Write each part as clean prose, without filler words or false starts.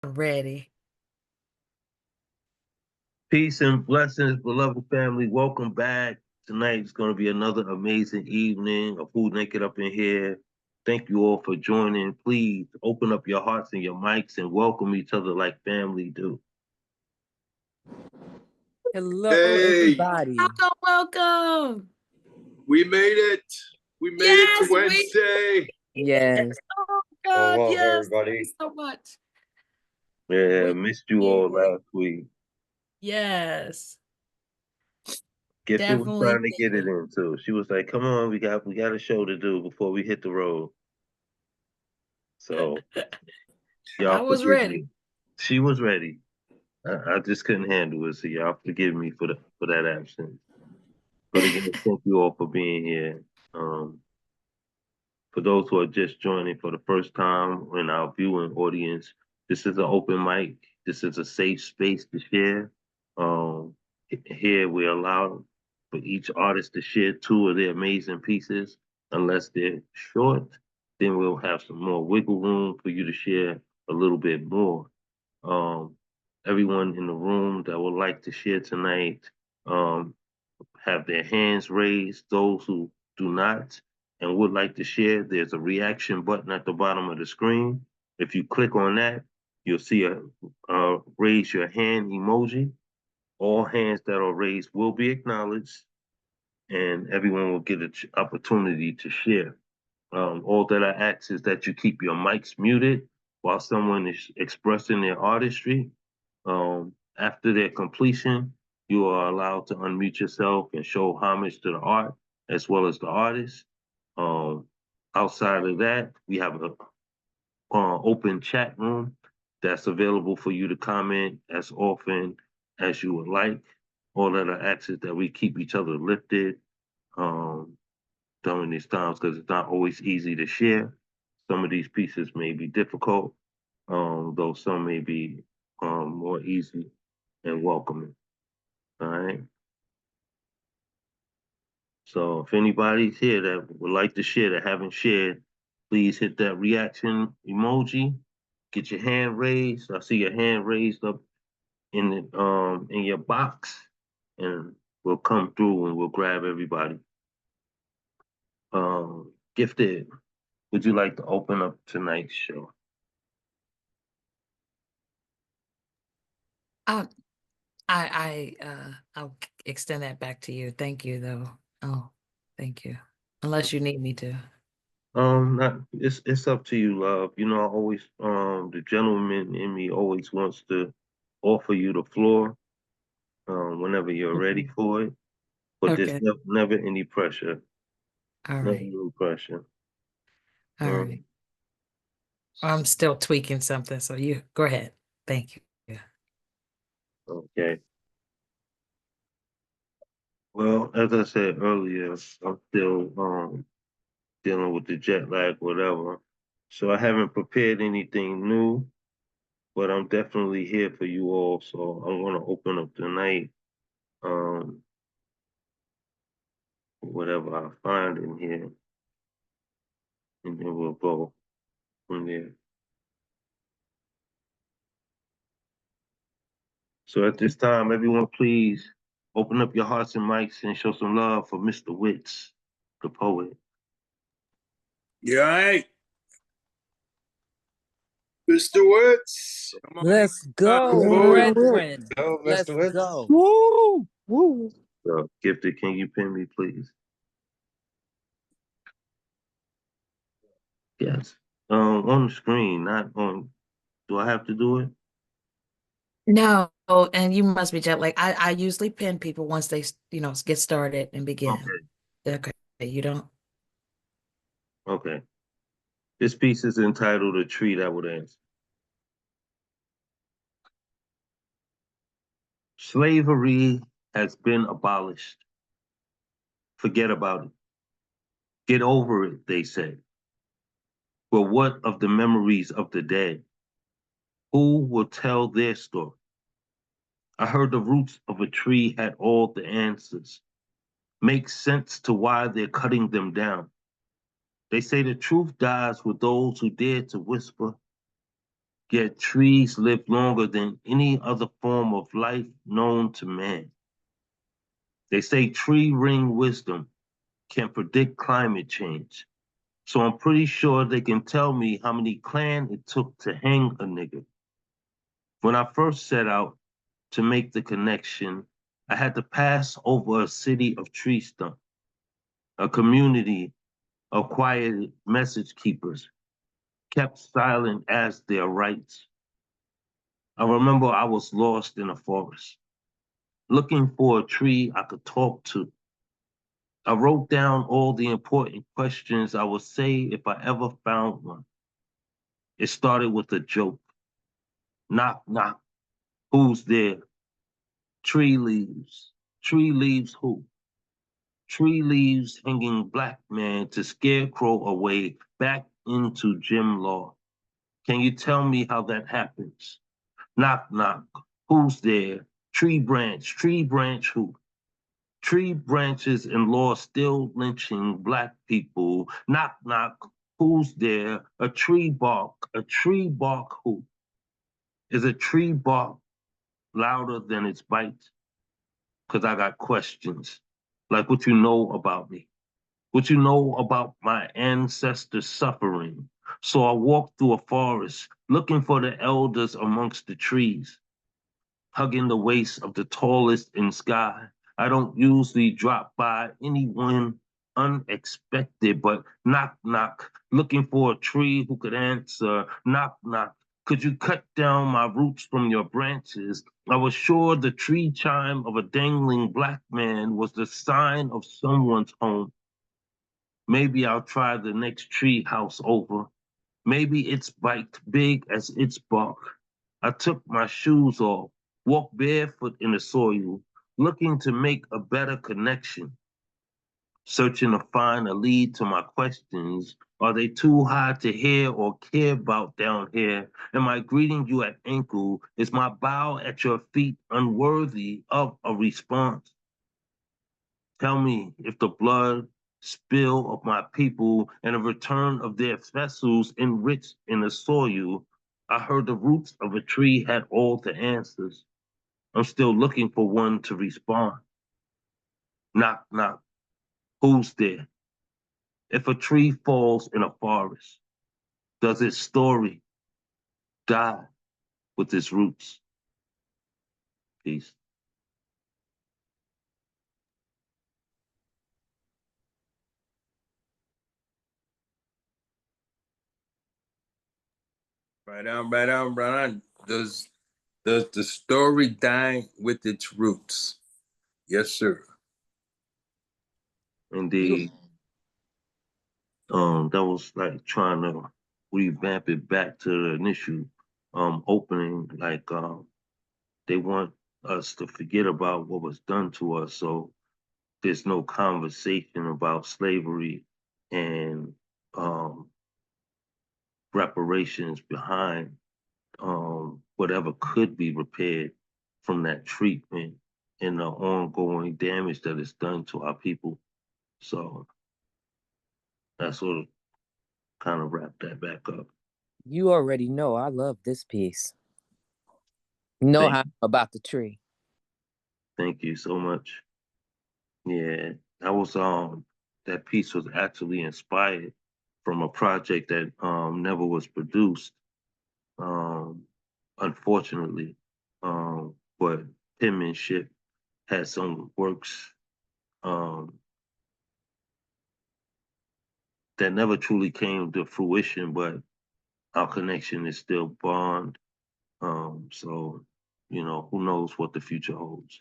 Ready. Peace and blessings, beloved family. Welcome back. Tonight is going to be another amazing evening of Food Naked up in here. Thank you all for joining. Please open up your hearts and your mics and welcome each other like family do. Hello, Hey, everybody. Welcome. we made it. We made it to Yes, Wednesday. Yes. Oh God, Hello, yes. Thank you everybody. so much. Yeah, We missed you all did it. last week. Yes, Gifted was definitely trying to get it did. in too. She was like, "Come on, we got a show to do before we hit the road." So I y'all was forgive ready. me. She was ready. I just couldn't handle it, so y'all forgive me for that absence. But again, thank you all for being here. For those who are just joining for the first time in our viewing audience, this is an open mic. This is a safe space to share. Um, Here we allow for each artist to share two of their amazing pieces. Unless they're short, then we'll have some more wiggle room for you to share a little bit more. Um, Everyone in the room that would like to share tonight, um, have their hands raised. Those who do not and would like to share, there's a reaction button at the bottom of the screen. If you click on that, you'll see a raise your hand emoji. All hands that are raised will be acknowledged, and everyone will get an opportunity to share. All that I ask is that you keep your mics muted while someone is expressing their artistry. After their completion, you are allowed to unmute yourself and show homage to the art as well as the artist. Um, Outside of that, we have a open chat room that's available for you to comment as often as you would like. All that I ask is that we keep each other lifted um, during these times because it's not always easy to share. Some of these pieces may be difficult, though some may be more easy and welcoming. All right. So if anybody's here that would like to share that haven't shared, please hit that reaction emoji. Get your hand raised. I see your hand raised up in your box, and we'll come through and we'll grab everybody. Gifted, would you like to open up tonight's show? I I'll extend that back to you. Thank you though. Oh, thank you. Unless you need me to. Not it's up to you, love. You know, I always the gentleman in me always wants to offer you the floor whenever you're ready Okay. for it. But there's Okay. never any pressure. All Never right. any pressure. All right. I'm still tweaking something, so you go ahead. Thank you. Okay. Well, as I said earlier, I'm still dealing with the jet lag, whatever. So I haven't prepared anything new, but I'm definitely here for you all. So I'm gonna open up tonight, um, whatever I find in here, and then we'll go from there. So at this time, everyone, please open up your hearts and mics and show some love for Mr. Witz, the poet. You all right? Mr. Woods. Come on. Let's go, Poet. brethren. Go, Let's Mr. Witz. go. Woo! Woo! So, Gifted, can you pin me, please? Yes. On the screen, not on. Do I have to do it? No, and you must be jet lagged. I usually pin people once they get started and begin. Okay. Okay, you don't. Okay. This piece is entitled "A Tree That Would Answer." Slavery has been abolished. Forget about it. Get over it, they said. But what of the memories of the dead? Who will tell their story? I heard the roots of a tree had all the answers. Makes sense to why they're cutting them down. They say the truth dies with those who dare to whisper. Yet trees live longer than any other form of life known to man. They say tree ring wisdom can predict climate change. So I'm pretty sure they can tell me how many clan it took to hang a nigga. When I first set out to make the connection, I had to pass over a city of tree stump, a community of quiet message keepers, kept silent as their rights. I remember I was lost in a forest, looking for a tree I could talk to. I wrote down all the important questions I would say if I ever found one. It started with a joke. Knock, knock. Who's there? Tree leaves. Tree leaves who? Tree leaves hanging black man to scarecrow away back into Jim Law. Can you tell me how that happens? Knock, knock. Who's there? Tree branch who? Tree branches and law still lynching black people. Knock, knock. Who's there? A tree bark who? Is a tree bark louder than its bite? Because I got questions. Like what you know about me, what you know about my ancestors' suffering. So I walked through a forest looking for the elders amongst the trees, hugging the waist of the tallest in sky. I don't usually drop by anyone unexpected, but knock, knock, looking for a tree who could answer. Knock, knock. Could you cut down my roots from your branches? I was sure the tree chime of a dangling black man was the sign of someone's home. Maybe I'll try the next tree house over. Maybe its bite big as its bark. I took my shoes off, walked barefoot in the soil, looking to make a better connection, searching to find a lead to my questions. Are they too high to hear or care about down here? Am I greeting you at ankle? Is my bow at your feet unworthy of a response? Tell me if the blood spill of my people and the return of their vessels enriched in the soil. I heard the roots of a tree had all the answers. I'm still looking for one to respond. Knock, knock. Who's there? If a tree falls in a forest, does its story die with its roots? Peace. Right on, right on, right on. Does the story die with its roots? Yes, sir. Indeed. That was like trying to revamp it back to the initial opening. Like they want us to forget about what was done to us. So there's no conversation about slavery and reparations behind whatever could be repaired from that treatment and the ongoing damage that is done to our people. So that's sort of kind of wrap that back up. You already know I love this piece. You know how I'm about the tree. Thank you so much. Yeah, that was that piece was actually inspired from a project that never was produced, um, unfortunately. But penmanship had some works that never truly came to fruition, but our connection is still bond. So, you know, who knows what the future holds.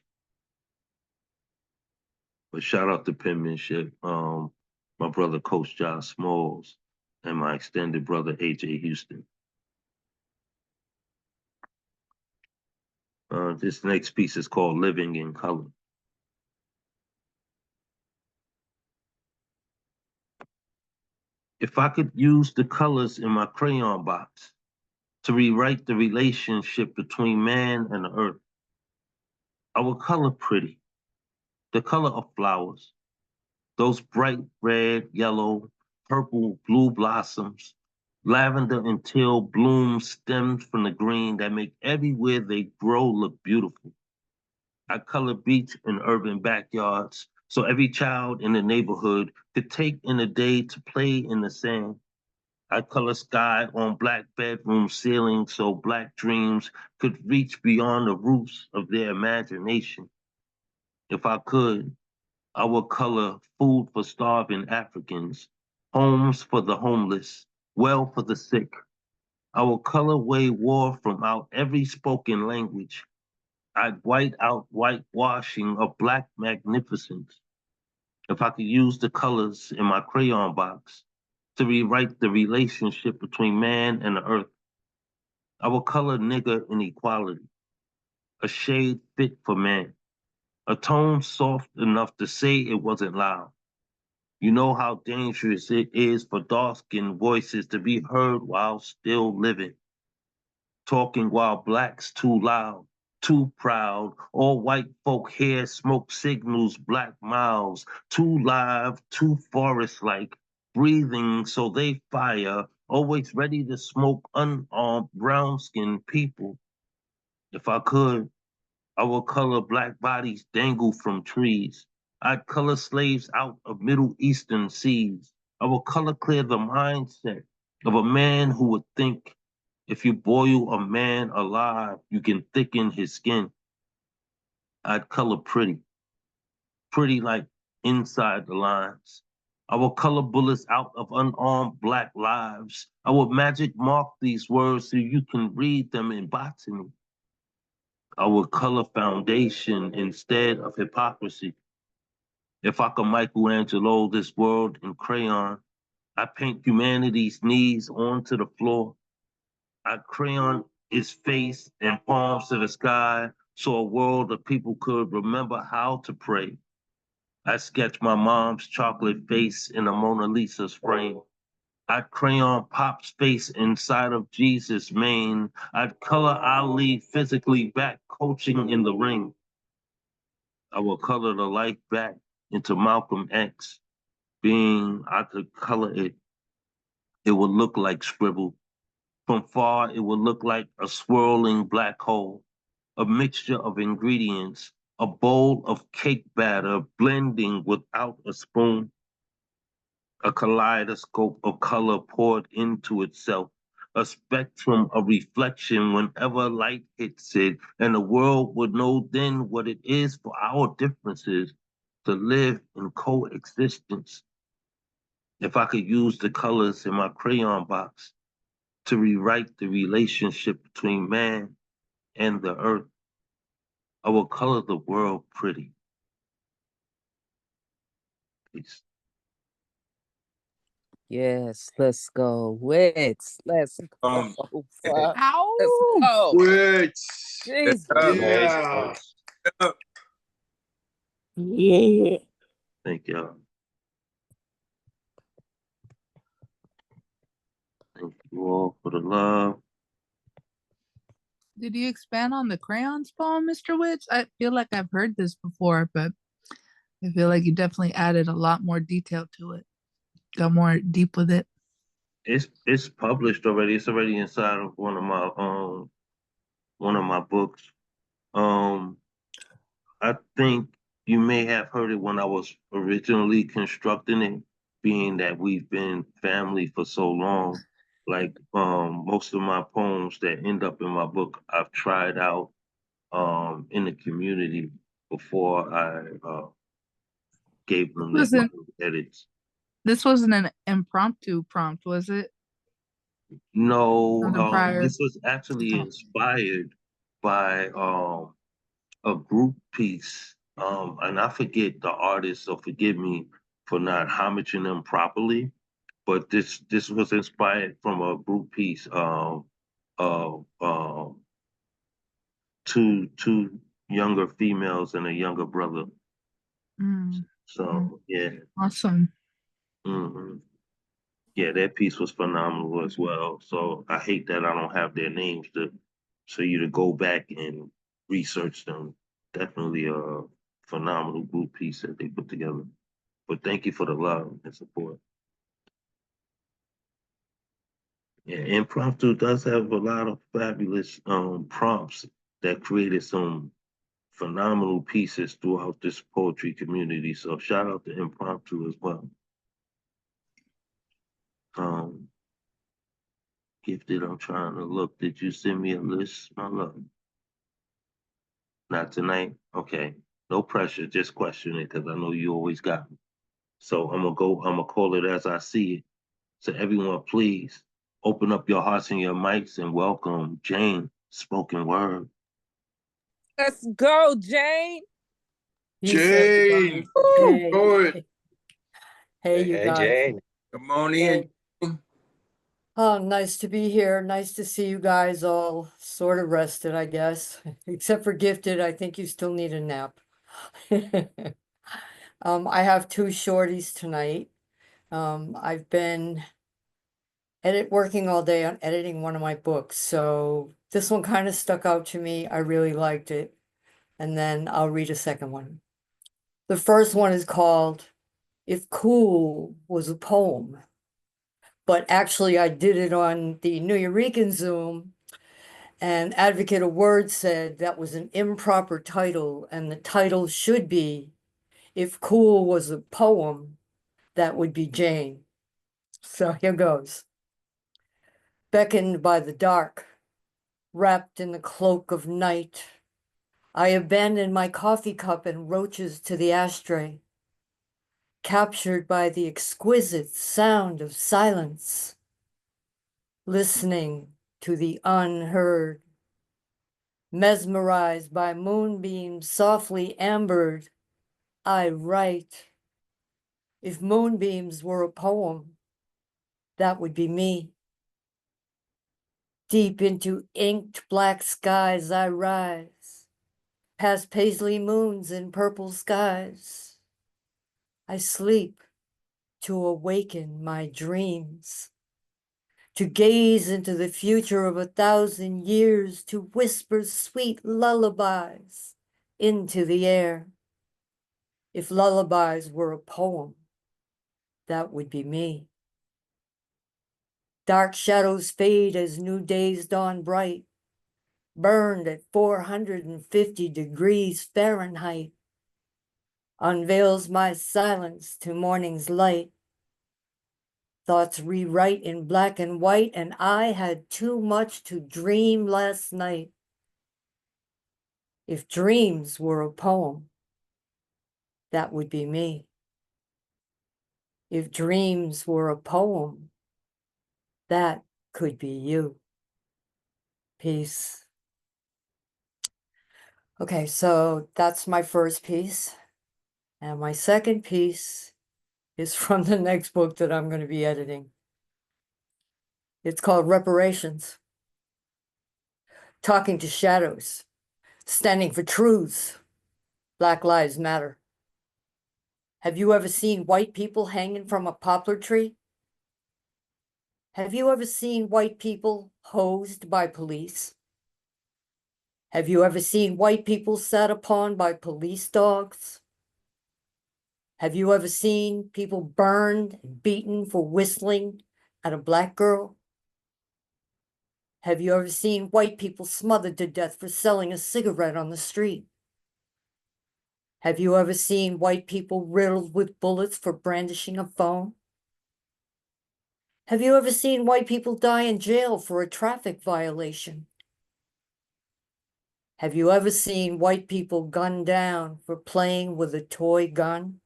But shout out to penmanship, my brother Coach Josh Smalls, and my extended brother AJ Houston. This next piece is called Living in Color. If I could use the colors in my crayon box to rewrite the relationship between man and the earth, I would color pretty, the color of flowers, those bright red, yellow, purple, blue blossoms, Lavender and teal blooms stemmed from the green that make everywhere they grow look beautiful. I color beach and urban backyards so every child in the neighborhood could take in a day to play in the sand. I color sky on black bedroom ceilings so black dreams could reach beyond the roofs of their imagination. If I could, I would color food for starving Africans, homes for the homeless, well for the sick. I will color away war from out every spoken language. I'd white out whitewashing of black magnificence. If I could use the colors in my crayon box to rewrite the relationship between man and the earth, I will color nigger inequality, a shade fit for man, a tone soft enough to say it wasn't loud. You know how dangerous it is for dark-skinned voices to be heard while still living, talking while black's too loud, too proud. All white folk here smoke signals, black mouths, too live, too forest-like, breathing so they fire, always ready to smoke unarmed brown-skinned people. If I could, I would color black bodies dangle from trees. I'd color slaves out of Middle Eastern seas. I would color clear the mindset of a man who would think if you boil a man alive, you can thicken his skin. I'd color pretty, pretty like inside the lines. I will color bullets out of unarmed black lives. I will magic mark these words so you can read them in botany. I would color foundation instead of hypocrisy. If I could Michelangelo this world in crayon, I paint humanity's knees onto the floor. I crayon its face and palms to the sky so a world of people could remember how to pray. I sketch my mom's chocolate face in a Mona Lisa's frame. I'd crayon Pop's face inside of Jesus' mane. I'd color Ali physically back coaching in the ring. I will color the life back into Malcolm X. Being I could color it, it would look like scribble. From far, it would look like a swirling black hole, a mixture of ingredients, a bowl of cake batter blending without a spoon, a kaleidoscope of color poured into itself, a spectrum of reflection whenever light hits it, and the world would know then what it is for our differences to live in coexistence. If I could use the colors in my crayon box to rewrite the relationship between man and the earth, I will color the world pretty. Peace. Yes, let's go. Wits. Let's go. Fuck. Let's Ow! go. Which? Jesus. Yeah. Yeah. Thank y'all. Thank you all for the love. Did you expand on the crayons poem, Mr. Witch? I feel like I've heard this before, but I feel like you definitely added a lot more detail to it. Got more deep with it. It's published already. It's already inside of one of my books. I think you may have heard it when I was originally constructing it, being that we've been family for so long. Like most of my poems that end up in my book, I've tried out in the community before I gave them their Wasn't edits. this wasn't an impromptu prompt, was it? No, From the prior. this was actually inspired by a group piece. And I forget the artist, so forgive me for not homaging them properly. But this was inspired from a group piece of two younger females and a younger brother. Mm, So yeah. awesome. hmm Yeah, that piece was phenomenal as well. So I hate that I don't have their names to so you to go back and research them. Definitely a phenomenal group piece that they put together. But thank you for the love and support. Yeah, impromptu does have a lot of fabulous prompts that created some phenomenal pieces throughout this poetry community. So shout out to impromptu as well. Um, Gifted, I'm trying to look. Did you send me a list, my love? Not tonight? Okay. No pressure, just question it because I know you always got me. So I'm gonna call it as I see it. So everyone, please open up your hearts and your mics and welcome Jane, spoken word. Let's go, Jane. Peace, everybody. Jane, Hey, poet. hey, you Hey, guys. Jane. Come on Hey. in. Oh, nice to be here. Nice to see you guys all sort of rested, I guess. Except for Gifted, I think you still need a nap. I have two shorties tonight. I've been working all day on editing one of my books, so this one kind of stuck out to me. I really liked it. And then I'll read a second one. The first one is called If Cool Was a Poem. But actually I did it on the New Eurekan Zoom, and Advocate of Words said that was an improper title, and the title should be If Cool Was a Poem, that would be Jane. So here goes. Beckoned by the dark, wrapped in the cloak of night, I abandoned my coffee cup and roaches to the ashtray, captured by the exquisite sound of silence, listening to the unheard, mesmerized by moonbeams softly ambered, I write. If moonbeams were a poem, that would be me. Deep into inked black skies I rise, past paisley moons and purple skies. I sleep to awaken my dreams, to gaze into the future of 1,000 years, to whisper sweet lullabies into the air. If lullabies were a poem, that would be me. Dark shadows fade as new days dawn bright, burned at 450 degrees Fahrenheit, unveils my silence to morning's light. Thoughts rewrite in black and white, and I had too much to dream last night. If dreams were a poem, that would be me. If dreams were a poem, that could be you. Peace. Okay, so that's my first piece. And my second piece is from the next book that I'm going to be editing. It's called Reparations. Talking to shadows, standing for truths. Black Lives Matter. Have you ever seen white people hanging from a poplar tree? Have you ever seen white people hosed by police? Have you ever seen white people sat upon by police dogs? Have you ever seen people burned and beaten for whistling at a black girl? Have you ever seen white people smothered to death for selling a cigarette on the street? Have you ever seen white people riddled with bullets for brandishing a phone? Have you ever seen white people die in jail for a traffic violation? Have you ever seen white people gunned down for playing with a toy gun?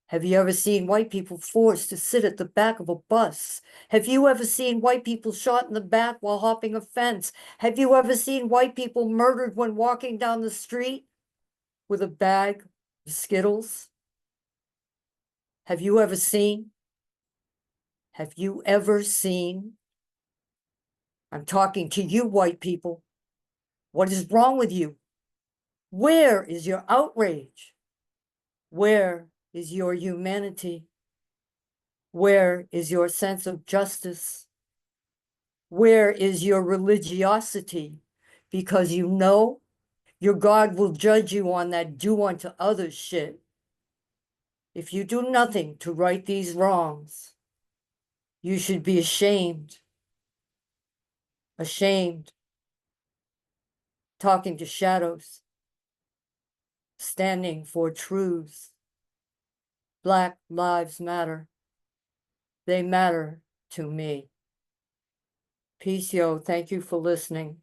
Have you ever seen white people forced to sit at the back of a bus? Have you ever seen white people shot in the back while hopping a fence? Have you ever seen white people murdered when walking down the street with a bag of Skittles? Have you ever seen? Have you ever seen? I'm talking to you, white people. What is wrong with you? Where is your outrage? Where is your humanity? Where is your sense of justice? Where is your religiosity? Because you know your God will judge you on that do unto others shit. If you do nothing to right these wrongs, You should be ashamed. Ashamed. Talking to shadows. Standing for truths. Black lives matter. They matter to me. Peace, yo. Thank you for listening.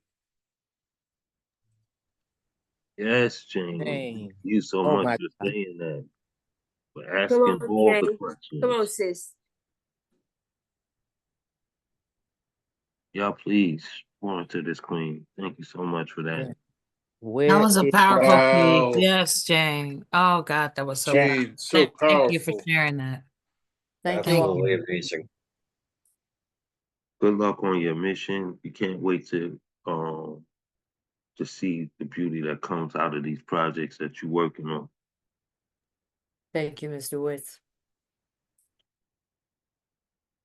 Yes, Jane. Dang. Thank you so Oh much my for God. saying that, for Come asking on, all the Jay. Come on, questions. sis. Y'all, please pour into this queen. Thank you so much for that. That Where was a is powerful piece. Wow. Yes, Jane. Oh God, that was so Jane? powerful. Jade, so Thank you for powerful. sharing that. Thank you all. Absolutely amazing. Good luck on your mission. We can't wait to see the beauty that comes out of these projects that you're working on. Thank you, Mr. Witz.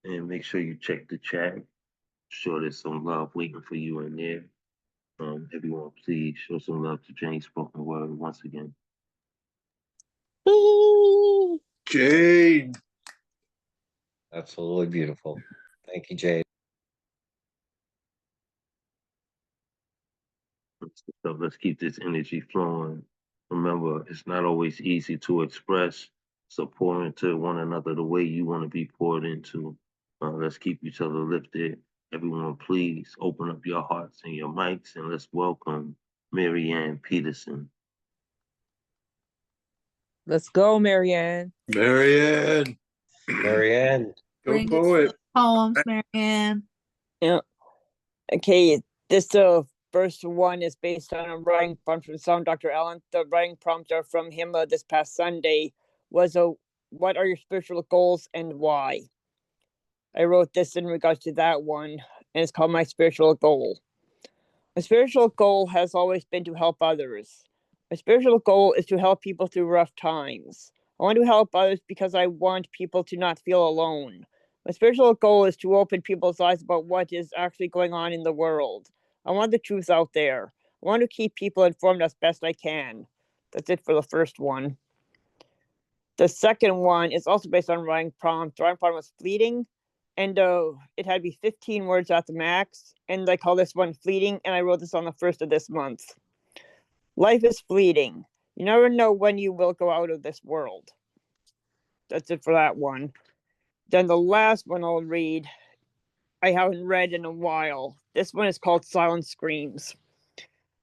And make sure you check the chat. Sure there's some love waiting for you in there. Everyone, please show some love to Jane Spoken Word once again. Jade. Absolutely beautiful. Thank you, Jade. So let's keep this energy flowing. Remember, it's not always easy to express, so pour into one another the way you want to be poured into. Let's keep each other lifted. Everyone, please open up your hearts and your mics and let's welcome Mary Ann Peterson. Let's go, Marianne. Marianne. Marianne. Go Bring us poet. poems, Marianne. Yeah. Okay, this first one is based on a writing prompt from song Dr. Allen. The writing prompts are from him this past Sunday. Was what are your spiritual goals and why? I wrote this in regards to that one, and it's called My Spiritual Goal. My spiritual goal has always been to help others. My spiritual goal is to help people through rough times. I want to help others because I want people to not feel alone. My spiritual goal is to open people's eyes about what is actually going on in the world. I want the truth out there. I want to keep people informed as best I can. That's it for the first one. The second one is also based on writing prompt. The writing prompt was fleeting, and it had to be 15 words at the max. And I call this one fleeting, and I wrote this on the 1st of this month. Life is fleeting. You never know when you will go out of this world. That's it for that one. Then the last one I'll read, I haven't read in a while. This one is called Silent Screams.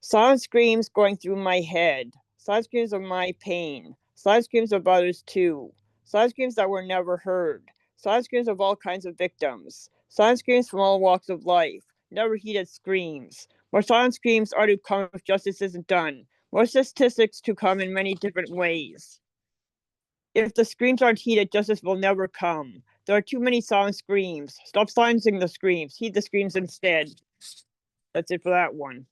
Silent screams going through my head. Silent screams of my pain. Silent screams of others too. Silent screams that were never heard. Silent screams of all kinds of victims. Silent screams from all walks of life. Never heeded screams. More silent screams are to come if justice isn't done. More statistics to come in many different ways. If the screams aren't heeded, justice will never come. There are too many silent screams. Stop silencing the screams. Heed the screams instead. That's it for that one.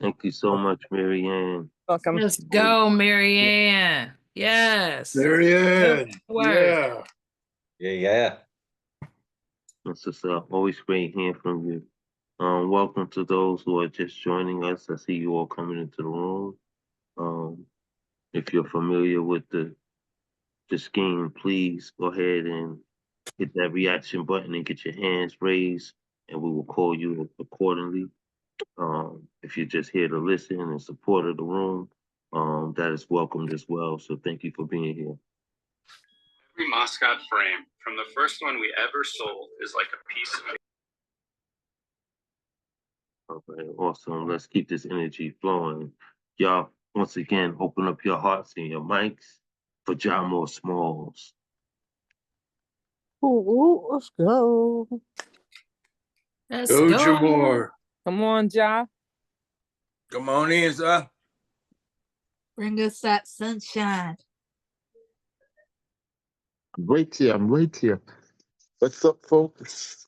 Thank you so much, Mary Ann. Welcome. Let's go, Marianne. Yes. Marianne. Word. Yeah. Yeah. This is always great hearing from you. Welcome to those who are just joining us. I see you all coming into the room. If you're familiar with the scheme, please go ahead and hit that reaction button and get your hands raised, and we will call you accordingly. If you're just here to listen and support of the room, that is welcomed as well. So thank you for being here. Every Moscot frame, from the first one we ever sold, is like a piece of. Okay, awesome. Let's keep this energy flowing. Y'all, once again, open up your hearts and your mics for Jamo Smalls. Ooh, let's go. Let's Go, go. Jamor. Come on, Ja. Come on in, sir. Bring us that sunshine. I'm right here. I'm right here. What's up, folks?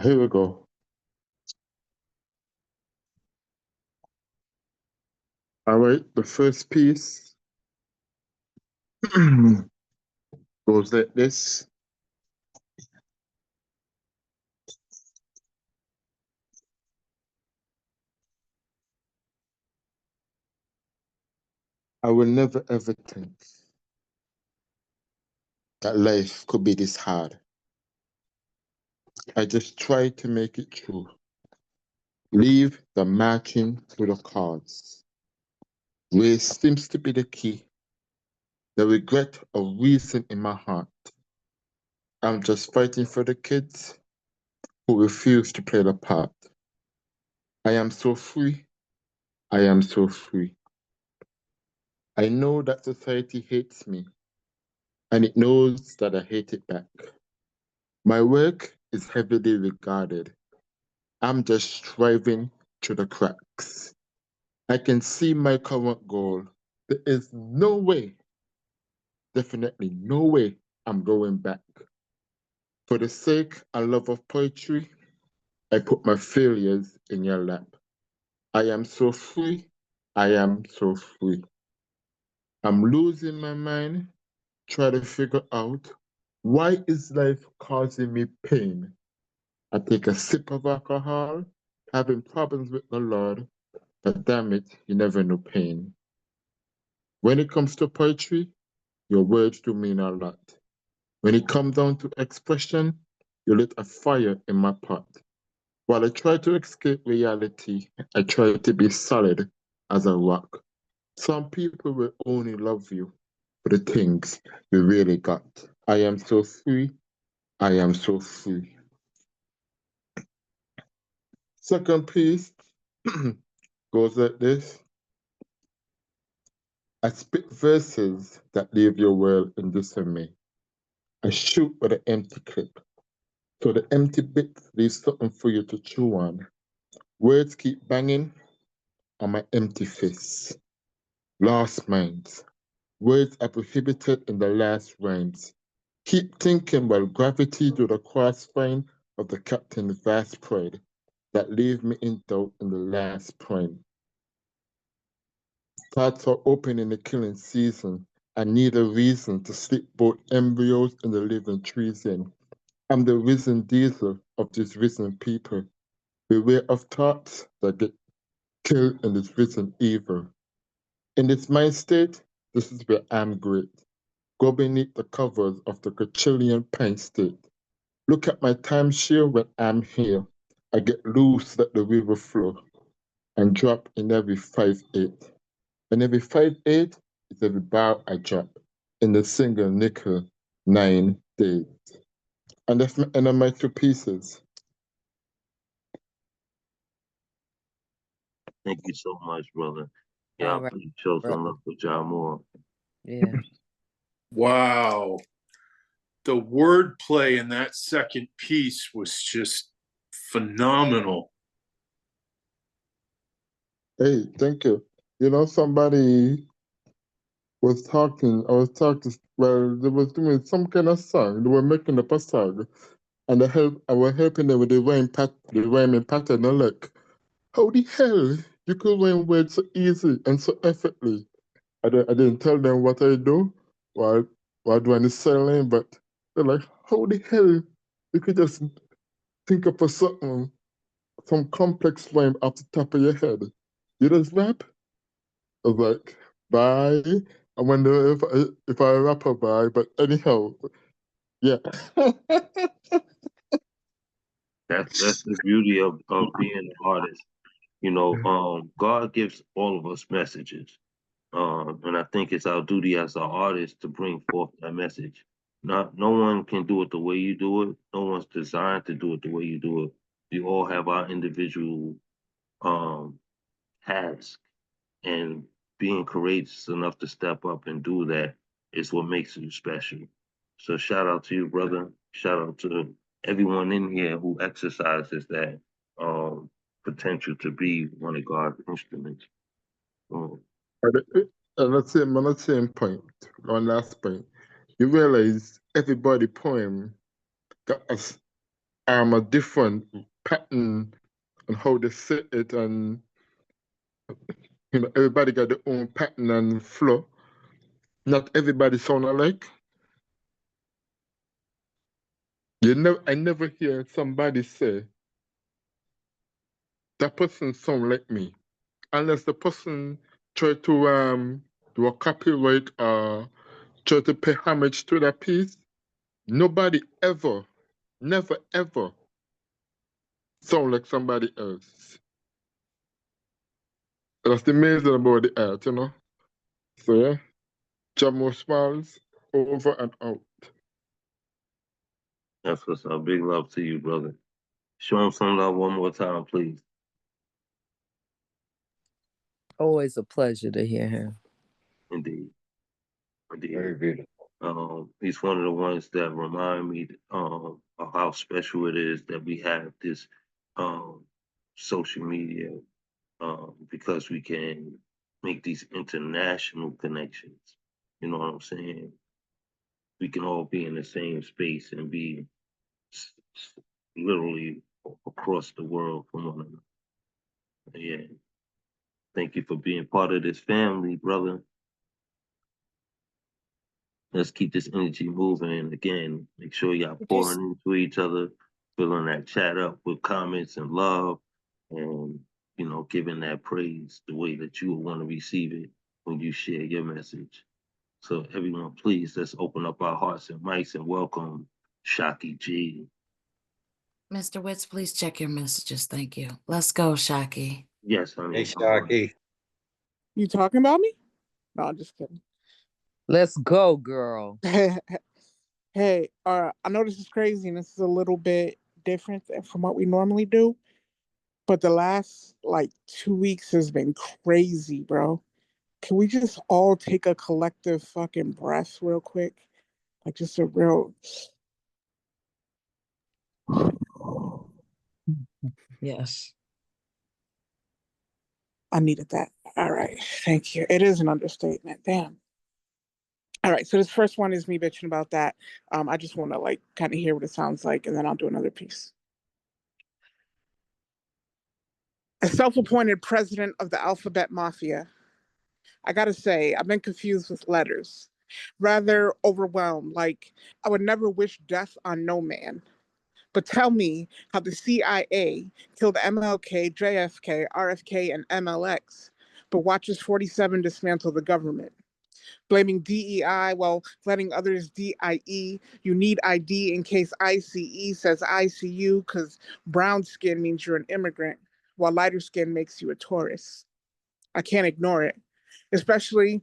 Here we go. All right, the first piece goes like this. I will never ever think that life could be this hard. I just try to make it through. Leave the marching through the cards. Race seems to be the key. The regret of reason in my heart. I'm just fighting for the kids who refuse to play the part. I am so free. I am so free. I know that society hates me, and it knows that I hate it back. My work is heavily regarded. I'm just striving through the cracks. I can see my current goal. There is no way, definitely no way I'm going back. For the sake and love of poetry, I put my failures in your lap. I am so free. I am so free. I'm losing my mind, trying to figure out why is life causing me pain. I take a sip of alcohol, having problems with the Lord, but damn it, you never know pain. When it comes to poetry, your words do mean a lot. When it comes down to expression, you lit a fire in my pot. While I try to escape reality, I try to be solid as a rock. Some people will only love you for the things you really got. I am so free. I am so free. Second piece goes like this. I spit verses that leave your world in disarray. I shoot with an empty clip. So the empty bits leave something for you to chew on. Words keep banging on my empty fists. Lost minds. Words are prohibited in the last rhymes. Keep thinking while gravity do the crossfine of the captain's vast pride that leave me in doubt in the last prime. Thoughts are open in the killing season. I need a reason to slip both embryos in the living treason. I'm the risen diesel of these risen people. Beware of thoughts that get killed in this risen evil. In this mind state, this is where I'm great. Go beneath the covers of the Cochillian pine state. Look at my timeshare when I'm here. I get loose, let the river flow, and drop in every 5/8. And every 5/8 is every bar I drop in the single nickel 9 days. And that's my end of my 2 pieces. Thank you so much, brother. Yeah, All right, please show bro. some love for John Moore. Yeah. Wow. The wordplay in that second piece was just phenomenal. Hey, thank you. You know, somebody was talking, I was talking, well, they was doing some kind of song. They were making up a song. And I was helping them with the rhyming pattern. I'm like, how the hell you could rhyme words so easy and so effortlessly? I didn't tell them what I do while doing the selling, but they're like, how the hell you could just think of something, some complex rhyme off the top of your head? You just rap? I was like, bye. I wonder if I rap or bye, but anyhow, yeah. That's the beauty of being an artist. You know, God gives all of us messages. And I think it's our duty as an artist to bring forth that message. Not no one can do it the way you do it. No one's designed to do it the way you do it. We all have our individual tasks, and being courageous enough to step up and do that is what makes you special. So shout out to you, brother. Shout out to everyone in here who exercises that potential to be one of God's instruments. Um, And on the same point, one last point, you realize everybody poem got a different pattern on how they say it, and you know everybody got their own pattern and flow. Not everybody sound alike. I never hear somebody say that person sound like me, unless the person try to do a copyright try to pay homage to that piece, nobody ever, never ever sound like somebody else. That's the amazing about the art, you know. So yeah, Jamo smiles over and out. That's what's up. Big love to you, brother. Show him some love one more time, please. Always a pleasure to hear him. Indeed. Indeed. Very beautiful. He's one of the ones that remind me of how special it is that we have this social media because we can make these international connections. You know what I'm saying? We can all be in the same space and be literally across the world from one another. Yeah. Thank you for being part of this family, brother. Let's keep this energy moving. And again, make sure y'all pouring into each other, filling that chat up with comments and love, and giving that praise the way that you would want to receive it when you share your message. So everyone, please let's open up our hearts and mics and welcome Shocky G. Mr. Witz, please check your messages. Thank you. Let's go, Shocky. Yes, honey. Hey, Shocky. You talking about me? No, I'm just kidding. Let's go, girl. Hey, I know this is crazy and this is a little bit different from what we normally do, but the last 2 weeks has been crazy, bro. Can we just all take a collective fucking breath real quick? Like just a real. Yes. I needed that. All right. Thank you. It is an understatement. Damn. All right. So this first one is me bitching about that. I just want to kind of hear what it sounds like, and then I'll do another piece. As self-appointed president of the alphabet mafia, I gotta say, I've been confused with letters. Rather overwhelmed, I would never wish death on no man. But tell me how the CIA killed MLK, JFK, RFK, and MLX, but watches 47 dismantle the government. Blaming DEI while letting others DIE. You need ID in case ICE says ICU because brown skin means you're an immigrant, while lighter skin makes you a tourist. I can't ignore it, especially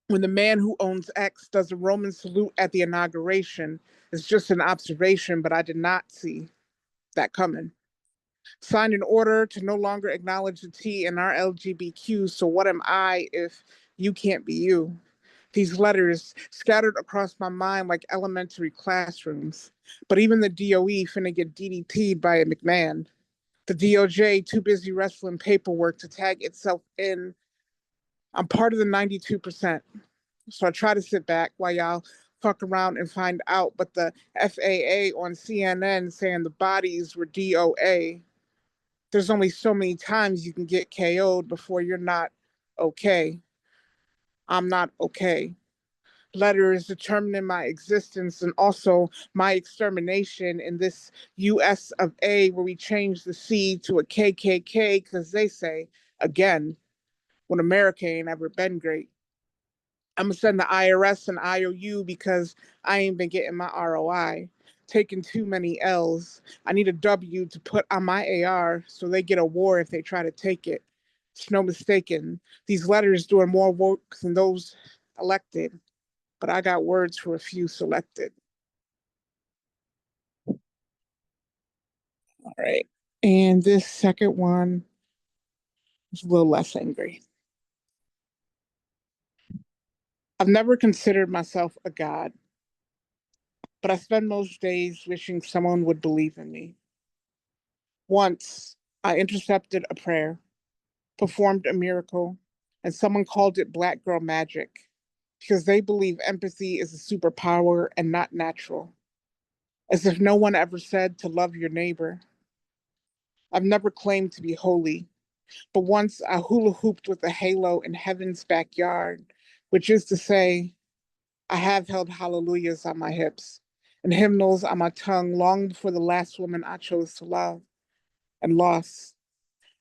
when the man who owns X does a Roman salute at the inauguration. It's just an observation, but I did not see that coming. Signed an order to no longer acknowledge the T in our LGBTQ, so what am I if you can't be you? These letters scattered across my mind like elementary classrooms. But even the DOE finna get DDT'd by a McMahon. The DOJ too busy wrestling paperwork to tag itself in. I'm part of the 92%. So I try to sit back while y'all fuck around and find out. But the FAA on CNN saying the bodies were DOA. There's only so many times you can get KO'd before you're not okay. I'm not okay. Letters determining my existence and also my extermination in this US of A where we changed the C to a KKK because they say, again, when America ain't ever been great. I'm gonna send the IRS an IOU because I ain't been getting my ROI, taking too many L's. I need a W to put on my AR so they get a war if they try to take it. It's no mistaken. These letters doing more work than those elected, but I got words for a few selected. All right. And this second one is a little less angry. I've never considered myself a god, but I spend most days wishing someone would believe in me. Once, I intercepted a prayer, performed a miracle, and someone called it Black girl magic because they believe empathy is a superpower and not natural, as if no one ever said to love your neighbor. I've never claimed to be holy, but once I hula hooped with a halo in heaven's backyard, which is to say, I have held hallelujahs on my hips and hymnals on my tongue long before the last woman I chose to love and lost.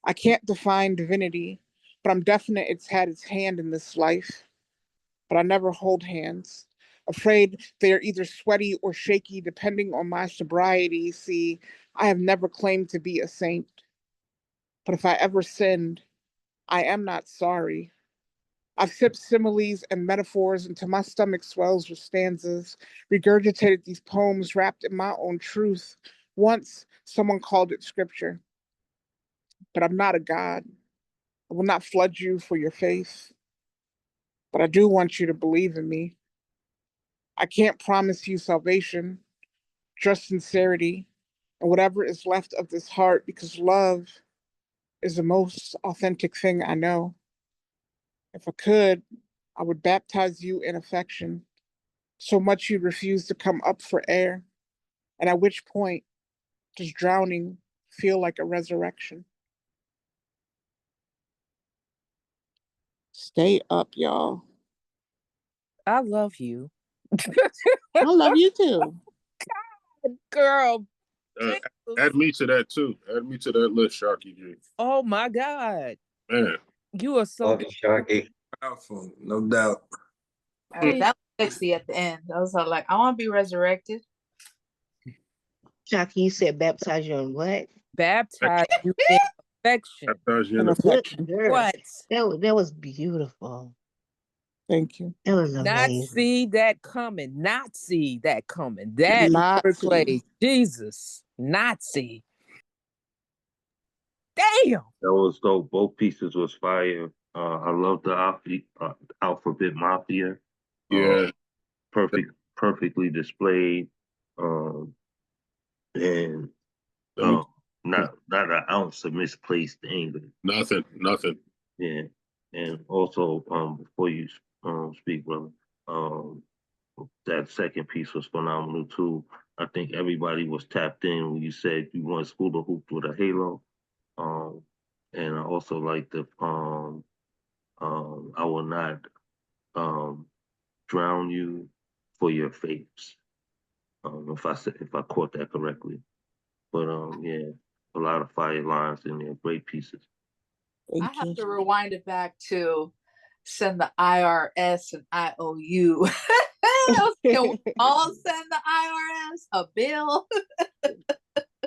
I can't define divinity, but I'm definite it's had its hand in this life. but I never hold hands. Afraid they are either sweaty or shaky depending on my sobriety. See, I have never claimed to be a saint. But if I ever sinned, I am not sorry. I've sipped similes and metaphors until my stomach swells with stanzas, regurgitated these poems wrapped in my own truth. Once, someone called it scripture. But I'm not a god. I will not flood you for your faith. But I do want you to believe in me. I can't promise you salvation, just sincerity, and whatever is left of this heart, because love is the most authentic thing I know. If I could, I would baptize you in affection, so much you refuse to come up for air, and at which point does drowning feel like a resurrection? Stay up, y'all. I love you. I love you too. Girl. Add me to that too. Add me to that list, Sharky G. Oh my God. Man. You are so Love you, Sharky. Powerful, no doubt. That was sexy at the end. I was like, I want to be resurrected. Shocky, you said baptize you in what? Baptize you in affection. Baptize you in affection. What? That was beautiful. Thank you. It was Not amazing. see that coming. Not see that coming. That Not wordplay. see. Jesus. Not see. Damn. That was dope. Both pieces was fire. I love the alphabet mafia. Yeah. Perfectly displayed. And Let not an ounce of misplaced anger. Nothing. Yeah. And also, before you speak, brother, that second piece was phenomenal too. I think everybody was tapped in when you said you want school to hoop with a halo. And I also like the I will not drown you for your faiths. If I caught that correctly. But yeah, a lot of fire lines in there, great pieces. I have to rewind it back to send the IRS and IOU. Can we all send the IRS a bill?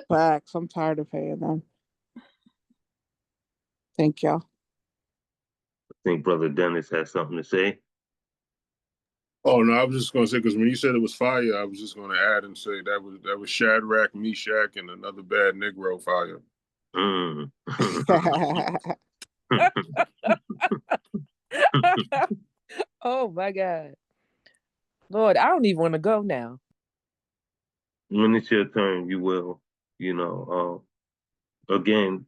Facts. I'm tired of paying them. Thank y'all. I think Brother Dennis has something to say. Oh no, I was just gonna say because when you said it was fire, I was just gonna add and say that was Shadrach, Meshach, and another bad Negro fire. Oh my God. Lord, I don't even want to go now. When it's your turn, you will. Again,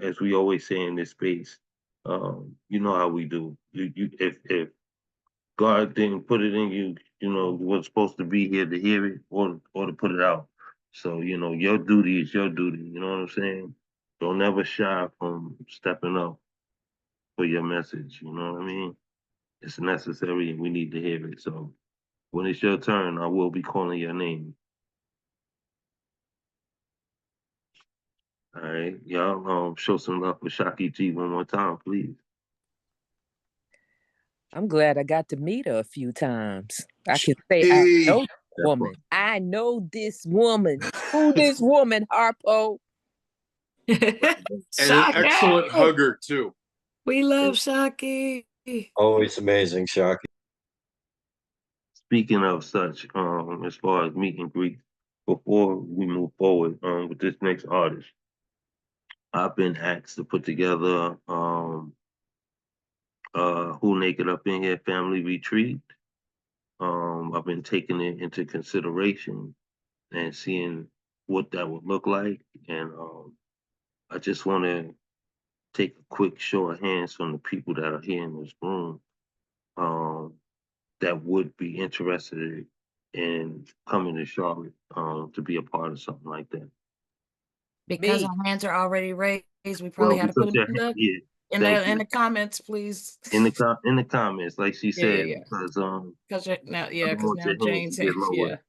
as we always say in this space, you know how we do. If God didn't put it in you, you weren't supposed to be here to hear it or to put it out. So, your duty is your duty. You know what I'm saying? Don't ever shy from stepping up for your message. You know what I mean? It's necessary and we need to hear it. So when it's your turn, I will be calling your name. All right, y'all, show some love for Shaki G one more time, please. I'm glad I got to meet her a few times. I can say I know this woman. I know this woman. Who this woman, Harpo? And an excellent hugger too. We love Shaki. Always amazing, Sharky. Speaking of such, as far as meet and greet, before we move forward with this next artist, I've been asked to put together Who Naked Up in Here family retreat. I've been taking it into consideration and seeing what that would look like. And I just want to take a quick show of hands from the people that are here in this room that would be interested in coming to Charlotte to be a part of something like that. Because our hands are already raised, we probably had to put them in the comments, please. In the comments, like she said, yeah. because because now Jane's get lower.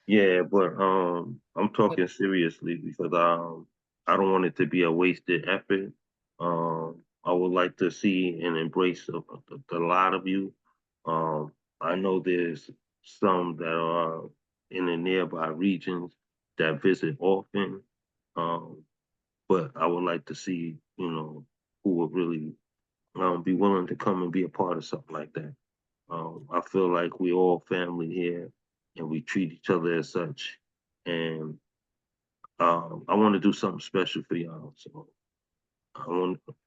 Yeah, but I'm talking seriously because I don't want it to be a wasted effort. I would like to see and embrace a lot of you I know there's some that are in the nearby regions that visit often, but I would like to see, who would really be willing to come and be a part of something like that. I feel like we all family here, and we treat each other as such. And I want to do something special for y'all. So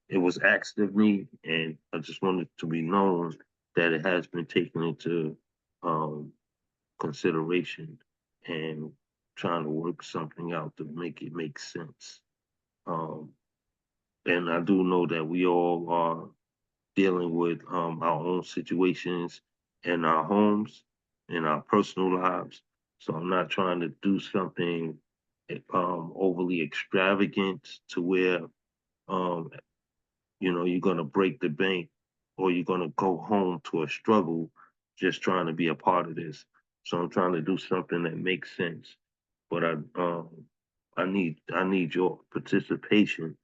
it was asked of me, and I just wanted to be known that it has been taken into um, consideration and trying to work something out to make it make sense. Um, and I do know that we all are dealing with our own situations in our homes, in our personal lives. So I'm not trying to do something overly extravagant to where um, you're gonna break the bank or you're gonna go home to a struggle just trying to be a part of this. So I'm trying to do something that makes sense. But I need your participation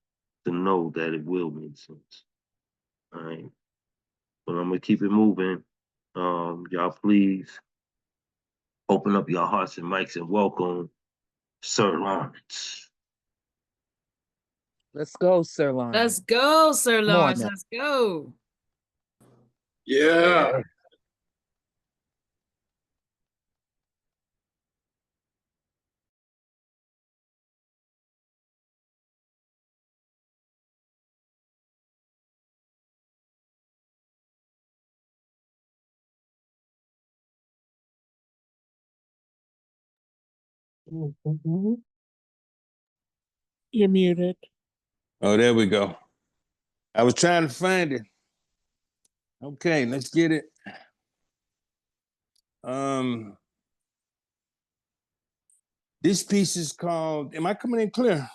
to know that it will make sense. All right. But I'm gonna keep it moving. Y'all please open up your hearts and mics and welcome Sir Lawrence. Let's go, Sir Lawrence. Let's go, Sir Come on Lawrence. now. Let's go. Yeah. You're muted. Oh, there we go. I was trying to find it. Okay, let's get it. This piece is called, am I coming in clear?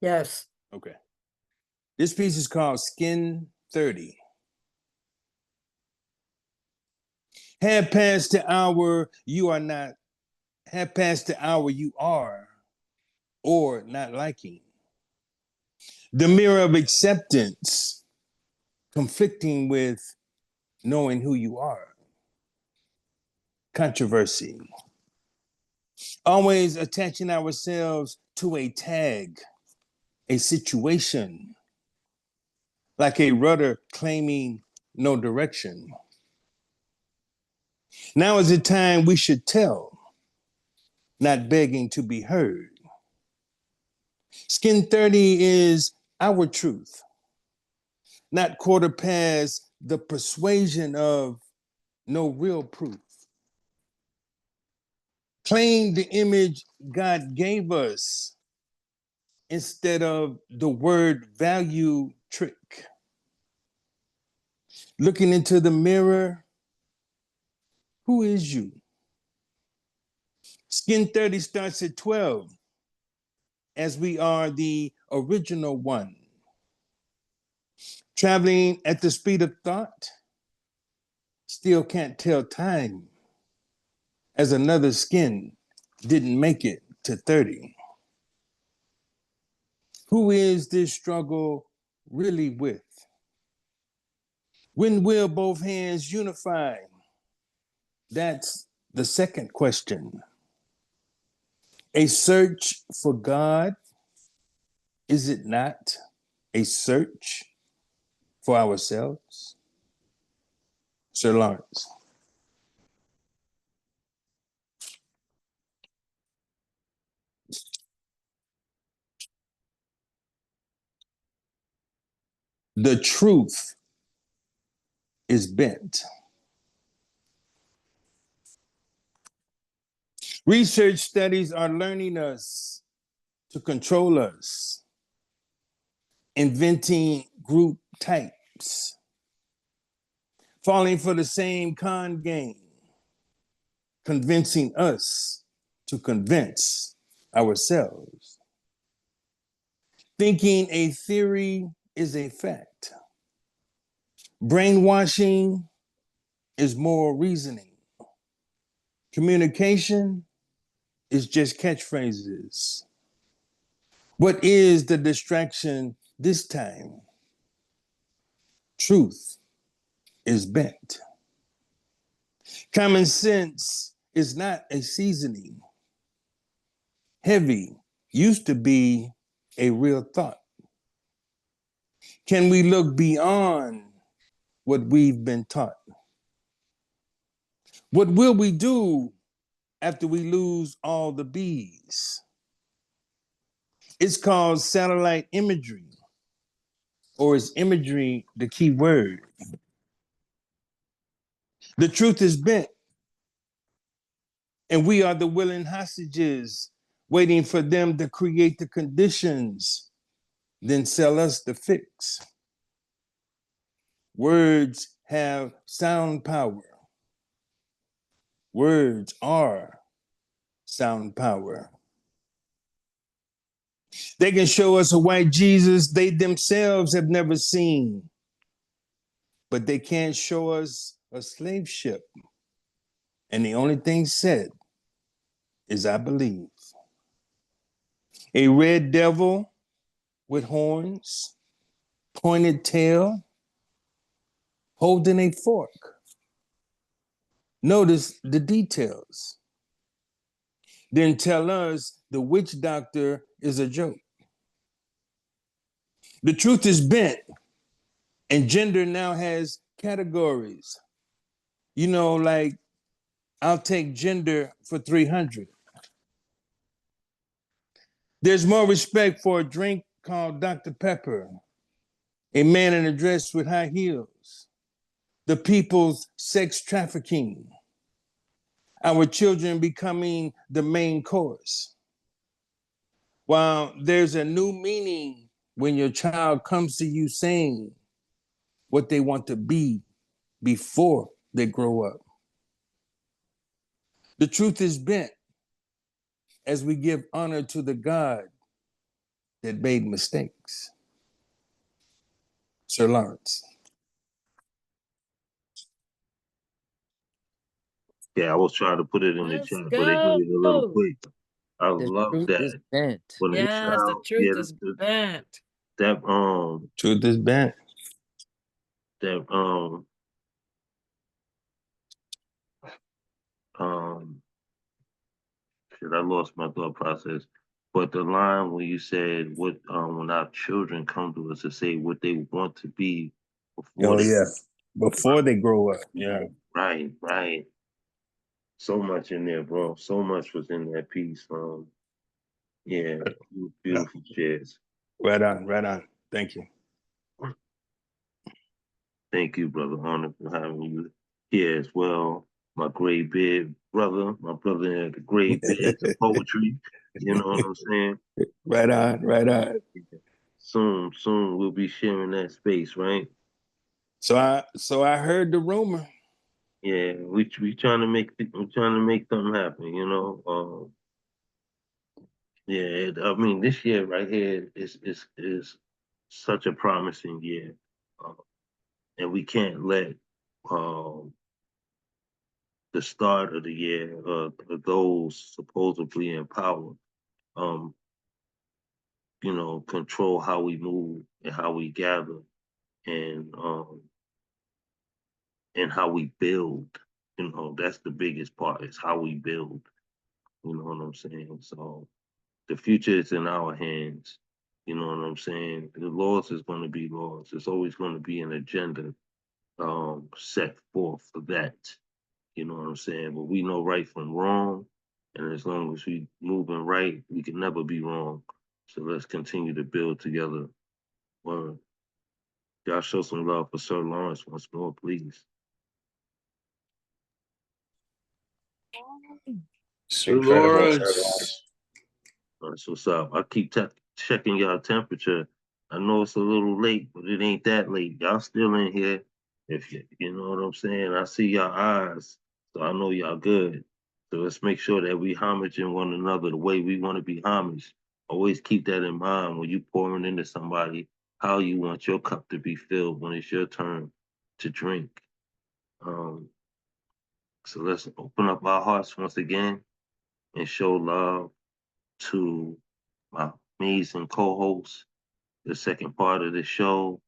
Yes. Okay. This piece is called Skin 30. Have passed the hour you are not, have passed the hour you are or not liking. The mirror of acceptance conflicting with knowing who you are. Controversy. Always attaching ourselves to a tag, a situation, like a rudder claiming no direction. Now is the time we should tell, not begging to be heard. Skin 30 is our truth, not quarter past the persuasion of no real proof. Claim the image God gave us instead of the word value trick. Looking into the mirror, who is you? Skin 30 starts at 12, as we are the original one. Traveling at the speed of thought, still can't tell time, as another skin didn't make it to 30. Who is this struggle really with? When will both hands unify? That's the second question. A search for God, is it not a search for ourselves? Sir Lawrence. The truth is bent. Research studies are learning us to control us, inventing group types, falling for the same con game, convincing us to convince ourselves. Thinking a theory is a fact. Brainwashing is more reasoning. Communication is just catchphrases. What is the distraction this time? Truth is bent. Common sense is not a seasoning. Heavy used to be a real thought. Can we look beyond what we've been taught? What will we do after we lose all the bees? It's called satellite imagery, or is imagery the key word? The truth is bent, and we are the willing hostages waiting for them to create the conditions, then sell us the fix. Words have sound power. Words are sound power. They can show us a white Jesus they themselves have never seen, but they can't show us a slave ship. And the only thing said is, I believe. A red devil with horns, pointed tail, holding a fork. Notice the details. Then tell us the witch doctor is a joke. The truth is bent, and gender now has categories. You know, like, I'll take gender for 300. There's more respect for a drink called Dr. Pepper, a man in a dress with high heels, the people's sex trafficking, our children becoming the main course. While there's a new meaning when your child comes to you saying what they want to be before they grow up. The truth is bent as we give honor to the God that made mistakes. Sir Lawrence. Yeah, I was trying to put it in the Let's chat, but it go. made it a little quick. I The love truth is that. bent. When a Yes, the child, truth is bent. that Truth is bent. that shit, I lost my thought process. But the line when you said what when our children come to us to say what they want to be before Oh, they yeah. Before they grow up. Yeah. right. So much in there, bro. So much was in that piece. Yeah, beautiful shares. Right on, right on. Thank you. Thank you, brother. Honor for having you here as well. My gray beard brother, my brother in the gray beard of poetry. You know what I'm saying? Right on, right on. Soon we'll be sharing that space, right? So I heard the rumor. Yeah, we trying to make something happen, you know. Yeah, I mean this year right here is such a promising year, and we can't let um the start of the year, those supposedly in power, um, control how we move and how we gather and how we build. That's the biggest part is how we build. You know what I'm saying? So the future is in our hands. You know what I'm saying? The laws is going to be laws. There's always going to be an agenda set forth for that. You know what I'm saying? But we know right from wrong. And as long as we moving right, we can never be wrong. So let's continue to build together. Well, y'all show some love for Sir Lawrence once more, please. Sir Lawrence. That's what's up. I keep checking y'all temperature. I know it's a little late, but it ain't that late. Y'all still in here. If you know what I'm saying, I see y'all eyes, so I know y'all good. So let's make sure that we homaging one another the way we want to be homaged. Always keep that in mind when you pouring into somebody how you want your cup to be filled when it's your turn to drink. So let's open up our hearts once again and show love to my amazing co-host, the second part of the show.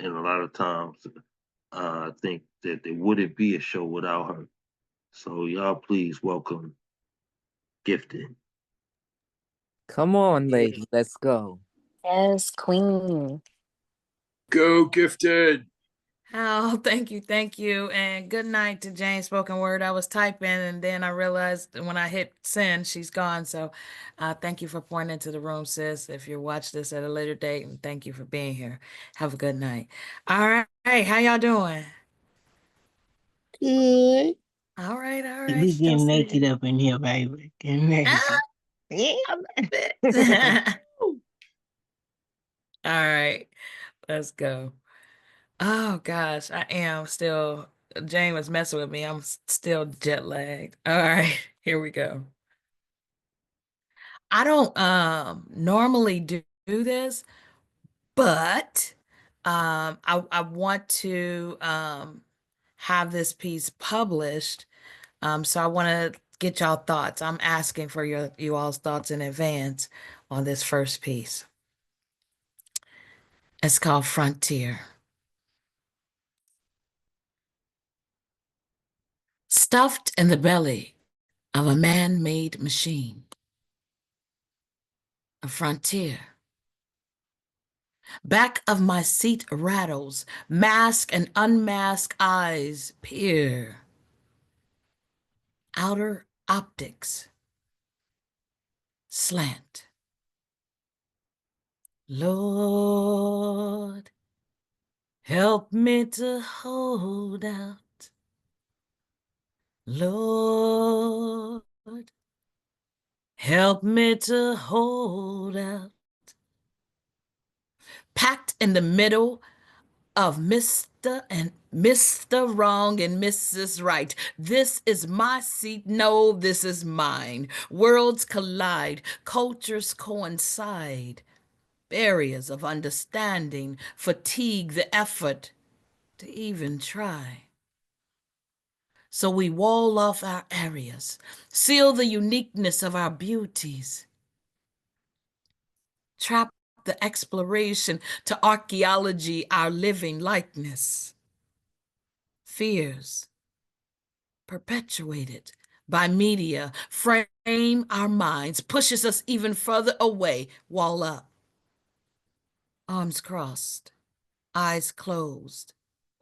and a lot of times I think that there wouldn't be a show without her. So y'all please welcome Gifted. Come on, lady. Let's go. Yes, queen. Go Gifted. Oh, thank you. And good night to Jane Spoken Word. I was typing and then I realized when I hit send, she's gone. So thank you for pouring into the room, sis. If you watch this at a later date, and thank you for being here. Have a good night. All right. How y'all doing? Good. All right. We getting naked up in here, baby. Getting naked. Yeah. All right. Let's go. Oh gosh, I am still. Jane was messing with me. I'm still jet lagged. All right, here we go. I don't normally do this, but I want to have this piece published. So I want to get y'all thoughts. I'm asking for you all's thoughts in advance on this first piece. It's called Frontier. Stuffed in the belly of a man-made machine. A frontier. Back of my seat rattles, mask and unmasked eyes peer. Outer optics slant. Lord, help me to hold out. Lord, help me to hold out. Packed in the middle of Mr. Wrong and Mrs. Right. This is my seat. No, this is mine. Worlds collide. Cultures coincide. Barriers of understanding fatigue the effort to even try. So we wall off our areas, seal the uniqueness of our beauties, trap the exploration to archaeology, our living likeness. Fears perpetuated by media frame our minds, pushes us even further away, wall up. Arms crossed, eyes closed,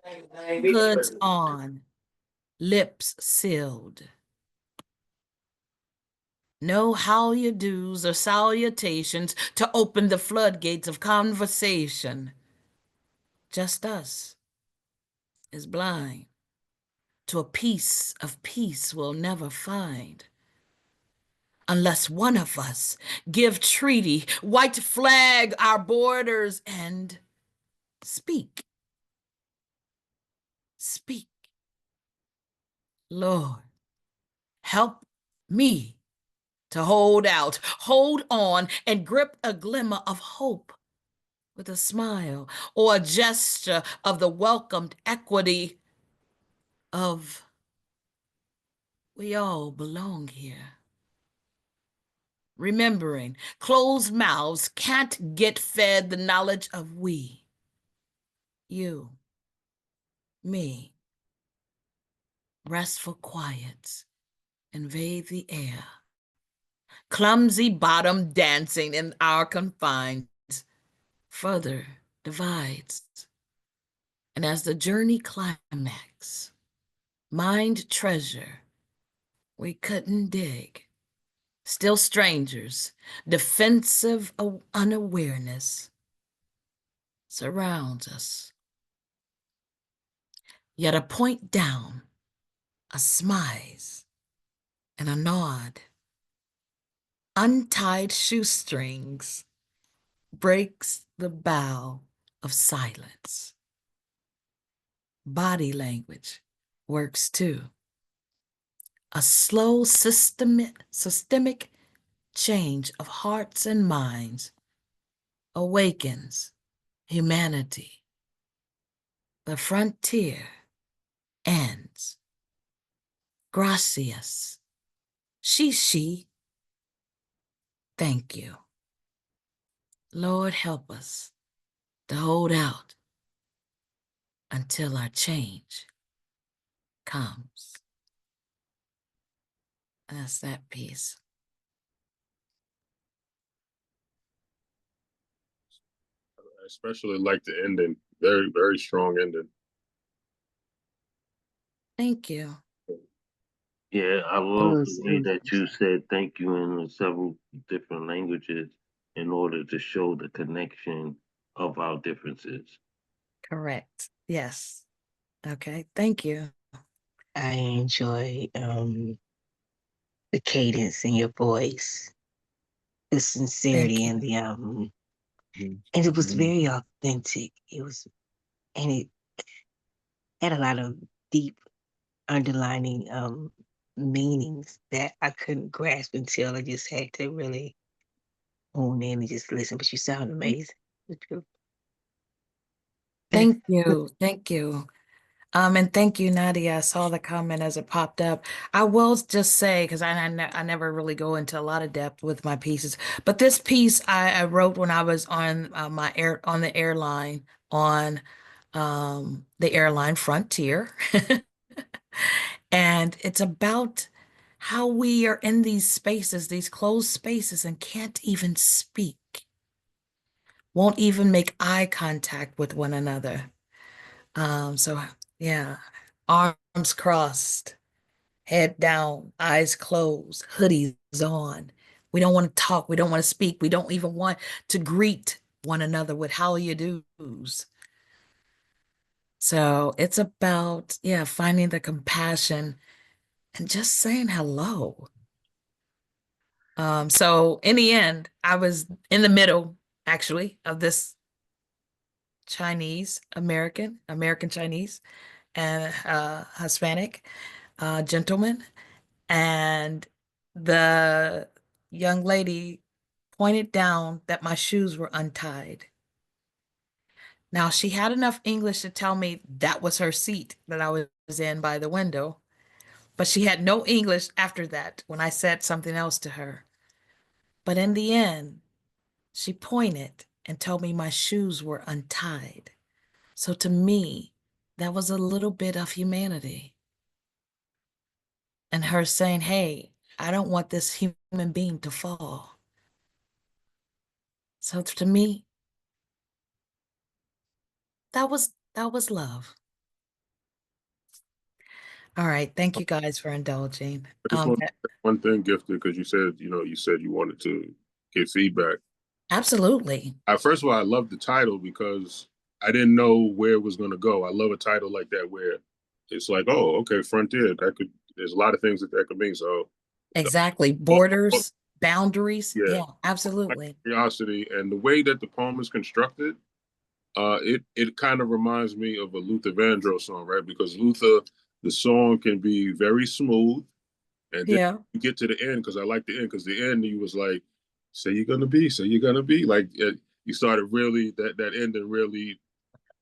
hoods on, lips sealed. No how you do's or salutations to open the floodgates of conversation. Just us is blind to a piece of peace we'll never find. Unless one of us give treaty, white flag our borders, and speak. Speak. Lord, help me to hold out, hold on, and grip a glimmer of hope with a smile or a gesture of the welcomed equity of we all belong here. Remembering, closed mouths can't get fed the knowledge of we, you, me. Restful quiets invade the air. Clumsy bottom dancing in our confines further divides. And as the journey climax, mind treasure we couldn't dig. Still strangers, defensive unawareness surrounds us. Yet a point down, a smize, and a nod. Untied shoestrings breaks the bow of silence. Body language works too. A slow systemic change of hearts and minds awakens humanity. The frontier ends. Gracias. She. Thank you. Lord, help us to hold out until our change comes. That's that piece. I especially like the ending. Very, very strong ending. Thank you. Yeah, I love the way that you said thank you in several different languages in order to show the connection of our differences. Correct. Yes. Okay. Thank you. I enjoy the cadence in your voice, the sincerity in the album. And it was very authentic. And it had a lot of deep underlining meanings that I couldn't grasp until I just had to really hone in and just listen. But you sound amazing. Thank you. Thank you. And thank you, Nadia. I saw the comment as it popped up. I will just say, because I never really go into a lot of depth with my pieces, but this piece I wrote when I was on the airline Frontier, and it's about how we are in these spaces, these closed spaces, and can't even speak, won't even make eye contact with one another. So yeah, arms crossed, head down, eyes closed, hoodies on. We don't want to talk. We don't want to speak. We don't even want to greet one another with how you do's. So it's about, yeah, finding the compassion and just saying hello. So in the end, I was in the middle, actually, of this Chinese, American Chinese, and Hispanic gentleman. And the young lady pointed down that my shoes were untied. Now, she had enough English to tell me that was her seat that I was in by the window, but she had no English after that when I said something else to her. But in the end, she pointed and told me my shoes were untied. So to me, that was a little bit of humanity. And her saying, hey, I don't want this human being to fall. So to me, that was love. All right. Thank you guys for indulging. I just want to say one thing, Gifted, because you said you wanted to get feedback. Absolutely. First of all, I love the title because I didn't know where it was going to go. I love a title like that where it's like, oh, okay, Frontier. There's a lot of things that could mean. So exactly, borders, boundaries. Yeah, absolutely. Curiosity and the way that the poem is constructed, it kind of reminds me of a Luther Vandross song, right? Because Luther, the song can be very smooth, and then you get to the end, because I like the end, because the end he was like, "Say you're gonna be, say you're gonna be." Like you started really that ending really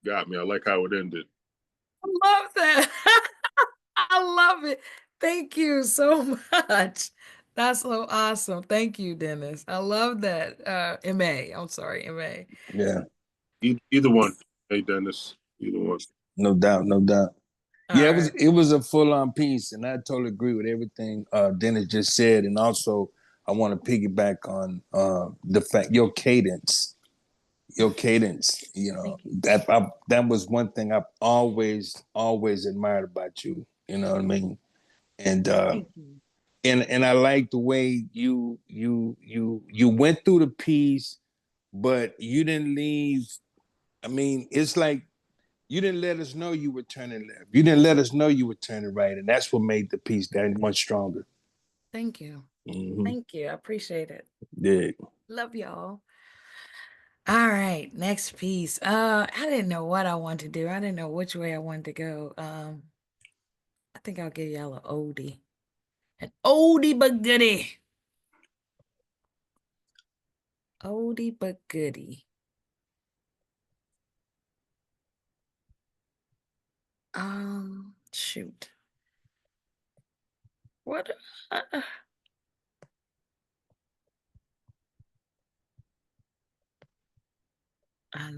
got me. I like how it ended. I love that. I love it. Thank you so much. That's so awesome. Thank you, Dennis. I love that. MA. I'm sorry, MA. Yeah. Either one. Hey, Dennis. Either one. No doubt. No doubt. Yeah, right. it was a full-on piece, and I totally agree with everything Dennis just said. And also, I want to piggyback on the fact your cadence. You know, that was one thing I've always admired about you. You know what I mean? And and I like the way you went through the piece, but you didn't leave. I mean, it's like you didn't let us know you were turning left. You didn't let us know you were turning right, and that's what made the piece that much stronger. Thank you. Mm-hmm. Thank you. I appreciate it. Yeah. Love y'all. All right, next piece. I didn't know what I wanted to do. I didn't know which way I wanted to go. I think I'll give y'all an oldie. An oldie but goodie. Oldie but goodie. Shoot. What? I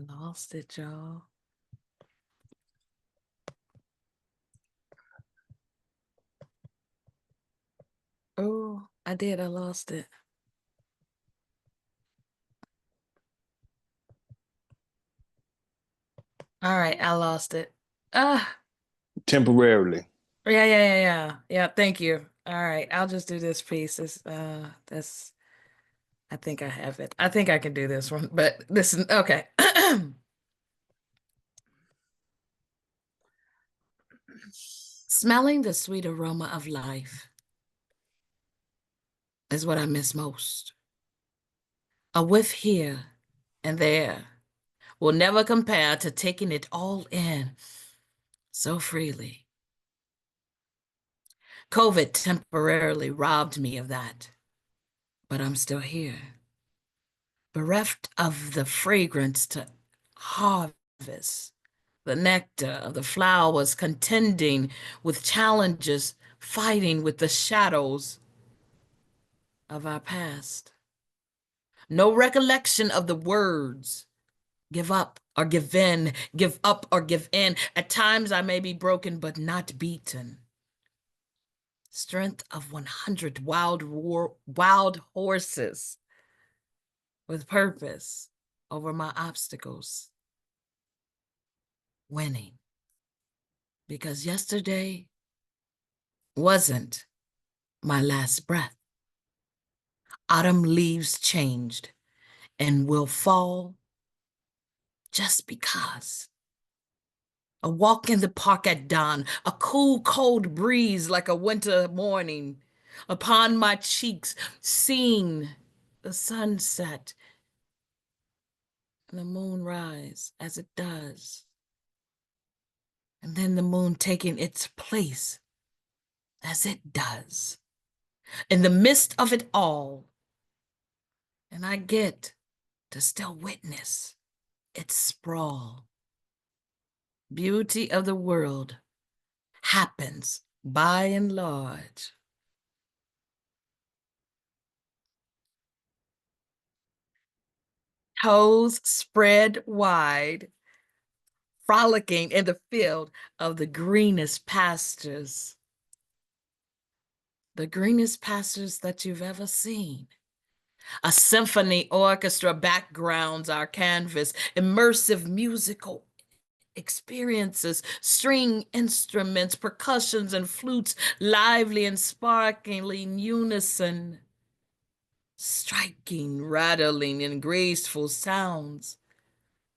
lost it, y'all. I did. I lost it. All right, I lost it. Temporarily. Yeah. Thank you. All right, I'll just do this piece. That's. I think I have it. I think I can do this one. But listen, okay. Smelling the sweet aroma of life is what I miss most. A whiff here and there will never compare to taking it all in so freely. COVID temporarily robbed me of that, but I'm still here, bereft of the fragrance to harvest, the nectar of the flowers, contending with challenges, fighting with the shadows of our past. No recollection of the words, give up or give in, give up or give in. At times I may be broken, but not beaten. Strength of 100 wild horses with purpose over my obstacles. Winning. Because yesterday wasn't my last breath. Autumn leaves changed and will fall just because. A walk in the park at dawn, a cool, cold breeze like a winter morning. Upon my cheeks, seeing the sunset and the moon rise as it does. And then the moon taking its place as it does. In the midst of it all, and I get to still witness its sprawl. Beauty of the world happens by and large. Toes spread wide, frolicking in the field of the greenest pastures. The greenest pastures that you've ever seen. A symphony orchestra backgrounds our canvas, immersive musical experiences, string instruments, percussions, and flutes, lively and sparkling in unison, striking, rattling, and graceful sounds,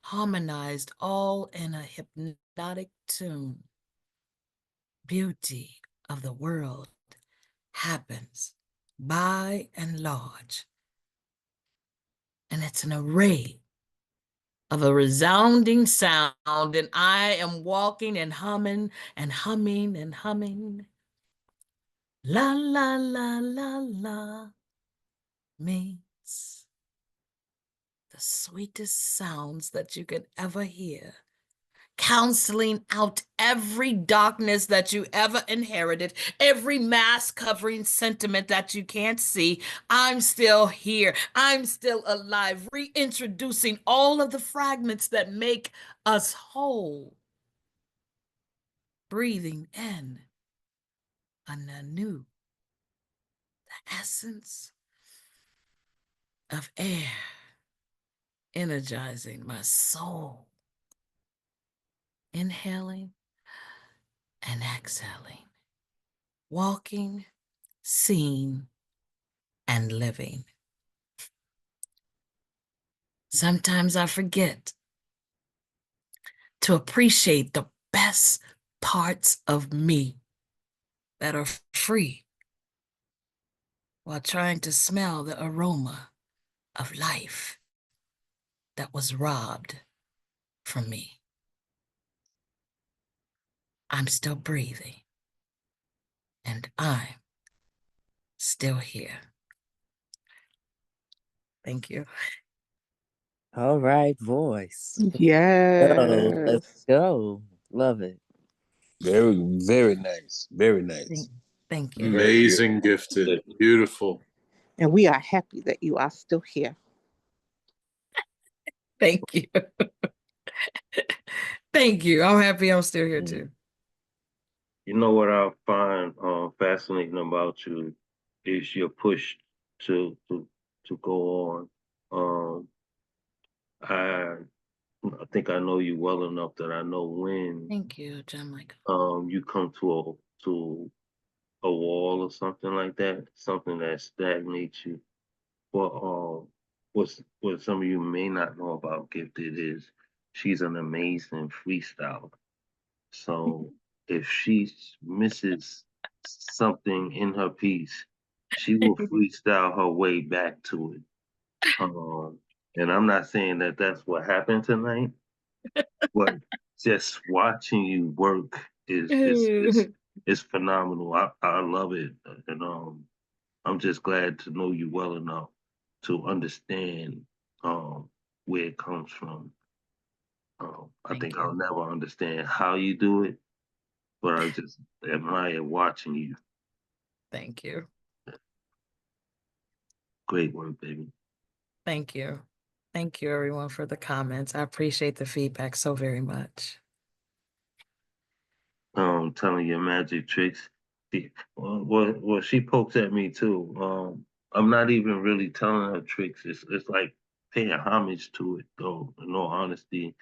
harmonized all in a hypnotic tune. Beauty of the world happens by and large, and it's an array of a resounding sound, and I am walking and humming and humming and humming. La, la, la, la, la, means the sweetest sounds that you could ever hear, counseling out every darkness that you ever inherited, every mask covering sentiment that you can't see. I'm still here. I'm still alive, reintroducing all of the fragments that make us whole. Breathing in anew the essence of air, energizing my soul. Inhaling and exhaling, walking, seeing, and living. Sometimes I forget to appreciate the best parts of me that are free while trying to smell the aroma of life that was robbed from me. I'm still breathing, and I'm still here. Thank you. All right, voice. Yes. Let's go. Love it. Very, very nice. Very nice. Thank you. Amazing, gifted, beautiful. And we are happy that you are still here. Thank you. Thank you. I'm happy I'm still here too. You know what I find fascinating about you is your push to go on. I think I know you well enough that I know when Thank you, John Michael. you come to a wall or something like that, something that stagnates you. Well, what some of you may not know about Gifted is she's an amazing freestyler. So if she misses something in her piece, she will freestyle her way back to it. And I'm not saying that that's what happened tonight, but just watching you work is phenomenal. I love it, and I'm just glad to know you well enough to understand where it comes from. I think I'll never understand how you do it, but I just admire watching you. Thank you. Great work, baby. Thank you. Thank you, everyone, for the comments. I appreciate the feedback so very much. Telling your magic tricks. Well, she pokes at me too. I'm not even really telling her tricks. It's like paying homage to it, though. In all honesty,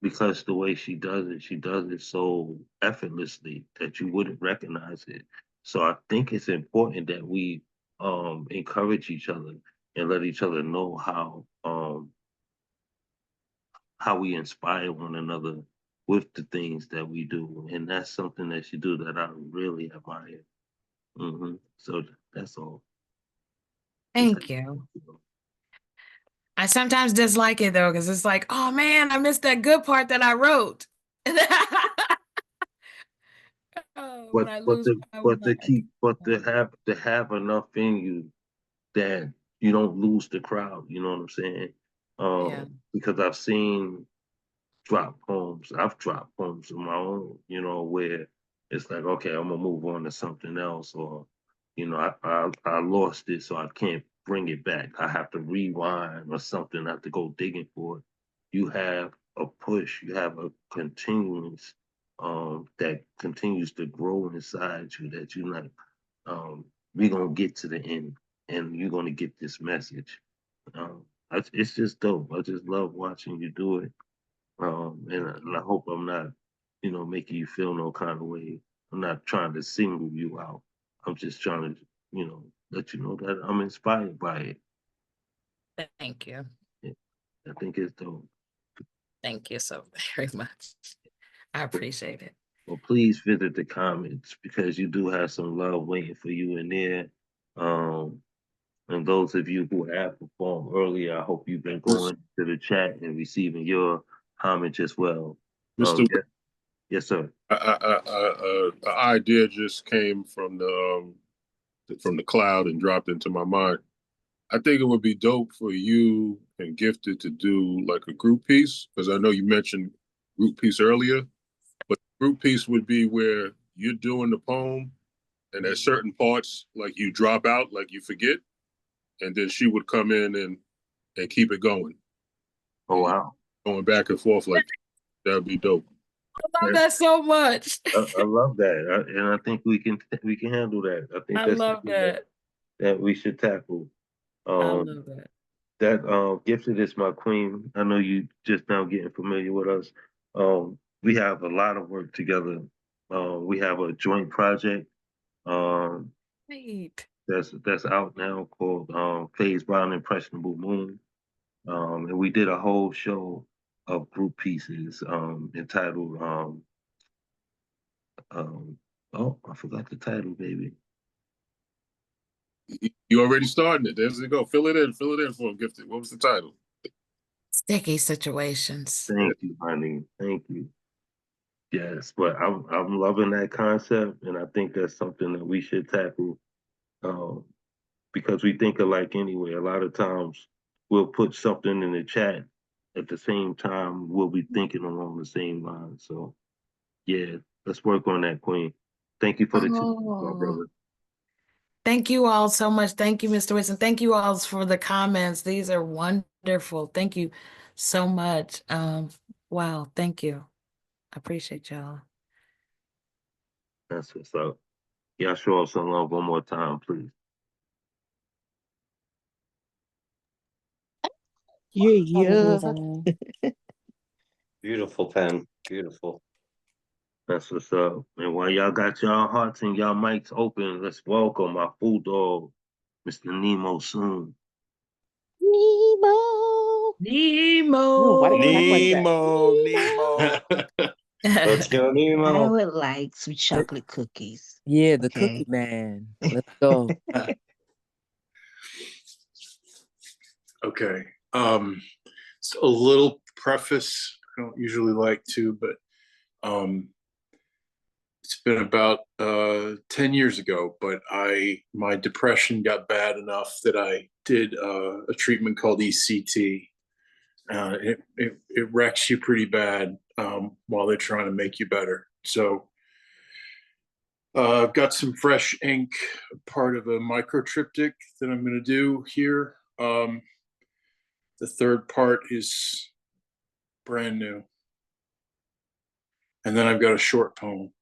because the way she does it so effortlessly that you wouldn't recognize it. So I think it's important that we encourage each other and let each other know how we inspire one another with the things that we do. And that's something that you do that I really admire. So that's all. Thank you. I sometimes dislike it though, because it's like, oh man, I missed that good part that I wrote. But to have enough in you that you don't lose the crowd. You know what I'm saying? Because I've seen drop poems. I've dropped poems of my own, where it's like, okay, I'm gonna move on to something else, or I lost it, so I can't bring it back. I have to rewind or something. I have to go digging for it. You have a push. You have a continuance that continues to grow inside you. That you're like, we're gonna get to the end, and you're gonna get this message. It's just dope. I just love watching you do it. And I hope I'm not, making you feel no kind of way. I'm not trying to single you out. I'm just trying to, let you know that I'm inspired by it. Thank you. Yeah, I think it's dope. Thank you so very much. I appreciate it. Well, please visit the comments because you do have some love waiting for you in there. And those of you who have performed earlier, I hope you've been going to the chat and receiving your homage as well. Yes, sir. An idea just came from the cloud and dropped into my mind. I think it would be dope for you and Gifted to do like a group piece, because I know you mentioned group piece earlier, but group piece would be where you're doing the poem and at certain parts, like you drop out, like you forget, and then she would come in and keep it going. Oh, wow. Going back and forth like that would be dope. I love that so much. I love that, and I think we can handle that. I think that's something that we should tackle. I love that. That Gifted is my queen. I know you just now getting familiar with us. We have a lot of work together. We have a joint project that's out now called Phase Brown Impressionable Moon. And we did a whole show of group pieces entitled oh, I forgot the title, baby. You already started it. There's it go. Fill it in for him, Gifted. What was the title? Sticky Situations. Thank you, honey. Thank you. Yes, but I'm loving that concept, and I think that's something that we should tackle because we think alike anyway. A lot of times we'll put something in the chat at the same time we'll be thinking along the same lines. So yeah, let's work on that, Queen. Thank you for the tip, my brother. Thank you all so much. Thank you, Mr. Wilson. Thank you all for the comments. These are wonderful. Thank you so much. Wow, thank you. I appreciate y'all. That's what's up. y'all show us some love one more time, please? Yeah. Beautiful pen. Beautiful. That's what's up. And while y'all got y'all hearts and y'all mics open, let's welcome our food dog, Mr. Nemo Soon. Nemo. Nemo. Nemo. Let's go, I Nemo. would like some chocolate cookies. Yeah, the Okay. cookie man. Let's go. Okay. It's a little preface. I don't usually like to, but it's been about 10 years ago, but my depression got bad enough that I did a treatment called ECT. It wrecks you pretty bad while they're trying to make you better. So I've got some fresh ink, part of a microtriptych that I'm going to do here. The third part is brand new. And then I've got a short poem.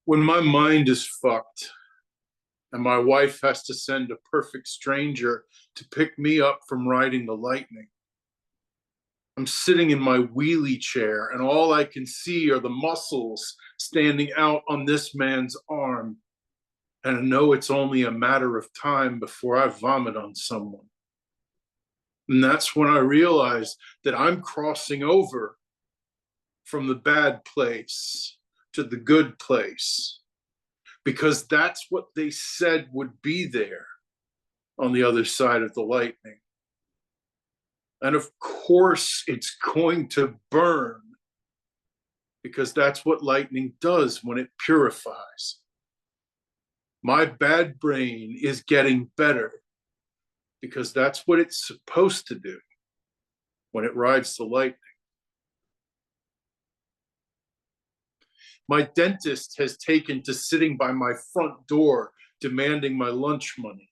When my mind is fucked and my wife has to send a perfect stranger to pick me up from riding the lightning, I'm sitting in my wheelie chair and all I can see are the muscles standing out on this man's arm. And I know it's only a matter of time before I vomit on someone. And that's when I realize that I'm crossing over from the bad place to the good place, because that's what they said would be there on the other side of the lightning. And of course, it's going to burn, because that's what lightning does when it purifies. My bad brain is getting better, because that's what it's supposed to do when it rides the lightning. My dentist has taken to sitting by my front door, demanding my lunch money.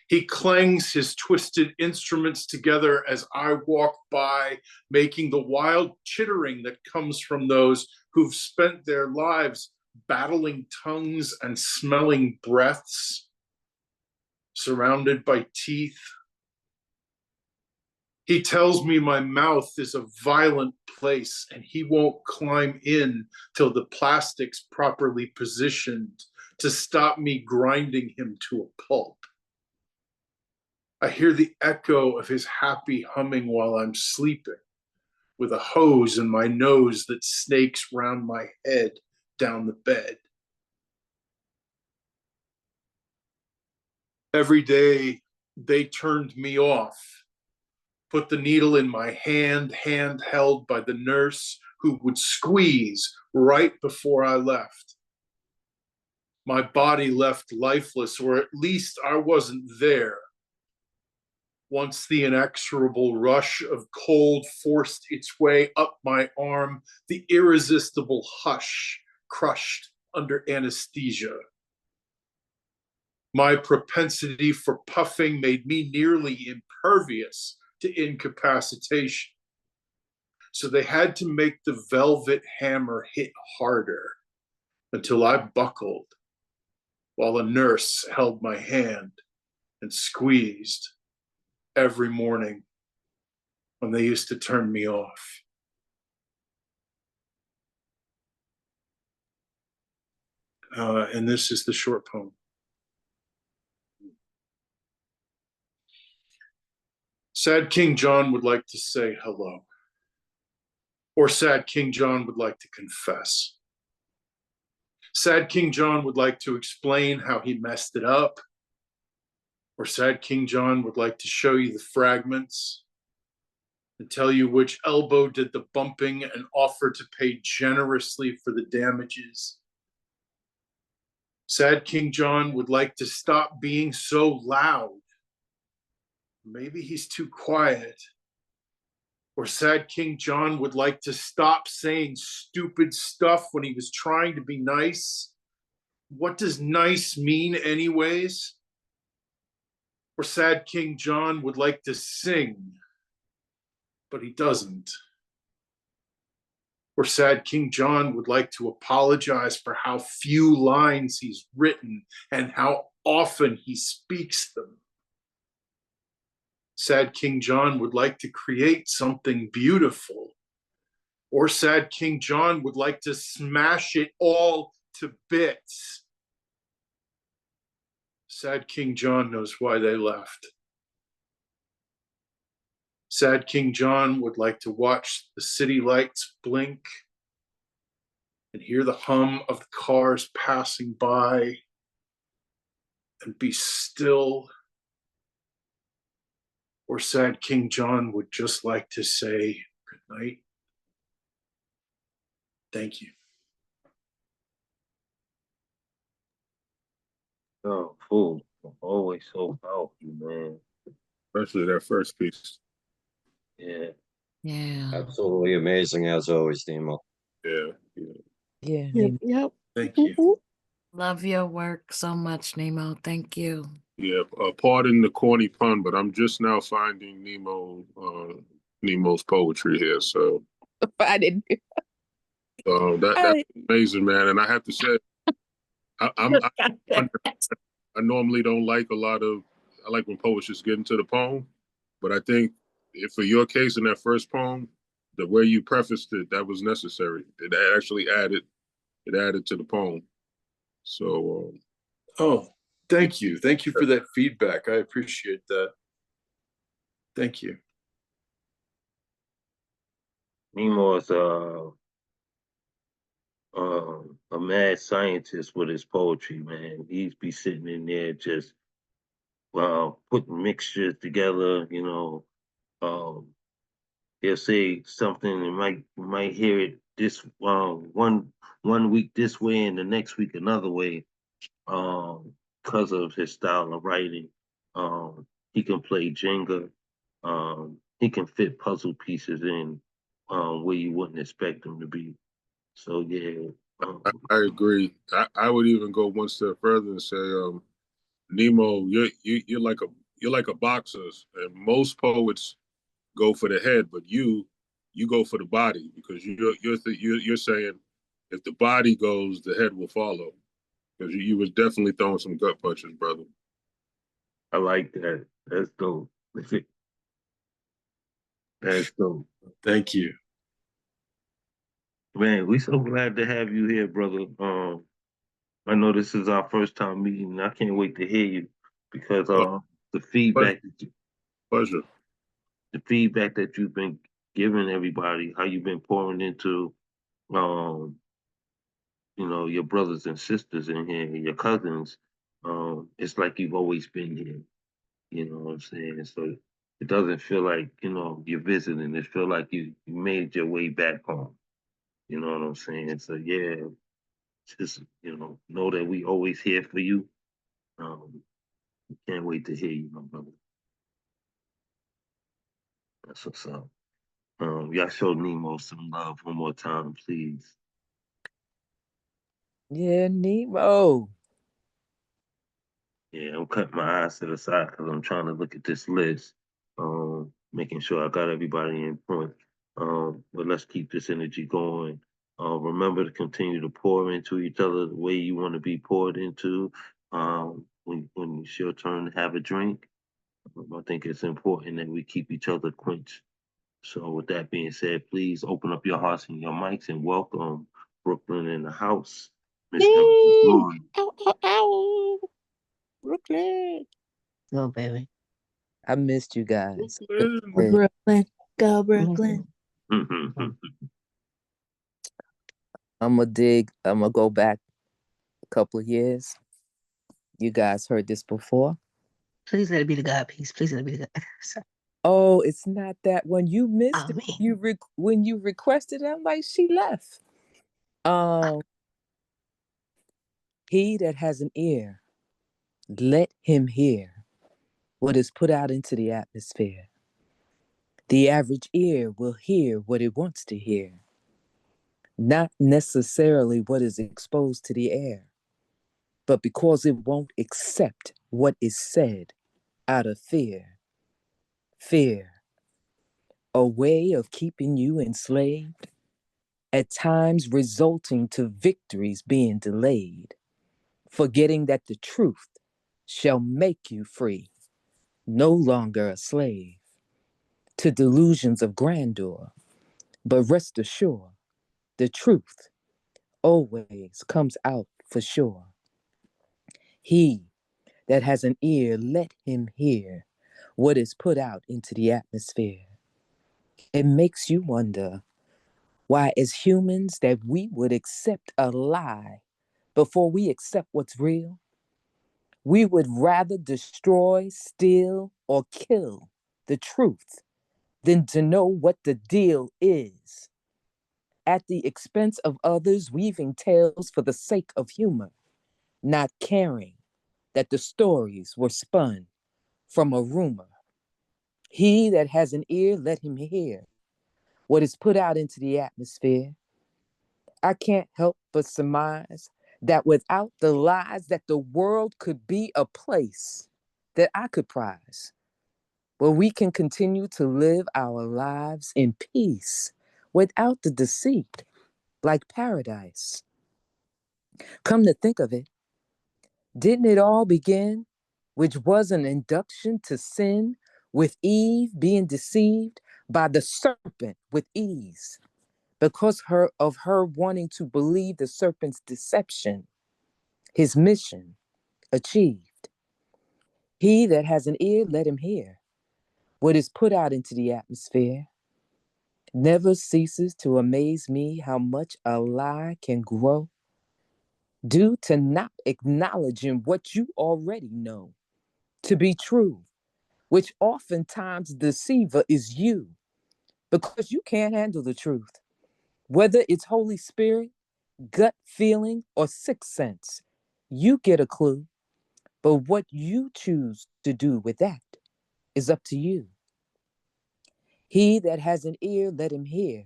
He clangs his twisted instruments together as I walk by, making the wild chittering that comes from those who've spent their lives battling tongues and smelling breaths, surrounded by teeth. He tells me my mouth is a violent place and he won't climb in till the plastic's properly positioned to stop me grinding him to a pulp. I hear the echo of his happy humming while I'm sleeping, with a hose in my nose that snakes round my head down the bed. Every day they turned me off, put the needle in my hand held by the nurse who would squeeze right before I left. My body left lifeless, or at least I wasn't there. Once the inexorable rush of cold forced its way up my arm, the irresistible hush crushed under anesthesia. My propensity for puffing made me nearly impervious to incapacitation. So they had to make the velvet hammer hit harder until I buckled, while a nurse held my hand and squeezed every morning when they used to turn me off. And this is the short poem. Sad King John would like to say hello. Or sad King John would like to confess. Sad King John would like to explain how he messed it up. Or sad King John would like to show you the fragments and tell you which elbow did the bumping and offer to pay generously for the damages. Sad King John would like to stop being so loud. Maybe he's too quiet. Or sad King John would like to stop saying stupid stuff when he was trying to be nice. What does nice mean anyways? Or sad King John would like to sing, but he doesn't. Or sad King John would like to apologize for how few lines he's written and how often he speaks them. Sad King John would like to create something beautiful. Or sad King John would like to smash it all to bits. Sad King John knows why they left. Sad King John would like to watch the city lights blink and hear the hum of the cars passing by and be still. Or sad King John would just like to say good night. Thank you. Oh, fool. Always so powerful, man. Especially that first piece. Yeah. Yeah. Absolutely amazing as always, Nemo. Yeah. Yeah. Yep. Thank you. Love your work so much, Nemo. Thank you. Yeah. Pardon the corny pun, but I'm just now finding Nemo's poetry here. So I didn't. that's amazing, man. And I have to say, I normally don't like I like when poets just get into the poem, but I think if for your case in that first poem, the way you prefaced it, that was necessary. It actually added to the poem. So, oh, thank you. Thank you for that feedback. I appreciate that. Thank you. Nemo is a mad scientist with his poetry, man. He'd be sitting in there just putting mixtures together, you know. He'll say something and might hear it this one week this way and the next week another way, because of his style of writing. He can play Jenga. He can fit puzzle pieces in where you wouldn't expect them to be. So yeah. I agree. I would even go one step further and say, Nemo, you're like a boxer, and most poets go for the head, but you go for the body because you're saying if the body goes, the head will follow. Because you was definitely throwing some gut punches, brother. I like that. That's dope. That's dope. Thank you. Man, we so glad to have you here, brother. I know this is our first time meeting, and I can't wait to hear you because the feedback Pleasure. The feedback that you've been giving everybody, how you've been pouring into your brothers and sisters in here, your cousins, it's like you've always been here. You know what I'm saying? So it doesn't feel like, you're visiting. It feels like you made your way back home. You know what I'm saying? So yeah, just, know that we always here for you. Can't wait to hear you, my brother. That's what's up. Y'all show Nemo some love one more time, please. Yeah, Nemo. Yeah, I'm cutting my eyes to the side because I'm trying to look at this list, making sure I got everybody in front. But let's keep this energy going. Remember to continue to pour into each other the way you want to be poured into. When it's your turn to have a drink, I think it's important that we keep each other quenched. So with that being said, please open up your hearts and your mics and welcome Brooklyn in the house. Miss Ow, ow, ow. Brooklyn. Go, baby. I missed you guys. Brooklyn. Go, Brooklyn. Mm-hmm. I'm gonna go back a couple of years. You guys heard this before? Please let it be the God piece. Please let it be the God. Sorry. Oh, it's not that one. You missed it. When you requested it, I'm like, she left. He that has an ear, let him hear what is put out into the atmosphere. The average ear will hear what it wants to hear, not necessarily what is exposed to the air, but because it won't accept what is said out of fear. Fear, a way of keeping you enslaved, at times resulting to victories being delayed, forgetting that the truth shall make you free, no longer a slave to delusions of grandeur, but rest assured, the truth always comes out for sure. He that has an ear, let him hear what is put out into the atmosphere. It makes you wonder why, as humans, that we would accept a lie before we accept what's real. We would rather destroy, steal, or kill the truth than to know what the deal is, at the expense of others, weaving tales for the sake of humor, not caring that the stories were spun from a rumor. He that has an ear, let him hear what is put out into the atmosphere. I can't help but surmise that without the lies, that the world could be a place that I could prize, where we can continue to live our lives in peace without the deceit, like paradise. Come to think of it, didn't it all begin, which was an induction to sin, with Eve being deceived by the serpent with ease, because of her wanting to believe the serpent's deception, his mission achieved. He that has an ear, let him hear what is put out into the atmosphere. Never ceases to amaze me how much a lie can grow due to not acknowledging what you already know to be true, which oftentimes deceiver is you, because you can't handle the truth. Whether it's Holy Spirit, gut feeling, or sixth sense, you get a clue, but what you choose to do with that is up to you. He that has an ear, let him hear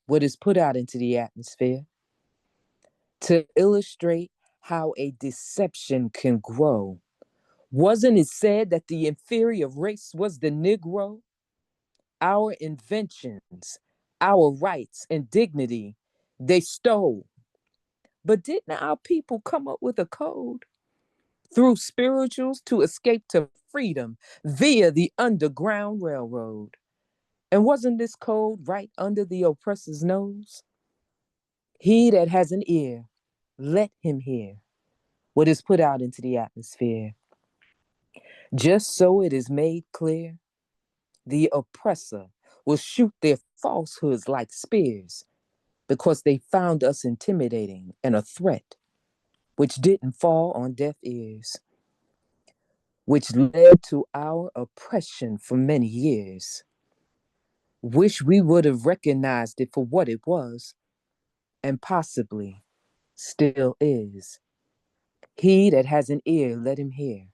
what is put out into the atmosphere, to illustrate how a deception can grow. Wasn't it said that the inferior race was the Negro? Our inventions, our rights and dignity, they stole. But didn't our people come up with a code through spirituals to escape to freedom via the Underground Railroad? And wasn't this code right under the oppressor's nose? He that has an ear, let him hear what is put out into the atmosphere. Just so it is made clear, the oppressor will shoot their falsehoods like spears, because they found us intimidating and a threat, which didn't fall on deaf ears, which led to our oppression for many years. Wish we would have recognized it for what it was, and possibly still is. He that has an ear, let him hear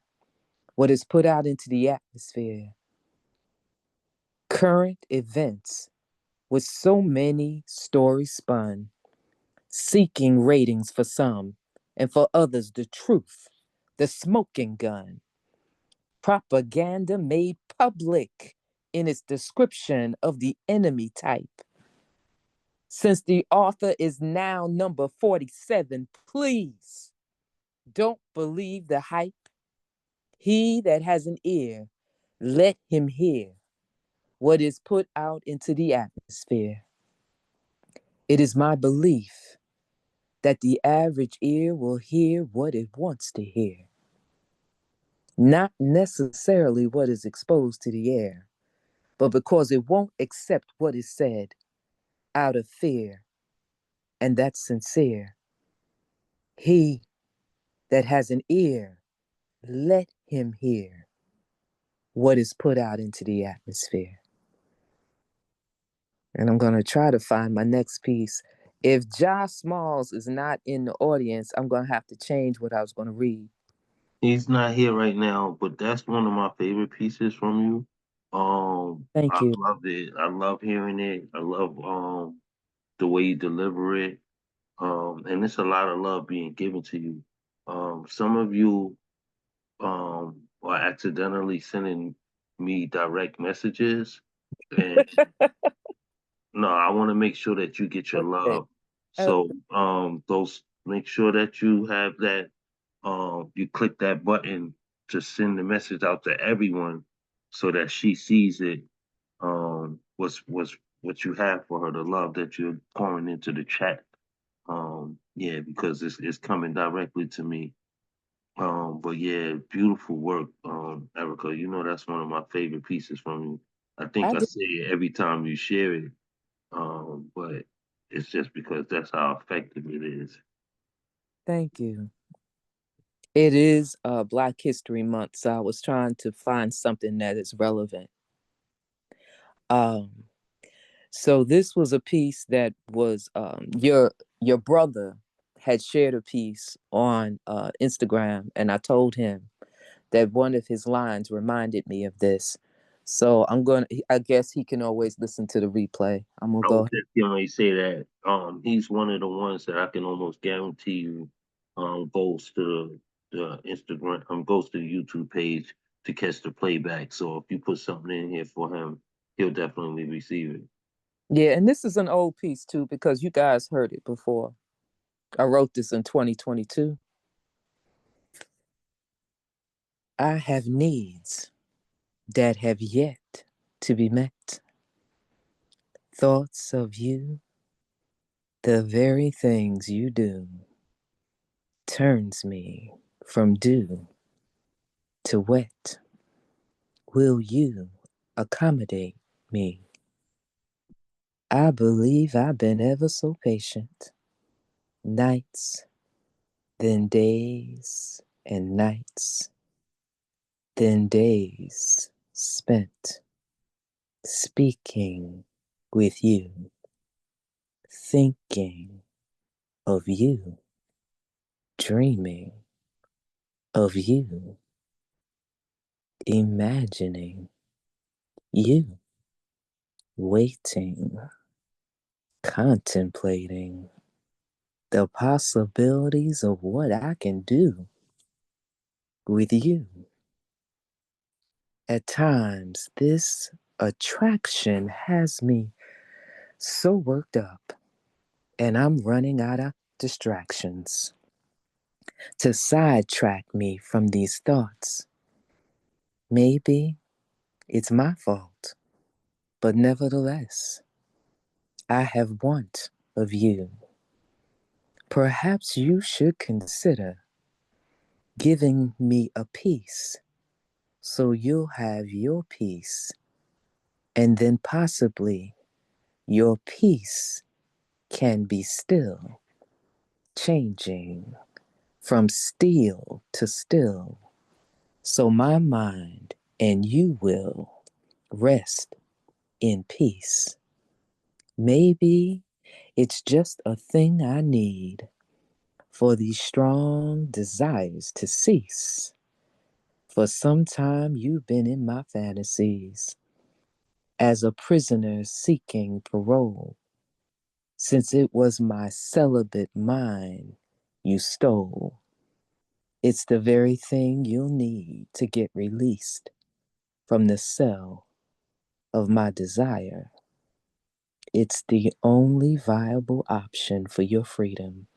what is put out into the atmosphere. Current events, with so many stories spun, seeking ratings for some, and for others the truth, the smoking gun. Propaganda made public in its description of the enemy type. Since the author is now number 47, please don't believe the hype. He that has an ear, let him hear what is put out into the atmosphere. It is my belief that the average ear will hear what it wants to hear, not necessarily what is exposed to the air, but because it won't accept what is said out of fear, and that's sincere. He that has an ear, let him hear what is put out into the atmosphere. And I'm going to try to find my next piece. If Josh Smalls is not in the audience, I'm going to have to change what I was going to read. He's not here right now, but that's one of my favorite pieces from you. Thank I you. loved it. I love hearing it. I love the way you deliver it. And it's a lot of love being given to you. Some of you are accidentally sending me direct messages, and No, I want to make sure that you get your Okay. love. So, those make sure that you have that. You click that button to send the message out to everyone, so that she sees it. What's what you have for her, the love that you're pouring into the chat. Yeah, because it's coming directly to me. But yeah, beautiful work, Erica. You know that's one of my favorite pieces from you. I think I I did. say it every time you share it. But it's just because that's how effective it is. Thank you. It is Black History Month, so I was trying to find something that is relevant. Um, so this was a piece that was your brother had shared a piece on Instagram, and I told him that one of his lines reminded me of this. So I guess he can always listen to the replay. I'm gonna I go would ahead. just generally say that he's one of the ones that I can almost guarantee you goes to the Instagram goes to the YouTube page to catch the playback. So if you put something in here for him, he'll definitely receive it. Yeah, and this is an old piece too because you guys heard it before. I wrote this in 2022. I have needs that have yet to be met. Thoughts of you, the very things you do, turns me from dew to wet. Will you accommodate me? I believe I've been ever so patient. Nights, then days and nights, then days spent speaking with you, thinking of you, dreaming of you, imagining you, waiting, contemplating the possibilities of what I can do with you. At times, this attraction has me so worked up, and I'm running out of distractions to sidetrack me from these thoughts. Maybe it's my fault, but nevertheless, I have want of you. Perhaps you should consider giving me a piece so you'll have your peace, and then possibly your peace can be still, changing from still to still, so my mind and you will rest in peace. Maybe it's just a thing I need for these strong desires to cease. For some time you've been in my fantasies as a prisoner seeking parole, since it was my celibate mind you stole. It's the very thing you'll need to get released from the cell of my desire. It's the only viable option for your freedom.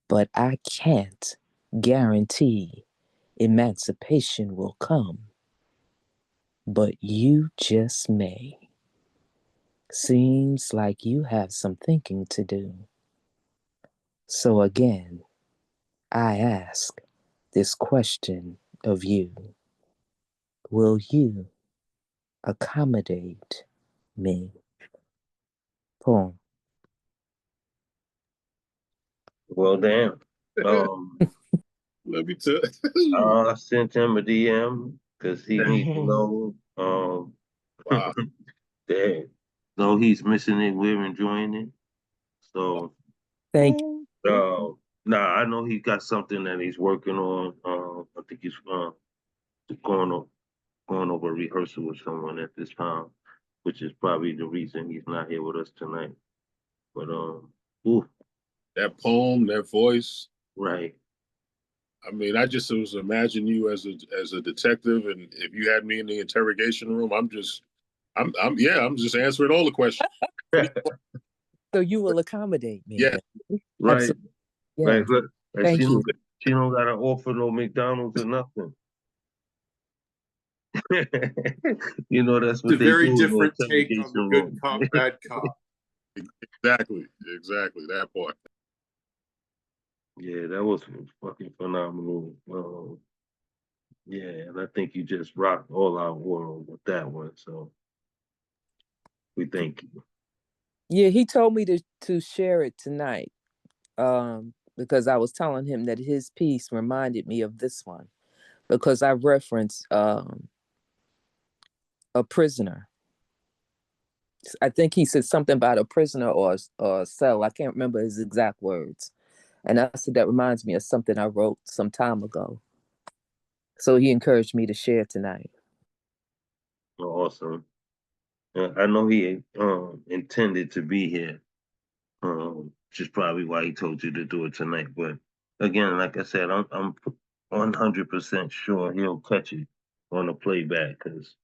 But I can't guarantee emancipation will come. But you just may. Seems like you have some thinking to do. So again, I ask this question of you. Will you accommodate me? Poem. Well, damn. Let me tell I sent him a DM because he needs to know. Wow. That though he's missing it, we're enjoying it. So, Thank you. nah, I know he got something that he's working on. I think he's going o- going over rehearsal with someone at this time, which is probably the reason he's not here with us tonight. But ooh, That poem, that voice. right. I mean, I just was imagine you as a detective, and if you had me in the interrogation room, I'm just I'm just answering all the questions. So you will accommodate me. Yeah. Right. Absolutely. Yeah. Right. Look, and Thank you. she don't got to offer no McDonald's or nothing. You know, that's what It's a they very do in the different take on the interrogation good room. cop, bad cop. Exactly. That part. Yeah, that was fucking phenomenal. Yeah, and I think you just rocked all our world with that one. So we thank you. Yeah, he told me to share it tonight. Because I was telling him that his piece reminded me of this one because I referenced a prisoner. I think he said something about a prisoner or a cell. I can't remember his exact words. And I said, that reminds me of something I wrote some time ago. So he encouraged me to share tonight. Awesome. I know he intended to be here, which is probably why he told you to do it tonight. But again, like I said, I'm 100% sure he'll catch it on the playback because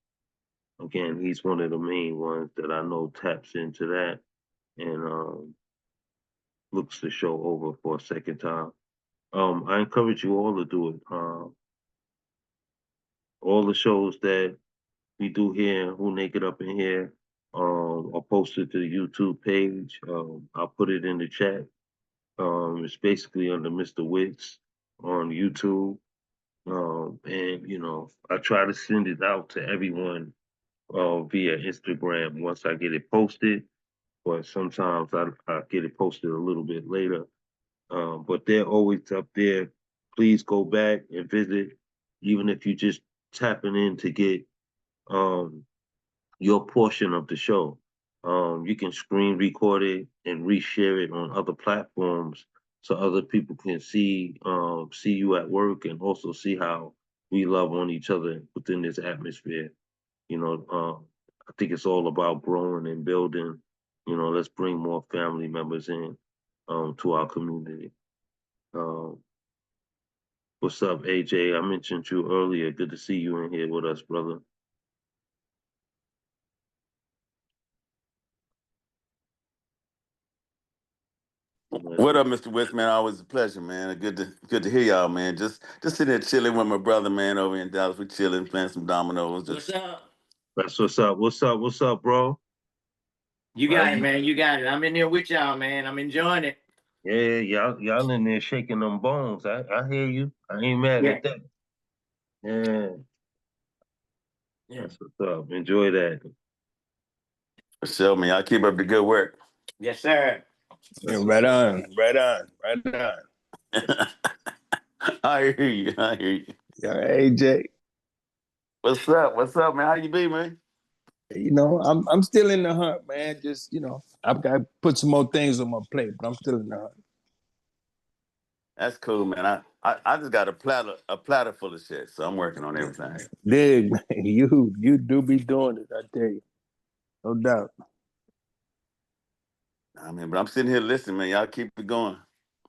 again, he's one of the main ones that I know taps into that and looks the show over for a second time. I encourage you all to do it. All the shows that we do here, Who Naked Up in Here, are posted to the YouTube page. I'll put it in the chat. It's basically under Mr. Wicks on YouTube. And you know, I try to send it out to everyone via Instagram once I get it posted, but sometimes I get it posted a little bit later. But they're always up there. Please go back and visit, even if you just tapping in to get um, your portion of the show. You can screen record it and reshare it on other platforms so other people can see you at work and also see how we love on each other within this atmosphere. You know, I think it's all about growing and building. You know, let's bring more family members in to our community. Um, what's up, AJ? I mentioned you earlier. Good to see you in here with us, brother. What up, Mr. West, man? Always a pleasure, man. Good to hear y'all, man. Just sitting there chilling with my brother, man, over in Dallas. We chilling, playing some dominoes. Just... What's up? That's what's up. What's up, bro? You got it, man. You got it. I'm in here with y'all, man. I'm enjoying it. Yeah, y'all in there shaking them bones. I hear you. I ain't mad at that. Yeah. That's what's up. Enjoy that. For sure, man. Y'all keep up the good work. Yes, sir. Yeah, right on. I hear you. Yeah, AJ. What's up, man? How you be, man? You know, I'm still in the hunt, man. Just, you know, I've got to put some more things on my plate, but I'm still in the hunt. That's cool, man. I just got a platter full of shit, so I'm working on everything. Dig, man. You do be doing it, I tell you. No doubt. I mean, but I'm sitting here listening, man. Y'all keep it going.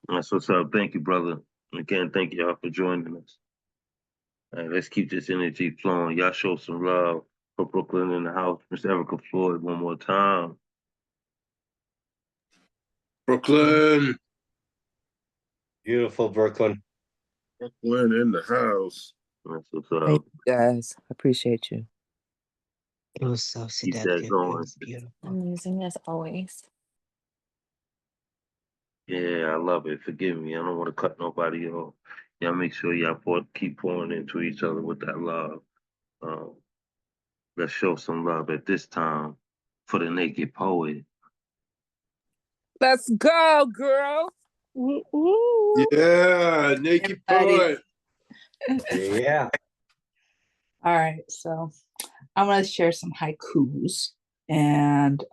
That's what's up. Thank you, brother. Again, thank y'all for joining us. All right, let's keep this energy flowing. Y'all show some love for Brooklyn in the house. Miss Erica Floyd, one more time. Brooklyn. Beautiful Brooklyn. Brooklyn in the house. That's what's up. Thank you guys. I appreciate you. It was so Keep that seductive. It going. was beautiful. Amazing as always. Yeah, I love it. Forgive me. I don't want to cut nobody off. Y'all make sure y'all keep pouring into each other with that love. Let's show some love at this time for the naked poet. Let's go, girl. Yeah, naked poet. Yeah. All right, so I'm gonna share some haikus, and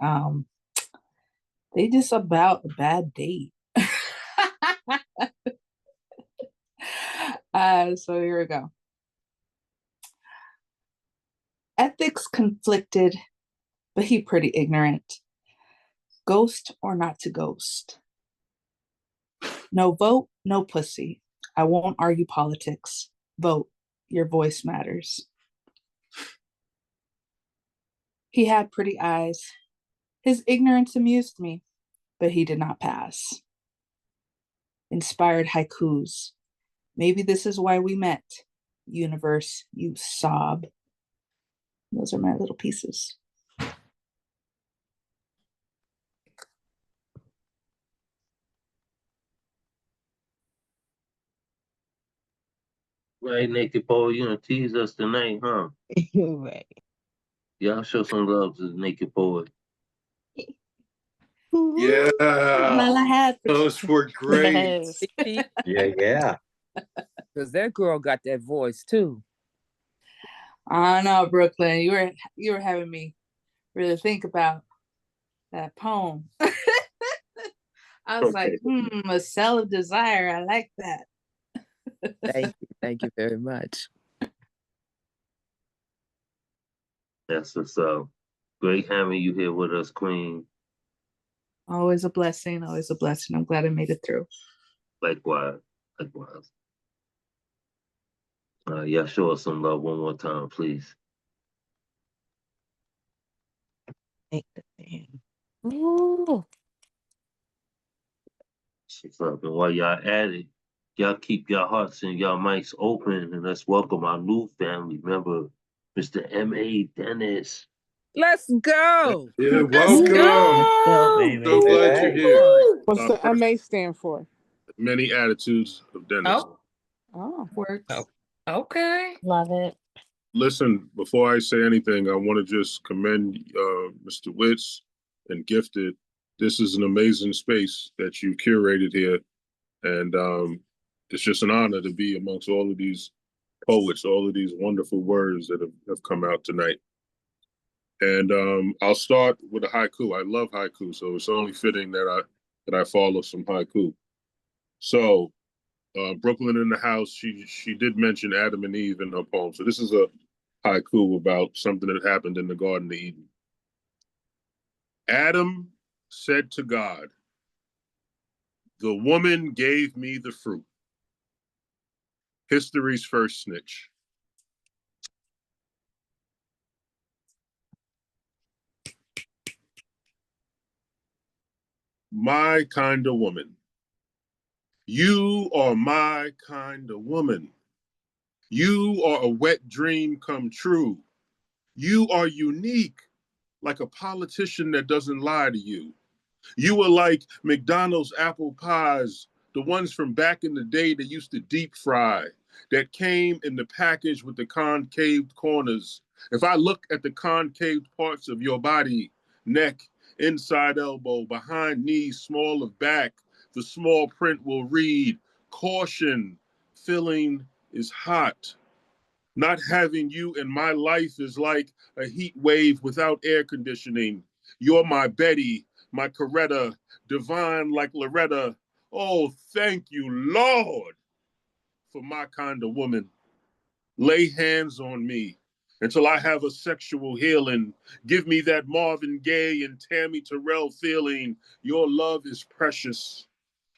they just about a bad date. So here we go. Ethics conflicted, but he pretty ignorant. Ghost or not to ghost. No vote, no pussy. I won't argue politics. Vote. Your voice matters. He had pretty eyes. His ignorance amused me, but he did not pass. Inspired haikus. Maybe this is why we met. Universe, you sob. Those are my little pieces. Right, Naked Poet, you gonna tease us tonight, huh? Right. Y'all show some love to the Naked Poet. Yeah, All I had. those were great. Yes. Yeah. Because that girl got that voice too. I know, Brooklyn. You were having me really think about that poem. I was like, a cell of desire. I like that. Thank you very much. That's what's up. Great having you here with us, Queen. Always a blessing. Always a blessing. I'm glad I made it through. Likewise. Likewise. Yeah, show us some love one more time, please. Ooh. What's up? And while y'all at it, y'all keep your hearts and y'all mics open, and let's welcome our new family member, Mr. M.A. Dennis. Let's go. Yeah, Let's welcome. go. So glad you're Hey. here. What's the First, MA stand for? many attitudes of Dennis. Oh, Oh, Works. oh, okay. Love it. Listen, before I say anything, I want to just commend Mr. Witz and Gifted. This is an amazing space that you curated here. And it's just an honor to be amongst all of these poets, all of these wonderful words that have come out tonight. And I'll start with a haiku. I love haiku, so it's only fitting that I follow some haiku. So Brooklyn in the house, she did mention Adam and Eve in her poem. So this is a haiku about something that happened in the Garden of Eden. Adam said to God, "The woman gave me the fruit." History's first snitch. My kind of woman. You are my kind of woman. You are a wet dream come true. You are unique, like a politician that doesn't lie to you. You are like McDonald's apple pies, the ones from back in the day that used to deep fry, that came in the package with the concaved corners. If I look at the concaved parts of your body, neck, inside elbow, behind knee, small of back, the small print will read, caution, filling is hot. Not having you in my life is like a heat wave without air conditioning. You're my Betty, my Coretta, divine like Loretta. Oh, thank you, Lord, for my kind of woman. Lay hands on me until I have a sexual healing. Give me that Marvin Gaye and Tammy Terrell feeling. Your love is precious.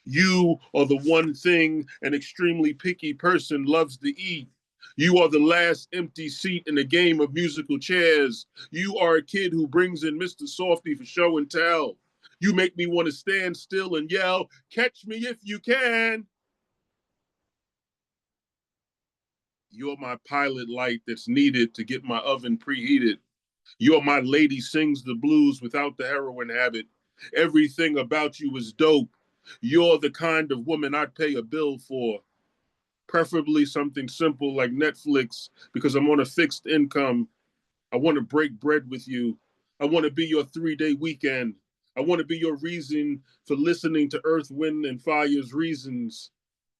You are the one thing an extremely picky person loves to eat. You are the last empty seat in a game of musical chairs. You are a kid who brings in Mr. Softy for show and tell. You make me want to stand still and yell, "Catch me if you can." You're my pilot light that's needed to get my oven preheated. You're my lady sings the blues without the heroin habit. Everything about you is dope. You're the kind of woman I'd pay a bill for. Preferably something simple like Netflix because I'm on a fixed income. I want to break bread with you. I want to be your 3-day weekend. I want to be your reason for listening to Earth, Wind, and Fire's reasons.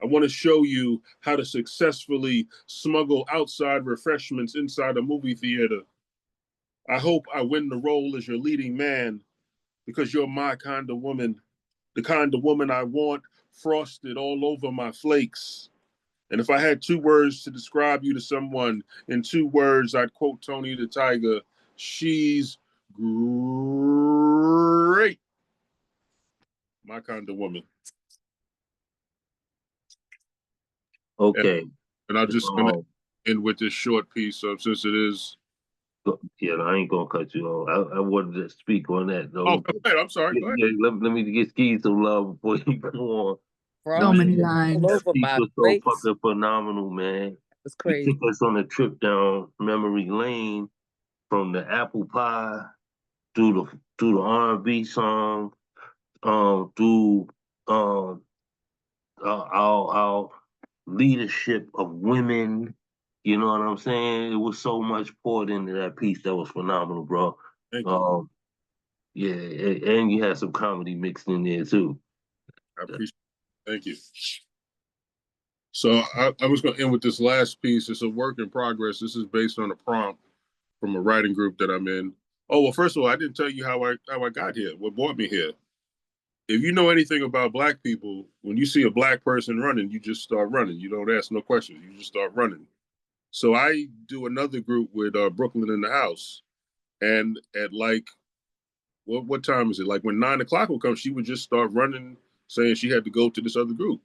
I want to show you how to successfully smuggle outside refreshments inside a movie theater. I hope I win the role as your leading man because you're my kind of woman, the kind of woman I want frosted all over my flakes. And if I had 2 words to describe you to someone, in 2 words, I'd quote Tony the Tiger. She's great. My kind of woman. Okay. And I'm just going to end with this short piece. Since it is Yeah, I ain't gonna cut you off. I wanted to speak on that Oh, though. go ahead. I'm sorry. Go ahead. Yeah, let me get skis some love before you go on. Frogs So many all That lines. over piece my was so plates. fucking phenomenal, man. It's It crazy. took us on a trip down memory lane from the apple pie through the R&B song, through our leadership of women. You know what I'm saying? It was so much poured into that piece that was phenomenal, bro. Thank you. Yeah, and you had some comedy mixed in there too. I appreciate it. Thank you. So I was going to end with this last piece. It's a work in progress. This is based on a prompt from a writing group that I'm in. Oh, well, first of all, I didn't tell you how I got here, what brought me here. If you know anything about Black people, when you see a Black person running, you just start running. You don't ask no questions. You just start running. So I do another group with Brooklyn in the House. And at like, what time is it? Like when 9 o'clock will come, she would just start running, saying she had to go to this other group.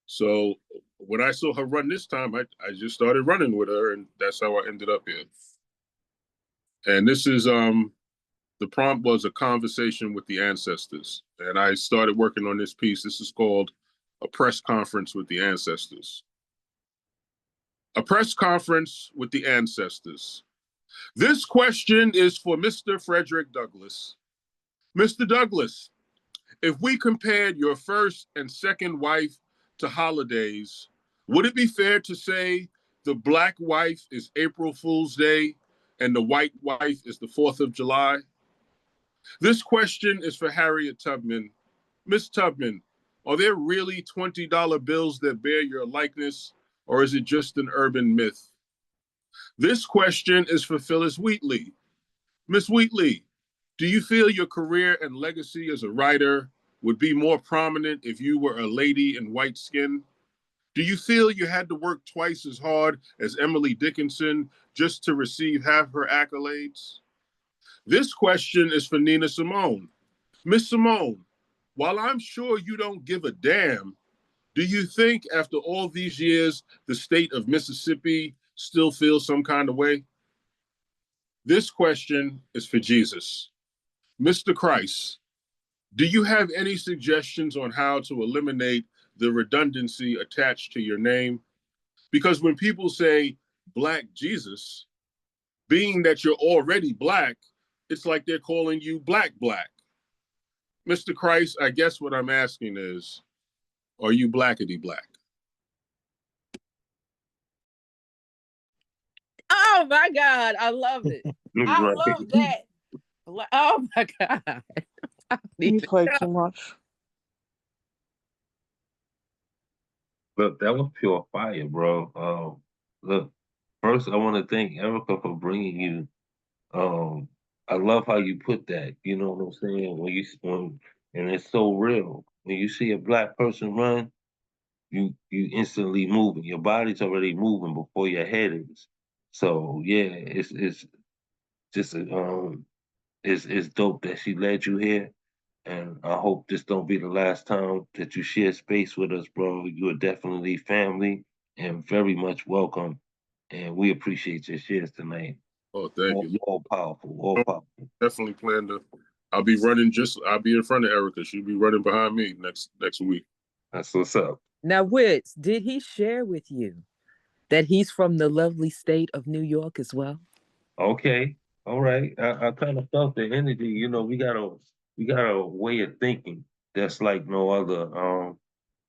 So when I saw her run this time, I just started running with her, and that's how I ended up here. And this is the prompt was a conversation with the ancestors. And I started working on this piece. This is called A Press Conference with the Ancestors. A press conference with the ancestors. This question is for Mr. Frederick Douglass. Mr. Douglass, if we compared your first and second wife to holidays, would it be fair to say the Black wife is April Fool's Day and the white wife is the 4th of July? This question is for Harriet Tubman. Miss Tubman, are there really $20 bills that bear your likeness, or is it just an urban myth? This question is for Phyllis Wheatley. Miss Wheatley, do you feel your career and legacy as a writer would be more prominent if you were a lady in white skin? Do you feel you had to work twice as hard as Emily Dickinson just to receive half her accolades? This question is for Nina Simone. Miss Simone, while I'm sure you don't give a damn, do you think after all these years, the state of Mississippi still feels some kind of way? This question is for Jesus. Mr. Christ, do you have any suggestions on how to eliminate the redundancy attached to your name? Because when people say Black Jesus, being that you're already Black, it's like they're calling you Black. Mr. Christ, I guess what I'm asking is, are you blackety black? Oh my God, I love it. I love that. Oh my God. You play too much. Look, that was pure fire, bro. Look, first I want to thank Erica for bringing you. I love how you put that. You know what I'm saying? And it's so real. When you see a Black person run, you instantly moving. Your body's already moving before your head is. So yeah, it's just it's dope that she led you here. And I hope this don't be the last time that you share space with us, bro. You are definitely family and very much welcome. And we appreciate your shares tonight. Oh, thank you. All powerful, all powerful. Definitely plan to. I'll be in front of Erica. She'll be running behind me next week. That's what's up. Now, Wits, did he share with you that he's from the lovely state of New York as well? Okay. All right. I kind of felt the energy. You know, we got a way of thinking that's like no other.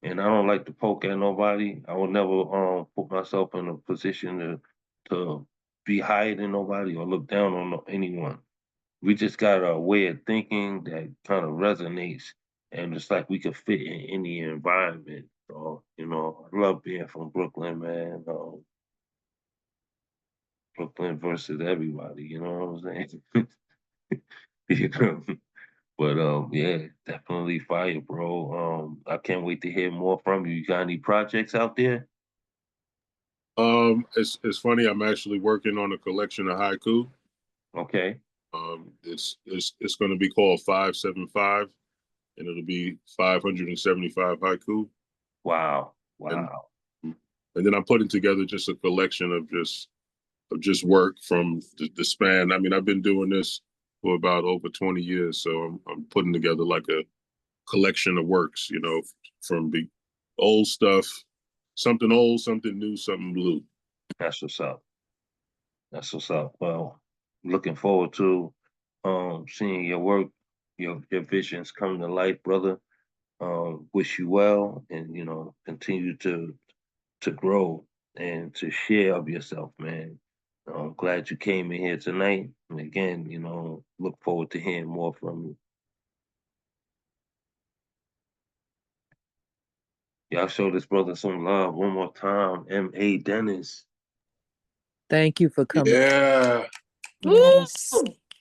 And I don't like to poke at nobody. I will never put myself in a position to be higher than nobody or look down on anyone. We just got a way of thinking that kind of resonates, and it's like we could fit in any environment. So, you know, I love being from Brooklyn, man. Brooklyn versus everybody, you know what I'm saying? You know? But yeah, definitely fire, bro. I can't wait to hear more from you. You got any projects out there? It's funny. I'm actually working on a collection of haiku. Okay. It's going to be called 575, and it'll be 575 haiku. Wow. And then I'm putting together just a collection of just just work from the span. I mean, I've been doing this for about over 20 years, so I'm putting together like a collection of works, you know, from the old stuff, something old, something new, something blue. That's what's up. That's what's up. Well, looking forward to seeing your work, your visions come to life, brother. Wish you well, and you know, continue to grow and to share of yourself, man. I'm glad you came in here tonight, and again, you know, look forward to hearing more from you. Y'all show this brother some love one more time. M.A. Dennis. Thank you for coming. Yeah. Yes.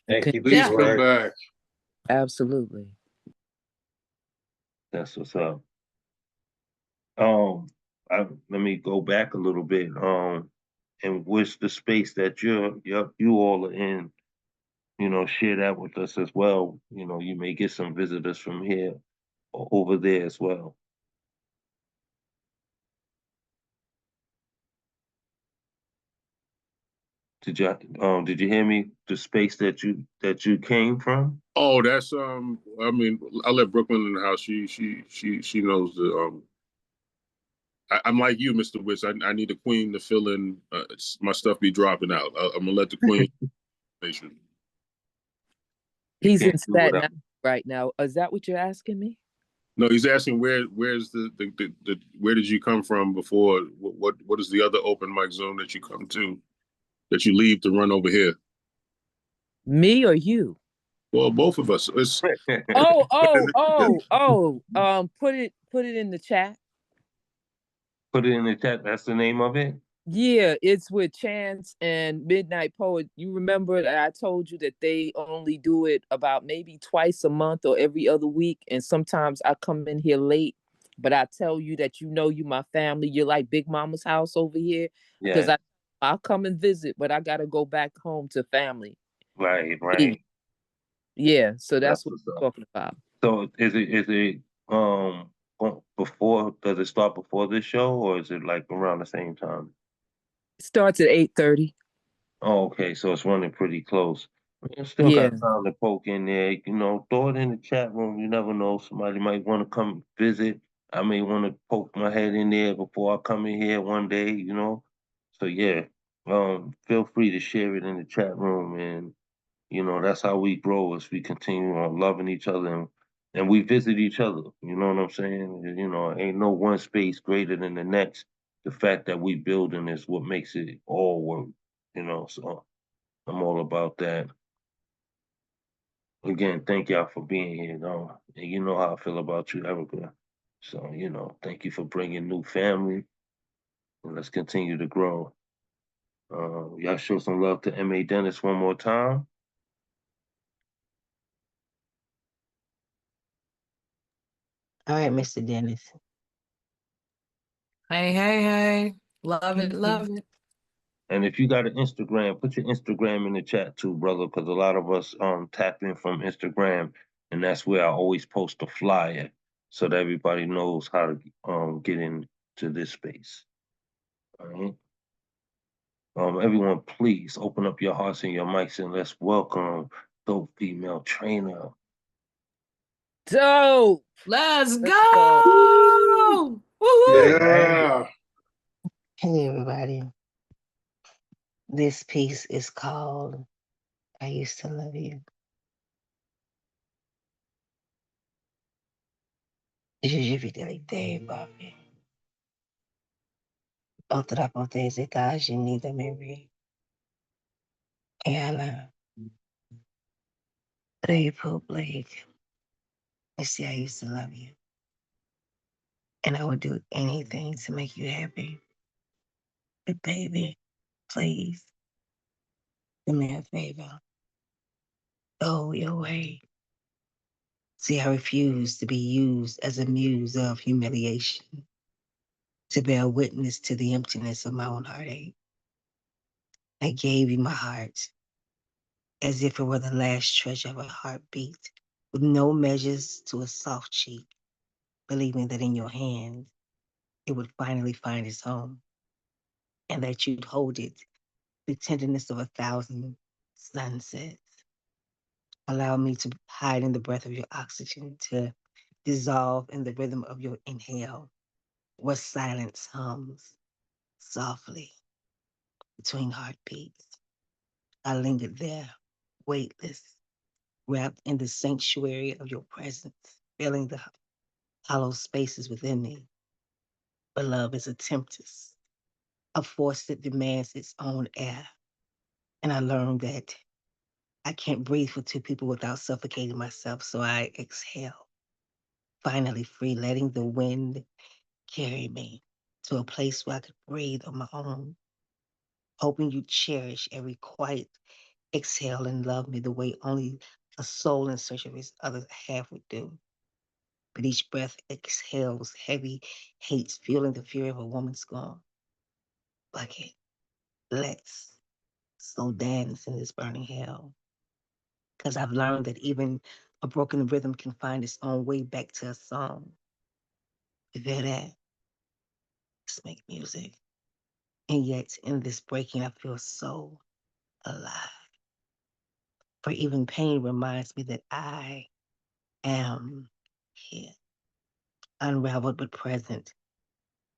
Thank you. Please come back. Absolutely. That's what's up. Let me go back a little bit. And wish the space that you all are in, you know, share that with us as well. You know, you may get some visitors from here or over there as well. Did you hear me? The space that you came from? Oh, that's I mean, I'll let Brooklyn in the house. She knows the I'm like you, Mr. Witz. I need a queen to fill in. My stuff be dropping out. I'm gonna let the queen. He's in Staten Island right now. Is that what you're asking me? No, he's asking where's the where did you come from before? What is the other open mic zone that you come to that you leave to run over here? Me or you? Well, both of us. Put it in the chat. Put it in the chat. That's the name of it? Yeah, it's with Chance and Midnight Poet. You remember that I told you that they only do it about maybe twice a month or every other week. And sometimes I come in here late, but I tell you that you my family. You're like Big Mama's house over here. Because I'll come and visit, but I gotta go back home to family. Right. Yeah, so that's what I'm talking about. So is it before, does it start before this show or is it like around the same time? It starts at 8:30. Oh, okay, so it's running pretty close. You still got time to poke in there. You know, throw it in the chat room. You never know. Somebody might want to come visit. I may want to poke my head in there before I come in here one day, you know. So yeah, feel free to share it in the chat room, and you know that's how we grow as we continue on loving each other and we visit each other. You know what I'm saying? You know, ain't no one space greater than the next. The fact that we building is what makes it all work. You know, so I'm all about that. Again, thank y'all for being here, though. And you know how I feel about you, Erica. So, you know, thank you for bringing new family. And let's continue to grow. Y'all show some love to M.A. Dennis one more time. All right, Mr. Dennis. Hey. Love it. And if you got an Instagram, put your Instagram in the chat too, brother, because a lot of us tap in from Instagram, and that's where I always post a flyer so that everybody knows how to get into this space. All right. Everyone, please open up your hearts and your mics and let's welcome dope female trainer. Dope. Let's go. Yeah. Hey, everybody. This piece is called I Used to Love You. Je fidélité, papi. Otra potencia está ni de memory. Anna. April Blake. I say I used to love you. And I would do anything to make you happy. But baby, please, do me a favor. Go your way. See, I refuse to be used as a muse of humiliation, to bear witness to the emptiness of my own heartache. I gave you my heart as if it were the last treasure of a heartbeat, with no measures to a soft cheek, believing that in your hand it would finally find its home, and that you'd hold it the tenderness of 1,000 sunsets. Allow me to hide in the breath of your oxygen, to dissolve in the rhythm of your inhale, where silence hums softly between heartbeats. I lingered there, weightless, wrapped in the sanctuary of your presence, filling the hollow spaces within me. But love is a tempest, a force that demands its own air. And I learned that I can't breathe for two people without suffocating myself, so I exhale, finally free, letting the wind carry me to a place where I could breathe on my own, hoping you cherish every quiet exhale and love me the way only a soul in search of its other half would do. But each breath exhales heavy hates, feeling the fury of a woman scorn. Bucket, let's slow dance in this burning hell. Because I've learned that even a broken rhythm can find its own way back to a song. You hear that? Let's make music. And yet, in this breaking, I feel so alive. For even pain reminds me that I am here, unraveled but present.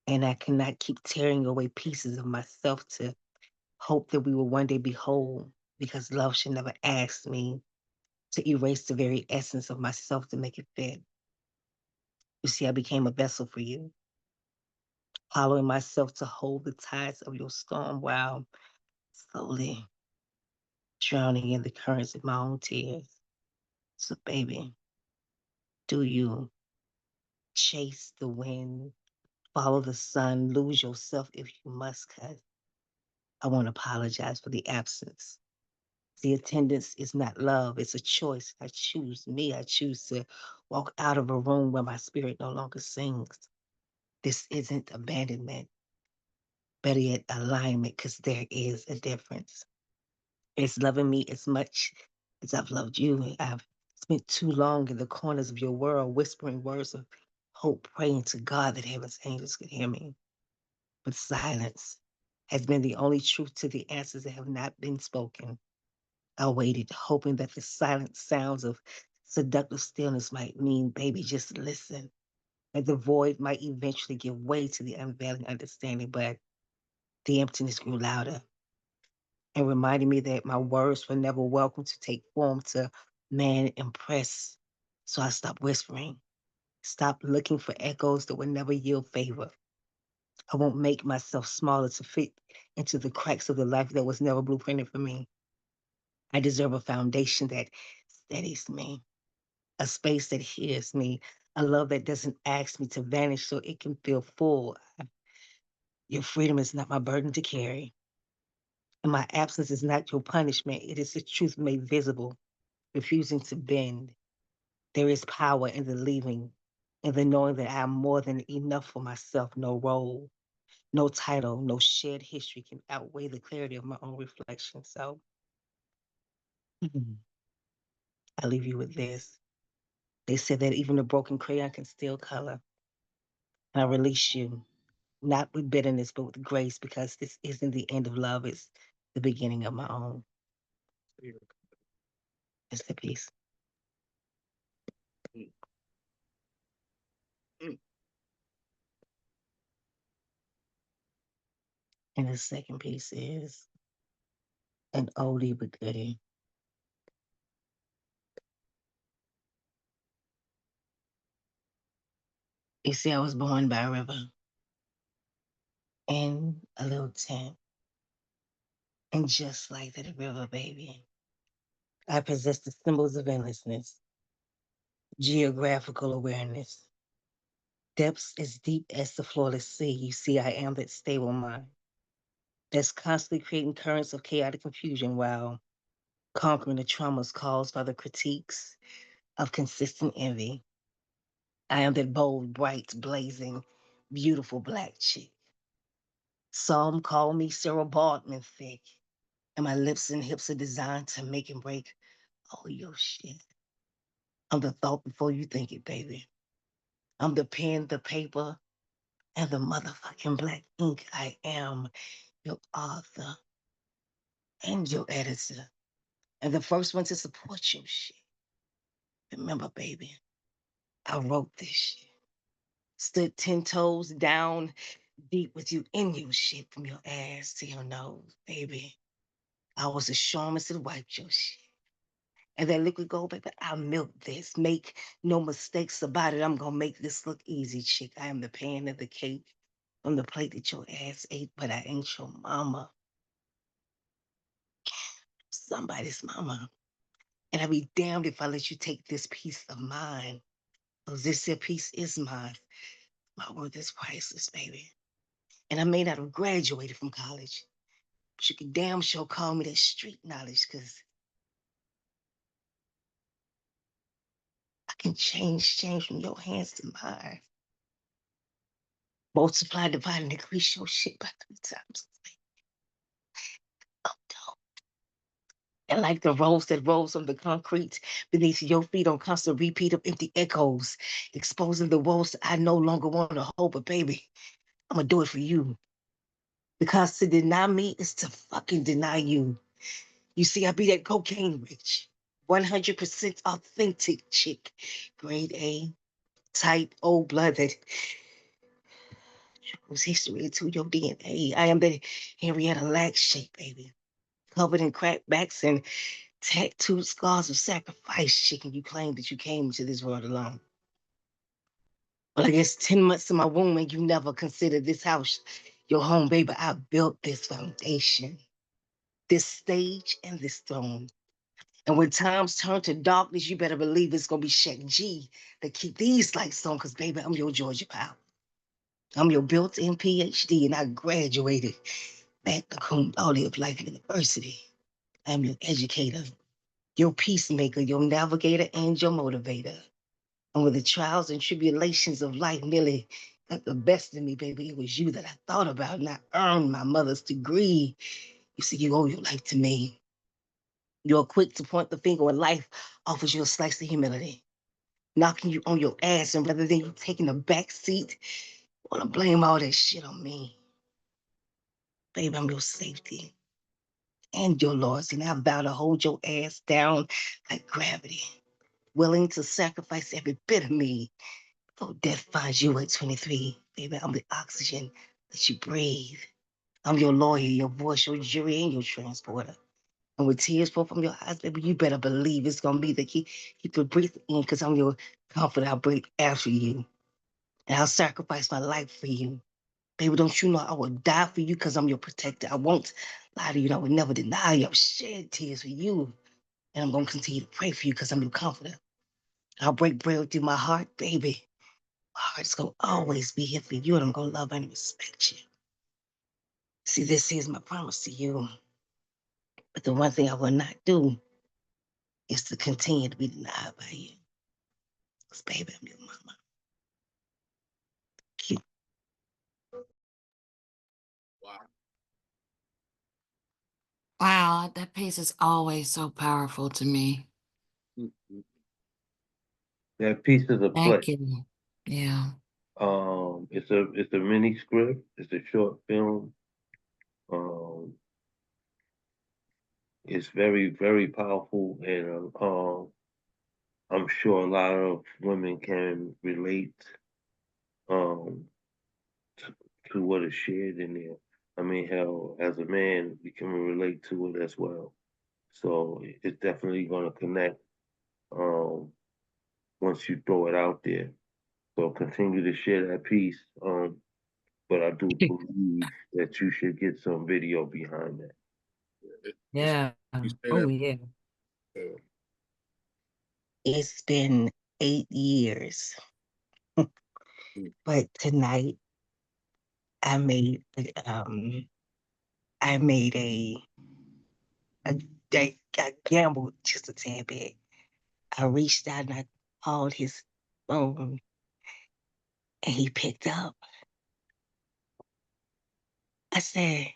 And I cannot keep tearing away pieces of myself to hope that we will one day be whole, because love should never ask me to erase the very essence of myself to make it fit. You see, I became a vessel for you, hollowing myself to hold the tides of your storm while slowly drowning in the currents of my own tears. So, baby, do you chase the wind, follow the sun, lose yourself if you must, cuz I won't apologize for the absence. The attendance is not love, it's a choice. I choose me. I choose to walk out of a room where my spirit no longer sings. This isn't abandonment, better yet, alignment, because there is a difference. It's loving me as much as I've loved you. I've spent too long in the corners of your world whispering words of hope, praying to God that heaven's angels could hear me. But silence has been the only truth to the answers that have not been spoken. I waited, hoping that the silent sounds of seductive stillness might mean, baby, just listen. And the void might eventually give way to the unveiling understanding, but the emptiness grew louder and reminded me that my words were never welcome to take form to man impress. So I stopped whispering, stopped looking for echoes that would never yield favor. I won't make myself smaller to fit into the cracks of the life that was never blueprinted for me. I deserve a foundation that steadies me, a space that hears me, a love that doesn't ask me to vanish so it can feel full. Your freedom is not my burden to carry, and my absence is not your punishment. It is the truth made visible, refusing to bend. There is power in the leaving, in the knowing that I am more than enough for myself. No role, no title, no shared history can outweigh the clarity of my own reflection. So I leave you with this. They said that even a broken crayon can still color. And I release you, not with bitterness, but with grace, because this isn't the end of love. It's the beginning of my own. It's the peace. And the second piece is an oldie but goodie. You see, I was born by a river in a little tent. And just like that river, baby, I possess the symbols of endlessness, geographical awareness, depths as deep as the flawless sea. You see, I am that stable mind that's constantly creating currents of chaotic confusion while conquering the traumas caused by the critiques of consistent envy. I am that bold, bright, blazing, beautiful black chick. Some call me Sarah Baldwin thick, and my lips and hips are designed to make and break all your shit. I'm the thought before you think it, baby. I'm the pen, the paper, and the motherfucking black ink. I am your author. and your editor, and the first one to support your shit. Remember, baby, I wrote this shit. Stood 10 toes down, deep with you in your shit, from your ass to your nose, baby. I was a shaman to wipe your shit. And that liquid gold, baby, I milk this. Make no mistakes about it. I'm gonna make this look easy, chick. I am the pan of the cake on the plate that your ass ate, but I ain't your mama. Somebody's mama. And I'd be damned if I let you take this piece of mine. Because this here piece is mine. My worth is priceless, baby. And I may not have graduated from college, but you can damn sure call me that street knowledge, because I can change from your hands to mine. Multiply, divide, and increase your shit by 3 times. And like the rose that rolls on the concrete beneath your feet on constant repeat of empty echoes, exposing the walls I no longer want to hold, but baby, I'm gonna do it for you. Because to deny me is to fucking deny you. You see, I be that cocaine rich, 100% authentic chick, grade A, type O blood that was history into your DNA. I am the Henrietta Lacks shape, baby, covered in crackbacks and tattooed scars of sacrifice, chicken. You claim that you came into this world alone. Well, I guess 10 months in my womb and you never considered this house your home, baby. I built this foundation, this stage, and this throne. And when times turn to darkness, you better believe it's gonna be Shaq G that keep these lights on, because baby, I'm your Georgia Power. I'm your built-in PhD, and I graduated magna cum laude of Life University. I'm your educator, your peacemaker, your navigator, and your motivator. And when the trials and tribulations of life nearly got the best of me, baby, it was you that I thought about, and I earned my mother's degree. You see, you owe your life to me. You're quick to point the finger when life offers you a slice of humility, knocking you on your ass, and rather than you taking a back seat, wanna blame all that shit on me. Baby, I'm your safety and your loyalty, and I vow to hold your ass down like gravity, willing to sacrifice every bit of me. Oh, death finds you at 23. Baby, I'm the oxygen that you breathe. I'm your lawyer, your voice, your jury, and your transporter. And with tears fall from your eyes, baby, you better believe it's gonna be the key. Keep your breath in, because I'm your comfort. I'll break after you. And I'll sacrifice my life for you. Baby, don't you know I will die for you, because I'm your protector. I won't lie to you, and I will never deny you. I'll shed tears for you. And I'm gonna continue to pray for you, because I'm your comforter. I'll break bread with you, my heart, baby. My heart's gonna always be here for you, and I'm gonna love and respect you. See, this is my promise to you. But the one thing I will not do is to continue to be denied by you. Because, baby, I'm your mama. Cute. Wow, that piece is always so powerful to me. That piece is a play. Thank you. Yeah. It's a mini script. It's a short film. Um, it's very, very powerful, and I'm sure a lot of women can relate um to, to what is shared in there. I mean, hell, as a man, we can relate to it as well. So it's definitely gonna connect um once you throw it out there. So continue to share that piece. But I do believe that you should get some video behind that. Yeah. Oh, yeah. It's been 8 years. But tonight I made I made a, I gambled just a tad bit. I reached out and I called his phone and he picked up. I said,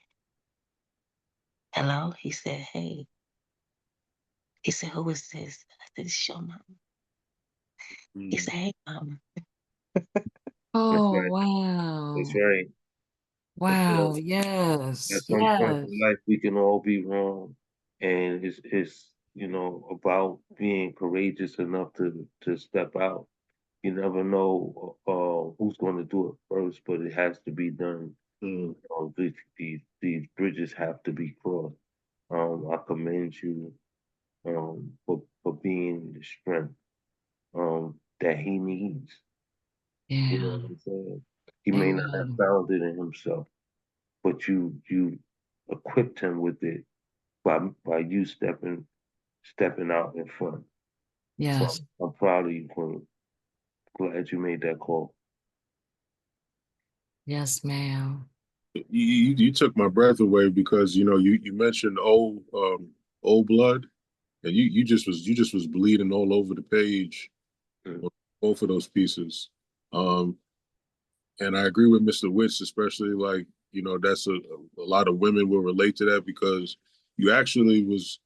hello? He said, hey. He said, who is this? I said, it's your mom. He said, hey, mama. Oh, Right. That's wow. right. Wow. At Yes. some point Yes. in life, we can all be wrong, and it's about being courageous enough to step out. You never know who's going to do it first, but it has to be done. These bridges have to be crossed. I commend you for being the strength that he needs. You know Yeah. what I'm saying? He may not have Amen. found it in himself, but you equipped him with it by you stepping out in front. So Yes. I'm proud of you, Queen. Glad you made that call. Yes, ma'am. You took my breath away because you mentioned old blood, and you just was bleeding all over the page on both of those pieces. Um, and I agree with Mr. Witz, especially like that's a lot of women will relate to that because you actually was.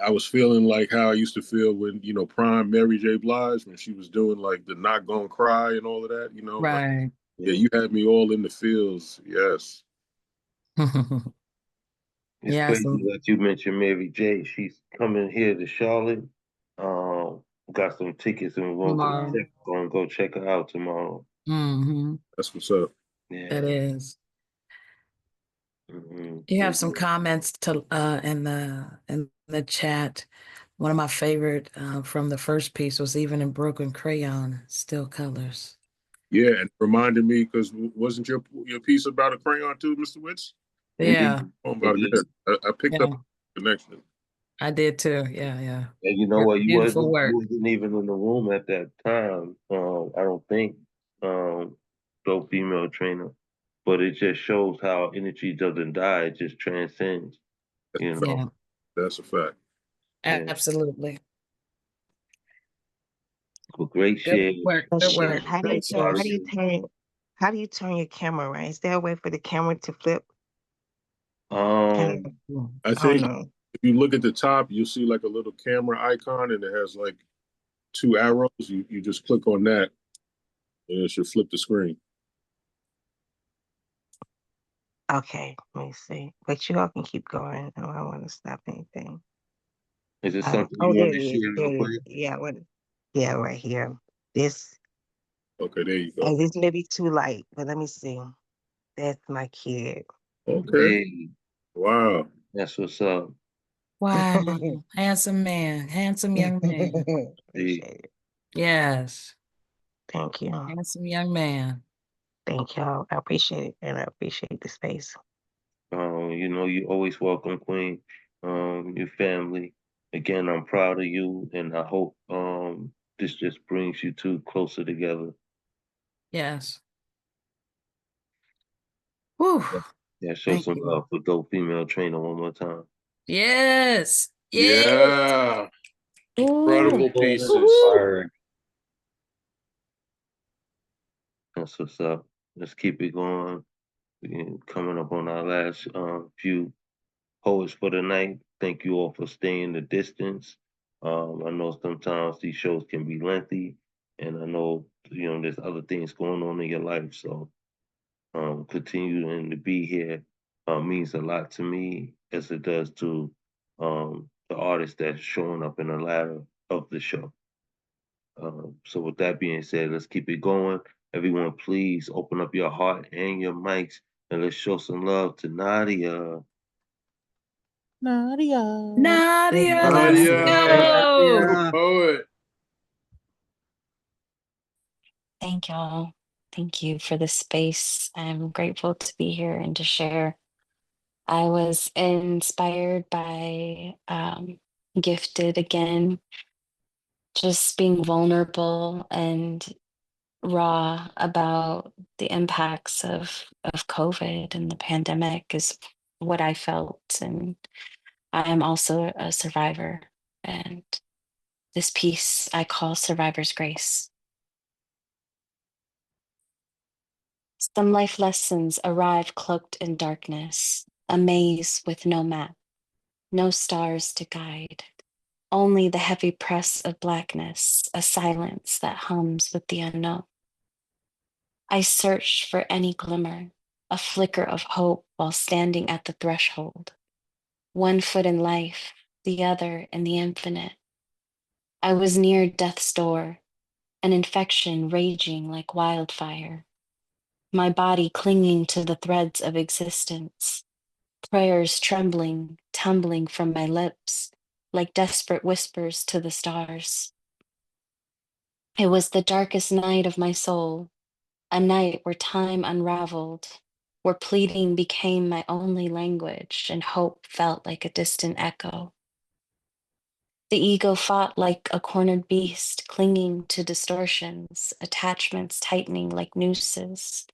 I was feeling like how I used to feel when prime Mary J. Blige when she was doing like the Not Gonna Cry and all of that. Like Right. yeah, you had me all in the feels. Yes. It's Yes. crazy that you mentioned Mary J. She's coming here to Charlotte. Um, got some tickets and we're Tomorrow. gonna go check her out tomorrow. Mm-hmm. That's what's up. That Yeah. is. Mm-hmm. You have some comments to in the chat. One of my favorite from the first piece was even in broken crayon, still colors. Yeah, and reminded me because wasn't your piece about a crayon too, Mr. Witz? Yeah. About yeah, I picked Yeah. up a connection. I did too. Yeah, yeah. And you know what? Beautiful work. You wasn't even in the room at that time. I don't think. Dope female trainer, but it just shows how energy doesn't die; it just transcends. Yeah. That's a fact. Yeah. Absolutely. But great Good share. work. Good work. How do you how do you turn your camera around? Is there a way for the camera to flip? Um, I think if you look at the top, you'll see like a little camera icon, and it has like two arrows. You just click on that, and it should flip the screen. Okay, let me see. But you all can keep going. I don't want to stop anything. Is it something Oh, you there want it to is. share There real it is. quick? Yeah, right here. This. Okay, there you go. Oh, this may be too light, but let me see. That's my kid. Okay. Hey, wow. That's what's up. Wow. Handsome man. Handsome young man. Appreciate it. Yes. Thank you. Handsome young man. Thank y'all. I appreciate it, and I appreciate the space. You always welcome, Queen. Your family. Again, I'm proud of you, and I hope this just brings you two closer together. Yes. Whew. Yeah, show Thank some you. love for Dope Female Trainer one more time. Yes. Yeah. Incredible pieces. That's what's up. Let's keep it going. We're coming up on our last few poets for the night. Thank you all for staying the distance. I know sometimes these shows can be lengthy, and I know there's other things going on in your life. So continuing to be here means a lot to me, as it does to the artists that's showing up in the ladder of the show. So with that being said, let's keep it going. Everyone, please open up your heart and your mics, and let's show some love to Nadia. Nadia. Nadia, let's Nadia, go. poet. Thank y'all. Thank you for the space. I'm grateful to be here and to share. I was inspired by Gifted again, just being vulnerable and raw about the impacts of COVID and the pandemic is what I felt. And I am also a survivor. And this piece I call Survivor's Grace. Some life lessons arrive cloaked in darkness, a maze with no map, no stars to guide, only the heavy press of blackness, a silence that hums with the unknown. I search for any glimmer, a flicker of hope while standing at the threshold. One foot in life, the other in the infinite. I was near death's door, an infection raging like wildfire, my body clinging to the threads of existence, prayers trembling, tumbling from my lips like desperate whispers to the stars. It was the darkest night of my soul, a night where time unraveled, where pleading became my only language and hope felt like a distant echo. The ego fought like a cornered beast, clinging to distortions, attachments tightening like nooses,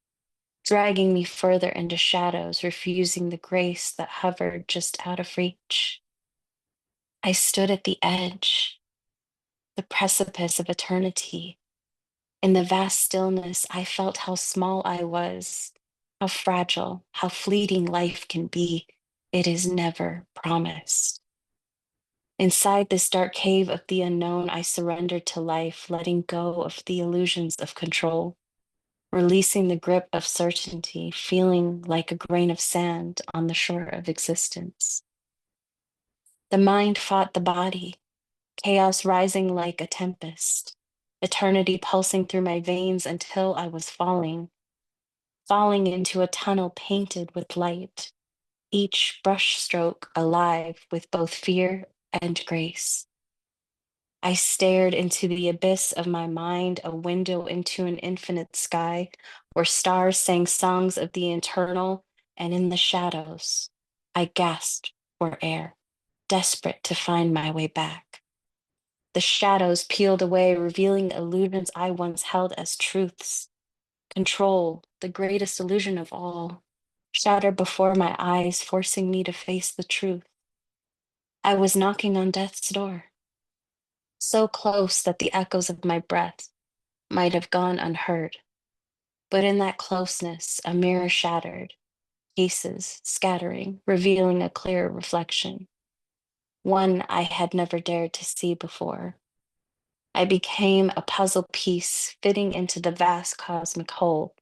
dragging me further into shadows, refusing the grace that hovered just out of reach. I stood at the edge, the precipice of eternity. In the vast stillness, I felt how small I was, how fragile, how fleeting life can be. It is never promised. Inside this dark cave of the unknown, I surrendered to life, letting go of the illusions of control, releasing the grip of certainty, feeling like a grain of sand on the shore of existence. The mind fought the body, chaos rising like a tempest, eternity pulsing through my veins until I was falling into a tunnel painted with light, each brushstroke alive with both fear and grace. I stared into the abyss of my mind, a window into an infinite sky where stars sang songs of the eternal, and in the shadows, I gasped for air, desperate to find my way back. The shadows peeled away, revealing illusions I once held as truths. Control, the greatest illusion of all, shattered before my eyes, forcing me to face the truth. I was knocking on death's door, so close that the echoes of my breath might have gone unheard. But in that closeness, a mirror shattered, pieces scattering, revealing a clear reflection, one I had never dared to see before. I became a puzzle piece fitting into the vast cosmic whole,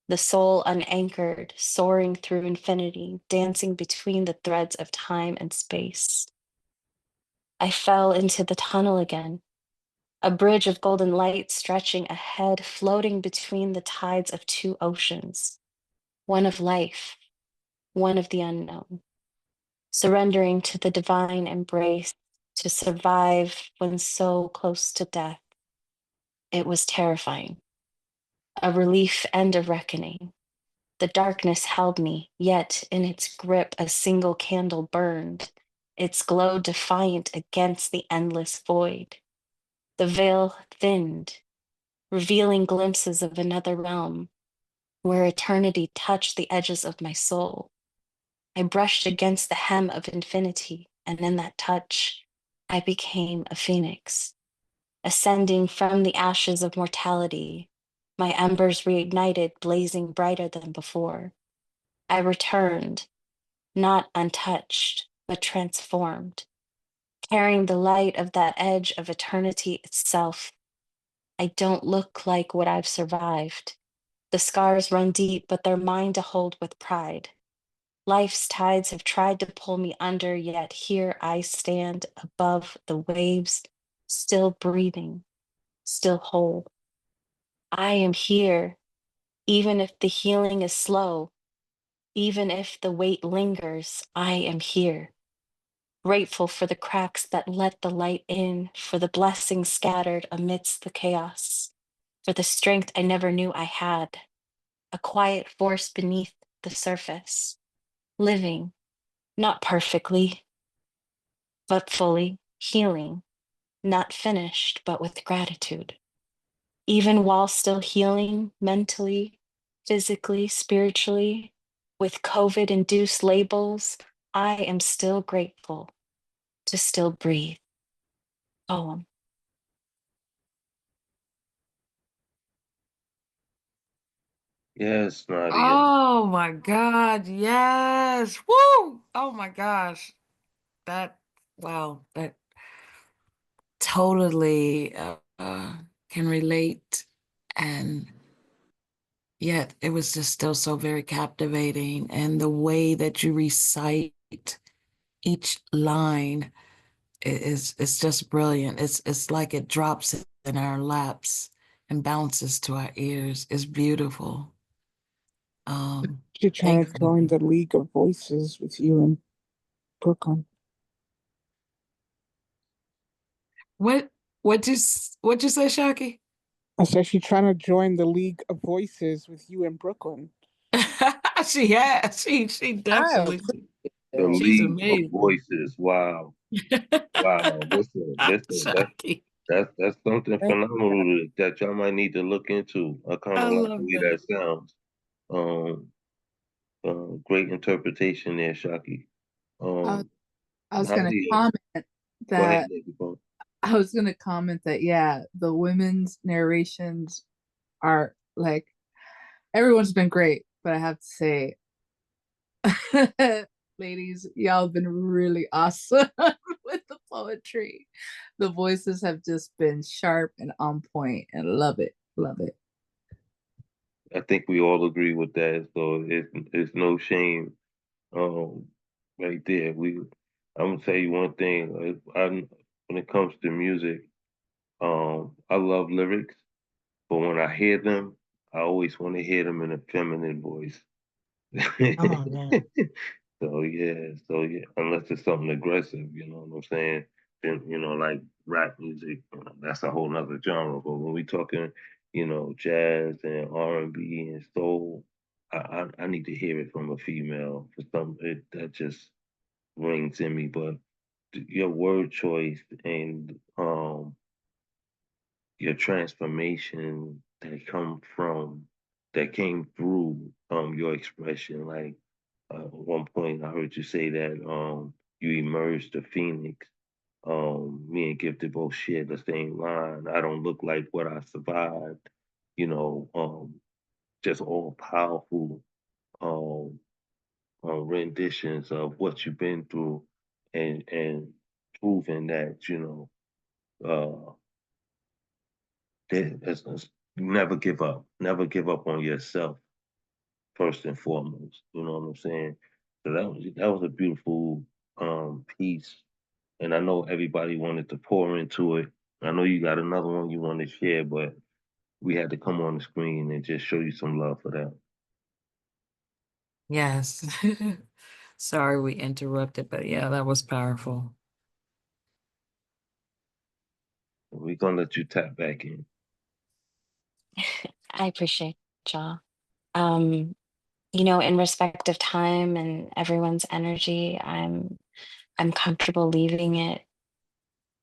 the soul unanchored, soaring through infinity, dancing between the threads of time and space. I fell into the tunnel again, a bridge of golden light stretching ahead, floating between the tides of two oceans, one of life, one of the unknown, surrendering to the divine embrace to survive when so close to death. It was terrifying, a relief and a reckoning. The darkness held me, yet in its grip a single candle burned, its glow defiant against the endless void. The veil thinned, revealing glimpses of another realm where eternity touched the edges of my soul. I brushed against the hem of infinity, and in that touch, I became a phoenix, ascending from the ashes of mortality, my embers reignited, blazing brighter than before. I returned, not untouched, but transformed, carrying the light of that edge of eternity itself. I don't look like what I've survived. The scars run deep, but they're mine to hold with pride. Life's tides have tried to pull me under, yet here I stand above the waves, still breathing, still whole. I am here, even if the healing is slow, even if the weight lingers, I am here. Grateful for the cracks that let the light in, for the blessings scattered amidst the chaos, for the strength I never knew I had, a quiet force beneath the surface, living, not perfectly, but fully, healing, not finished, but with gratitude. Even while still healing mentally, physically, spiritually, with COVID induced labels, I am still grateful to still breathe. Poem. Yes, Nadia. Oh my God, yes. Woo! Oh my gosh. That, wow, that totally can relate and yet it was just still so very captivating. And the way that you recite each line is just brilliant. It's like it drops in our laps and bounces to our ears. It's beautiful. You're trying Thank to you. join the League of Voices with you in Brooklyn. What'd you say, Shaki? I said she's trying to join the League of Voices with you in Brooklyn. She has. She I definitely. The She's League of amazing. Voices. Wow. Wow. Shaki. That's something phenomenal that y'all might need to look into. I kind I of like the love way that. that sounds. Um, great interpretation there, Shaki. I, Um, I was gonna Nadia, comment go ahead, that Nicole. yeah, the women's narrations are like everyone's been great, but I have to say, ladies, y'all have been really awesome with the poetry. The voices have just been sharp and on point, and love it, love it. I think we all agree with that. So it's no shame. Um, right there. I'm gonna tell you one thing. When it comes to music, I love lyrics, but when I hear them, I always want to hear them in a feminine voice. Oh man. So yeah, unless it's something aggressive, you know what I'm saying? Then, like rap music, that's a whole nother genre. But when we talking, jazz and R&B and soul, I need to hear it from a female for that just rings in me. But your word choice and your transformation that came through your expression. Like at one point I heard you say that you emerged a phoenix. Me and Gifted both shared the same line. I don't look like what I survived, you know, just all powerful um renditions of what you've been through and proving that, uh never give up. Never give up on yourself first and foremost. You know what I'm saying? So that was a beautiful piece, and I know everybody wanted to pour into it. I know you got another one you want to share, but we had to come on the screen and just show you some love for that. Yes. Sorry we interrupted, but yeah, that was powerful. We're gonna let you tap back in. I appreciate y'all. Um, in respect of time and everyone's energy, I'm comfortable leaving it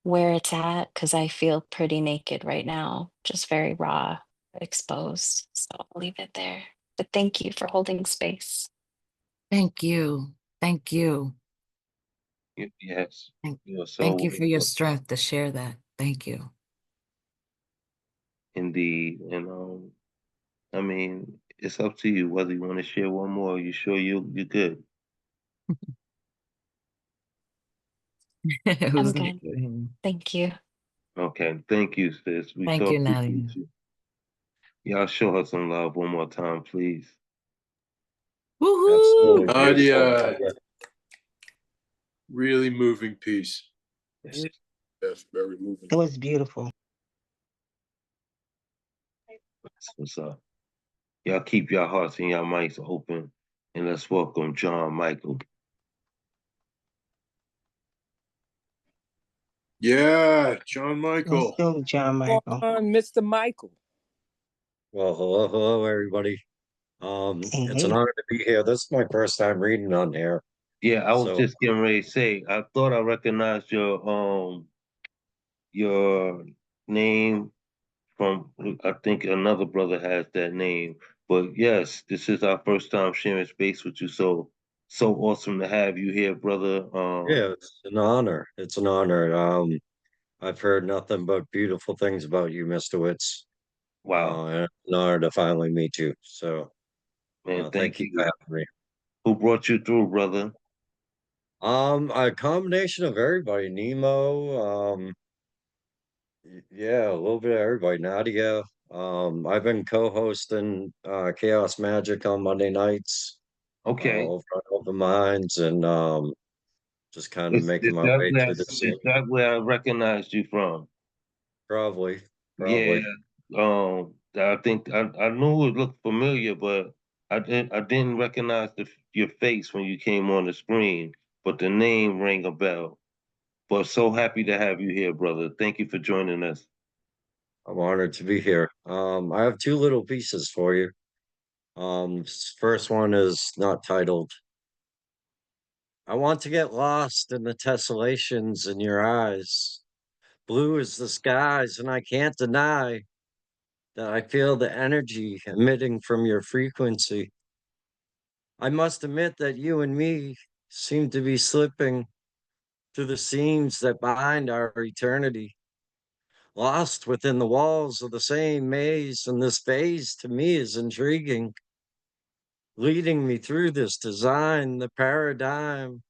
where it's at because I feel pretty naked right now, just very raw, exposed. So I'll leave it there. But thank you for holding space. Thank you. Thank you. Yes. Thank you for your strength to share that. Thank you. Indeed. And I mean, it's up to you whether you want to share one more. You sure you're good? I'm good. Thank you. Okay. Thank you, sis. We Thank so you, Nadia. appreciate you. Y'all show her some love one more time, please. Woohoo! Nadia. Really moving piece. Yes, very moving. It was beautiful. That's what's up. Y'all keep your hearts and your minds open, and let's welcome John Michael. Yeah, John Michael. Let's go, John Michael. On, Mr. Michael. Well, hello, everybody. It's Hey. an honor to be here. This is my first time reading on here. Yeah, I was just getting ready to say, I thought I recognized your name from, I think another brother has that name. But yes, this is our first time sharing space with you. So awesome to have you here, brother. Yeah, it's an honor. It's an honor. I've heard nothing but beautiful things about you, Mr. Witz. Wow. And it's an honor to finally meet you. So, Man, thank you for having me. Who brought you through, brother? A combination of everybody. Nemo, yeah, a little bit of everybody. Nadia, I've been co-hosting Chaos Magic on Monday nights Okay. over at Open Minds, and just kind of making Is my that way where through the scene. is that where I recognized you from? Probably, Yeah. probably. I think I knew it looked familiar, but I didn't recognize your face when you came on the screen, but the name rang a bell. But so happy to have you here, brother. Thank you for joining us. I'm honored to be here. I have two little pieces for you. First one is not titled. I want to get lost in the tessellations in your eyes. Blue as the skies, and I can't deny that I feel the energy emitting from your frequency. I must admit that you and me seem to be slipping through the seams that bind our eternity, lost within the walls of the same maze, and this phase to me is intriguing, leading me through this design, the paradigm,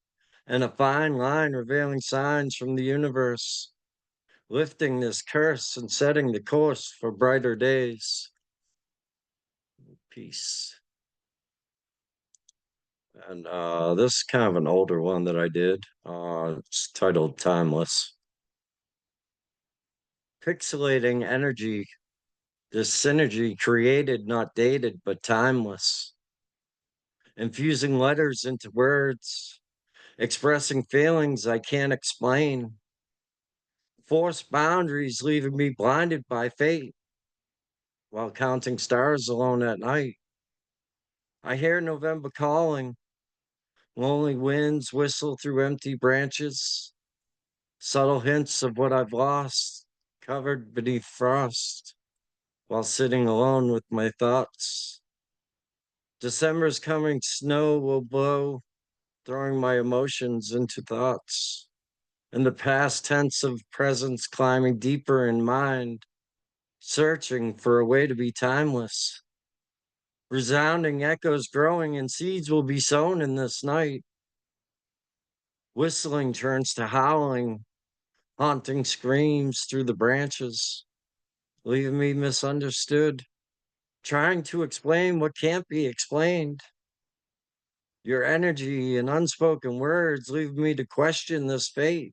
and a fine line revealing signs from the universe, lifting this curse and setting the course for brighter days. Peace. And this is kind of an older one that I did. It's titled Timeless. Pixelating energy, this synergy created, not dated, but timeless. Infusing letters into words, expressing feelings I can't explain. Forced boundaries leaving me blinded by fate while counting stars alone at night. I hear November calling, lonely winds whistle through empty branches, subtle hints of what I've lost, covered beneath frost, while sitting alone with my thoughts. December's coming, snow will blow, throwing my emotions into thoughts. And the past tense of presence climbing deeper in mind, searching for a way to be timeless. Resounding echoes growing, and seeds will be sown in this night. Whistling turns to howling, haunting screams through the branches, leaving me misunderstood, trying to explain what can't be explained. Your energy and unspoken words leave me to question this fate.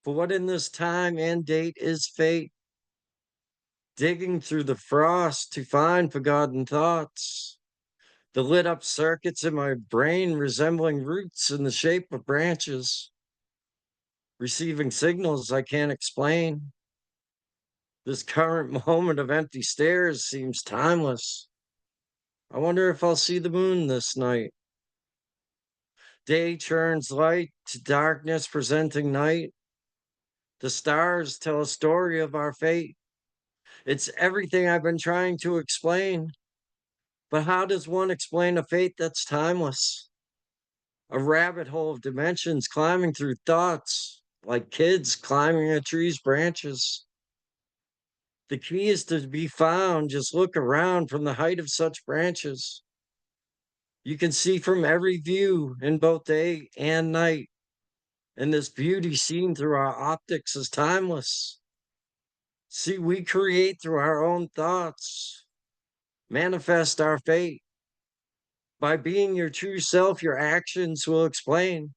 For what in this time and date is fate? Digging through the frost to find forgotten thoughts, the lit up circuits in my brain resembling roots in the shape of branches, receiving signals I can't explain. This current moment of empty stares seems timeless. I wonder if I'll see the moon this night. Day turns light to darkness, presenting night. The stars tell a story of our fate. It's everything I've been trying to explain. But how does one explain a fate that's timeless? A rabbit hole of dimensions climbing through thoughts, like kids climbing a tree's branches. The key is to be found. Just look around from the height of such branches. You can see from every view in both day and night. And this beauty seen through our optics is timeless. See, we create through our own thoughts, manifest our fate. By being your true self, your actions will explain,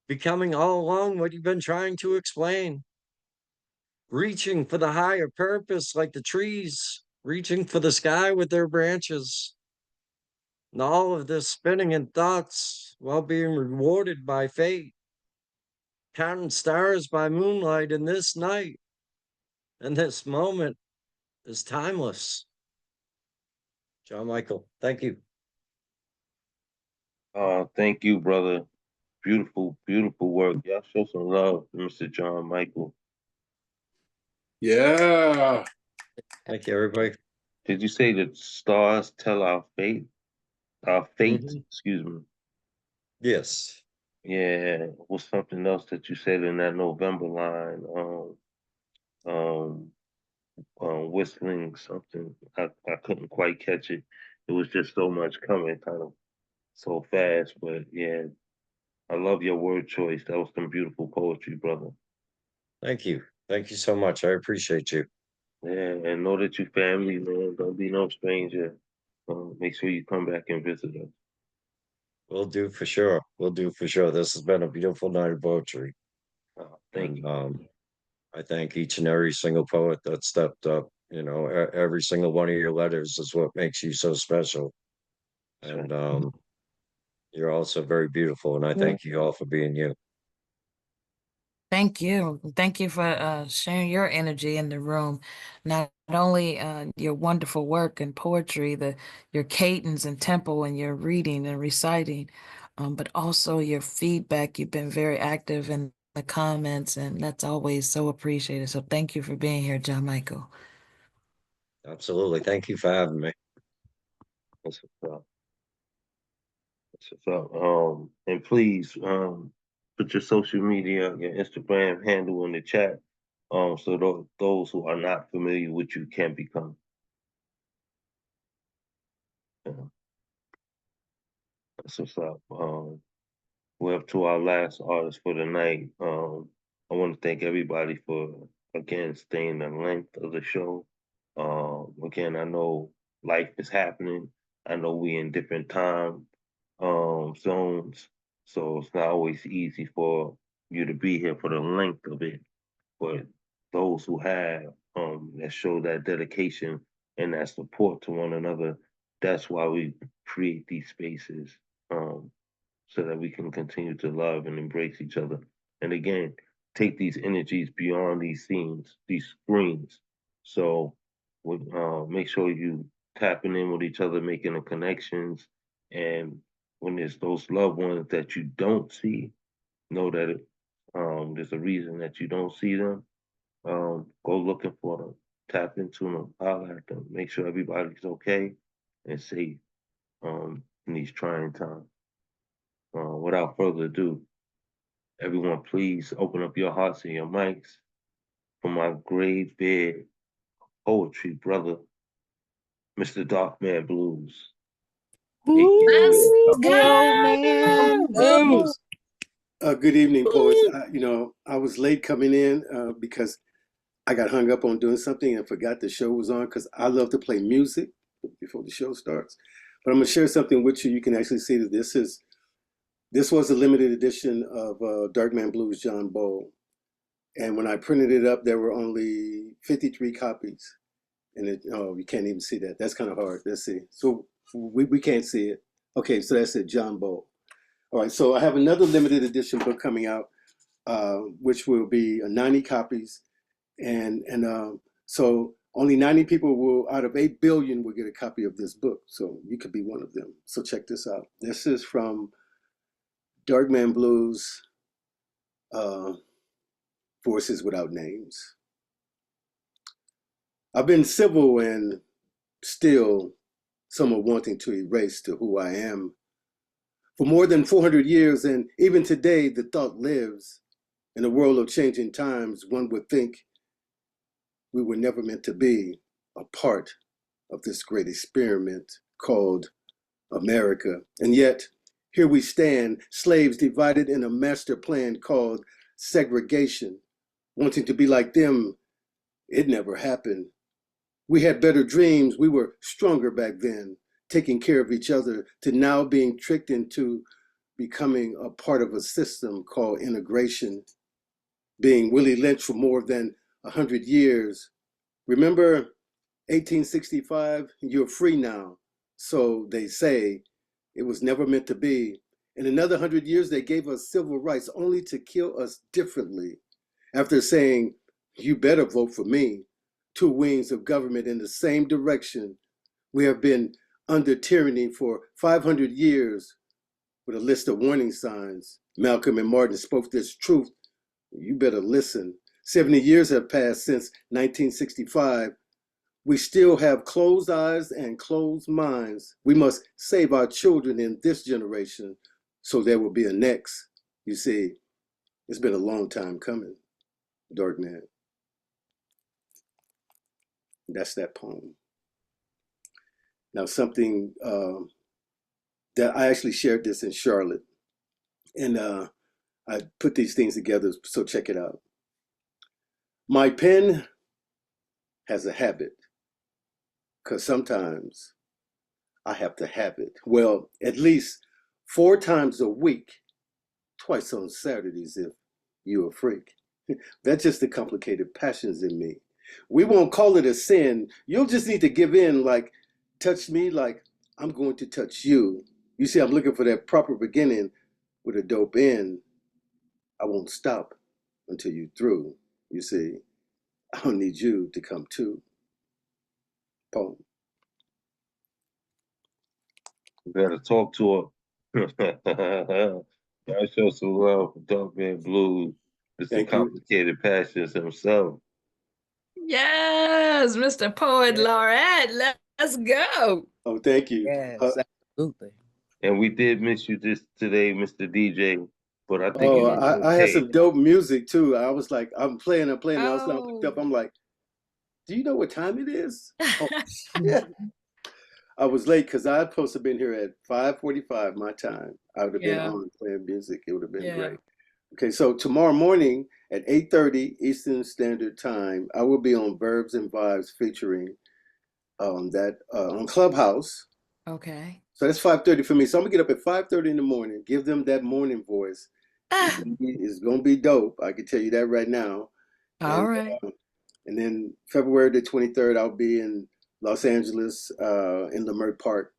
becoming all along what you've been trying to explain. Reaching for the higher purpose like the trees, reaching for the sky with their branches. And all of this spinning in thoughts while being rewarded by fate. Counting stars by moonlight in this night. And this moment is timeless. John Michael, thank you. Thank you, brother. Beautiful, beautiful work. Y'all show some love to Mr. John Michael. Yeah. Thank you, everybody. Did you say that stars tell our fate? Our fate, excuse me. Yes. Yeah. Was something else that you said in that November line? Um, whistling something. I couldn't quite catch it. It was just so much coming, kind of so fast. But yeah, I love your word choice. That was some beautiful poetry, brother. Thank you. Thank you so much. I appreciate you. Yeah, and know that you family, man. Don't be no stranger. Make sure you come back and visit us. We'll do for sure. We'll do for sure. This has been a beautiful night of poetry. Thank you. I thank each and every single poet that stepped up. You know, every single one of your letters is what makes you so special. And you're also very beautiful. And I thank you all for being you. Thank you. Thank you for sharing your energy in the room. Not only your wonderful work and poetry, your cadence and tempo and your reading and reciting, but also your feedback. You've been very active in the comments, and that's always so appreciated. So thank you for being here, John Michael. Absolutely. Thank you for having me. That's what's up. That's what's up. And please, put your social media, your Instagram handle in the chat, so those who are not familiar with you can become. Yeah, that's what's up. We're up to our last artist for the night. I want to thank everybody for again staying the length of the show. Again, I know life is happening. I know we in different time zones, so it's not always easy for you to be here for the length of it. But those who have that show that dedication and that support to one another, that's why we create these spaces. So that we can continue to love and embrace each other. And again, take these energies beyond these scenes, these screens. So make sure you tapping in with each other, making the connections. And when there's those loved ones that you don't see, know that there's a reason that you don't see them. Go looking for them, tap into them, holler at them, make sure everybody's okay and safe in these trying times. Without further ado, everyone, please open up your hearts and your mics for my grave bed poetry brother, Mr. Darkman Blues. Let's Go, man. go. Good evening, poets. I was late coming in because I got hung up on doing something and forgot the show was on because I love to play music before the show starts. But I'm gonna share something with you. You can actually see that this was a limited edition of Darkman Blues John Bowl. And when I printed it up, there were only 53 copies. And you can't even see that. That's kind of hard. Let's see. So we can't see it. Okay, so that's it, John Bowl. All right, so I have another limited edition book coming out, which will be 90 copies. And so only 90 people will, out of 8 billion, will get a copy of this book. So you could be one of them. So check this out. This is from Darkman Blues, Voices Without Names. I've been civil and still some are wanting to erase to who I am. For more than 400 years, and even today, the thought lives. In a world of changing times, one would think we were never meant to be a part of this great experiment called America. And yet, here we stand, slaves divided in a master plan called segregation, wanting to be like them. It never happened. We had better dreams. We were stronger back then, taking care of each other, to now being tricked into becoming a part of a system called integration, being Willie Lynch for more than 100 years. Remember 1865? You're free now. So they say. It was never meant to be. In another 100 years, they gave us civil rights only to kill us differently. After saying, you better vote for me, two wings of government in the same direction. We have been under tyranny for 500 years with a list of warning signs. Malcolm and Martin spoke this truth. You better listen. 70 years have passed since 1965. We still have closed eyes and closed minds. We must save our children in this generation so there will be a next. You see, it's been a long time coming, Darkman. That's that poem. Now, something that I actually shared this in Charlotte, and I put these things together, so check it out. My pen has a habit, because sometimes I have to have it. Well, at least 4 times a week, twice on Saturdays if you're a freak. That's just the complicated passions in me. We won't call it a sin. You'll just need to give in, like, touch me like I'm going to touch you. You see, I'm looking for that proper beginning with a dope end. I won't stop until you're through. You see, I don't need you to come too. Poem. We gotta talk to her. Gotta show some love for Dark Man Blues. It's the Thank you. complicated passions himself. Yes, Mr. Poet Laureate, let's go. Oh, thank you. Yes, absolutely. And we did miss you this today, Mr. DJ, but I think Oh, you did I had okay. some dope music too. I was like, I'm playing, and I was like, I looked up, Oh. I'm like, do you know what time it is? Oh, shit. I was late because I was supposed to have been here at 5:45 my time. I would have been Yeah. on playing music. It would have been Yeah. great. Okay, so tomorrow morning at 8:30 Eastern Standard Time, I will be on Verbs and Vibes featuring that on Clubhouse. Okay. So that's 5:30 for me. So I'm gonna get up at 5:30 in the morning, give them that morning voice. It's gonna be dope. I can tell you that right now. All And right. and then February the 23rd, I'll be in Los Angeles in Leimert Park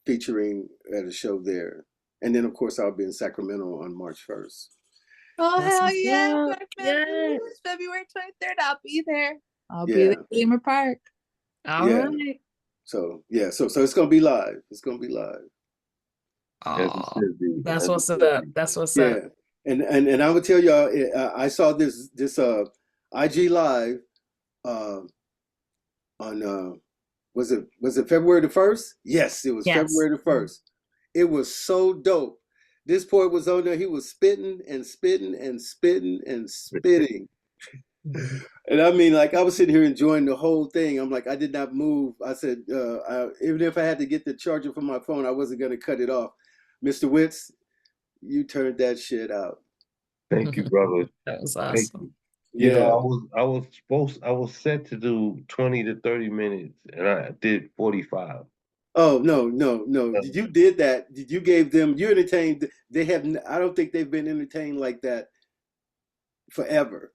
featuring at a show there. And then of course I'll be in Sacramento on March 1st. Oh, That's hell what's yeah. up. Black Man Yeah. Blues, February 23rd. I'll be there. I'll be Yeah, there at Leimert Park. All yeah. right. So yeah, so it's gonna be live. It's gonna be live. As it Oh, should be. that's As it what's should up. be. That's what's Yeah. up. And I would tell y'all, I saw this IG live on was it February the 1st? Yes, it was Yes. February the 1st. It was so dope. This poet was on there, he was spitting and spitting and spitting and spitting. And I mean, like, I was sitting here enjoying the whole thing. I'm like, I did not move. I said, even if I had to get the charger from my phone, I wasn't going to cut it off. Mr. Witz, you turned that shit out. Thank you, brother. That was Thank awesome. you. You Yeah. know, I was set to do 20 to 30 minutes and I did 45. Oh, no. You did that. You gave them, you entertained. I don't think they've been entertained like that forever.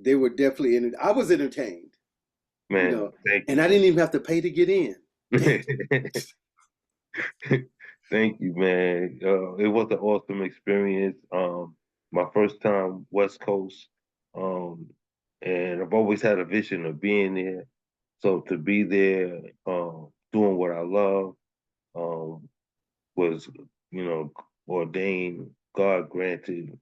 They were definitely I was entertained. Man, You know, thank and I didn't even have to pay to get in. you. Thank you, man. It was an awesome experience. My first time West Coast. And I've always had a vision of being there. So to be there, doing what I love, was, you know, ordained, God granted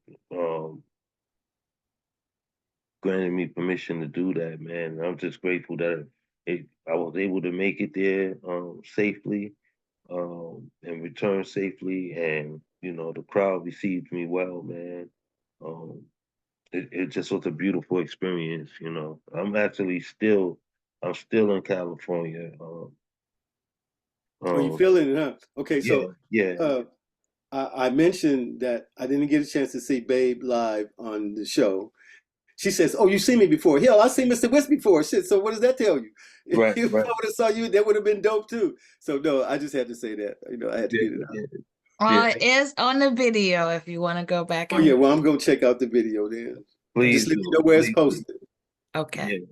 me permission to do that, man. I'm just grateful that I was able to make it there safely and return safely. And, you know, the crowd received me well, man. It just was a beautiful experience, you know. I'm still in California. Oh, you feeling it, huh? Okay, Yeah, so yeah. I mentioned that I didn't get a chance to see Babe live on the show. She says, "Oh, you seen me before? Hell, I seen Mr. West before. Shit. So what does that tell you? Right, If I right. would have saw you, that would have been dope too. So no, I just had to say that. You know, I had to Yeah, get it out. yeah. It is on the video if you want to go back Oh and yeah, well I'm gonna check out the video then. Please Just let me do. know where it's Please do. posted. Okay. Yeah.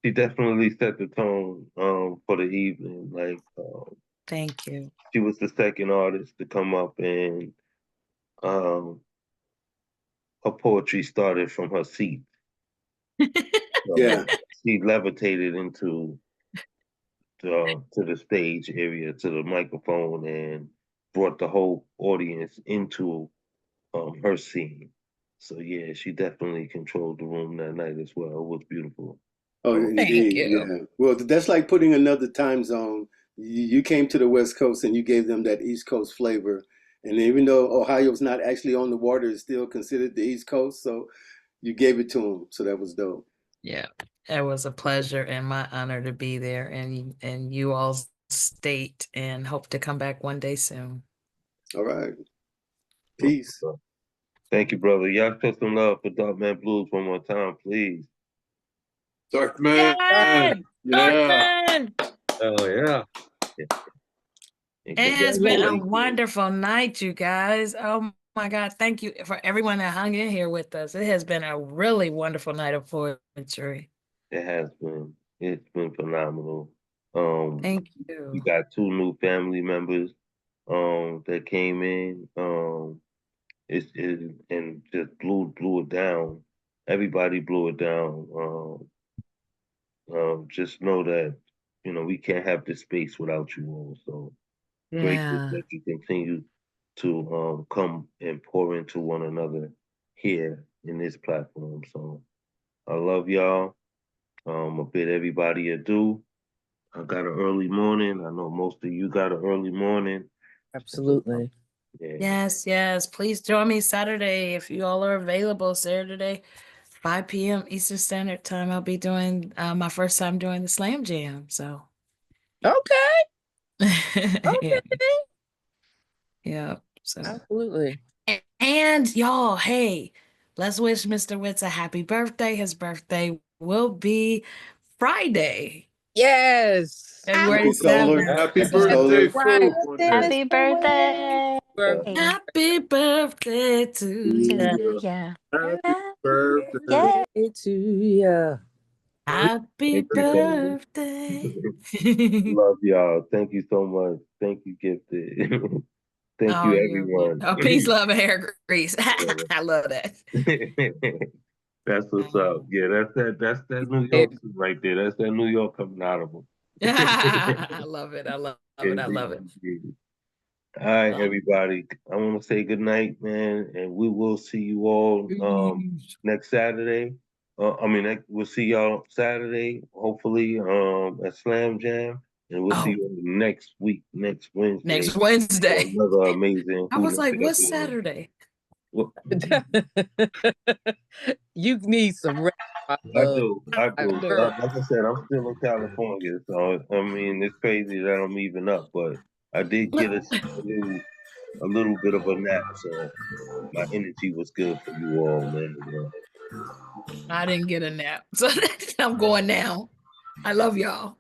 She definitely set the tone for the evening. Like Thank you. she was the second artist to come up and her poetry started from her seat. So Yeah. she levitated into to the stage area, to the microphone, and brought the whole audience into her scene. So yeah, she definitely controlled the room that night as well. It was beautiful. Oh, Thank indeed. you. Yeah. Well, that's like putting another time zone. You came to the West Coast and you gave them that East Coast flavor. And even though Ohio's not actually on the water, it's still considered the East Coast. So you gave it to them. So that was dope. Yeah, it was a pleasure and my honor to be there and you all's state, and hope to come back one day soon. All right. Peace. Thank you, brother. Y'all show some love for Dark Man Blues one more time, please. Dark Man. Yes! Yeah. Darkman! Oh yeah. It has been a Congratulations. wonderful night, you guys. Oh my God. Thank you for everyone that hung in here with us. It has been a really wonderful night of poetry. It has been. It's been phenomenal. Thank We you. got 2 new family members that came in. And just blew it down. Everybody blew it down. Just know that we can't have this space without you all. So grateful Yeah. that you continue to come and pour into one another here in this platform. So I love y'all. I bid everybody adieu. I got an early morning. I know most of you got an early morning. Absolutely. Yeah. Yes, yes. Please join me Saturday if you all are available. Saturday, 5 p.m. Eastern Standard Time. I'll be doing my first time doing the Slam Jam. So Okay. Okay. yeah. So Absolutely. and y'all, hey, let's wish Mr. Witz a happy birthday. His birthday will be Friday, Yes. February Happy caller. 7th. Happy Happy birthday, birthday, Fu. Happy birthday. Happy birthday to you. Yeah. Happy birthday. Yeah. to ya. Happy Thank you so much. birthday. Love y'all. Thank you so much. Thank you, Gifted. Thank Oh, you, you're welcome. everyone. Oh, peace, love, and hair grease. I love that. That's what's up. Yeah, that's that New York right there. That's that New York coming out of them. I love it. I love it. I love it. All right, everybody. I want to say good night, man, and we will see you all next Saturday. We'll see y'all Saturday, hopefully, at Slam Jam, and we'll see you next week, next Wednesday. Next Wednesday. For another amazing. I was like, what's Saturday? Well, You need some rest. I do. Like I said, I'm still in California, so it's crazy that I'm even up, but I did get a little bit of a nap, so my energy was good for you all, man. I didn't get a nap, so I'm going now. I love y'all.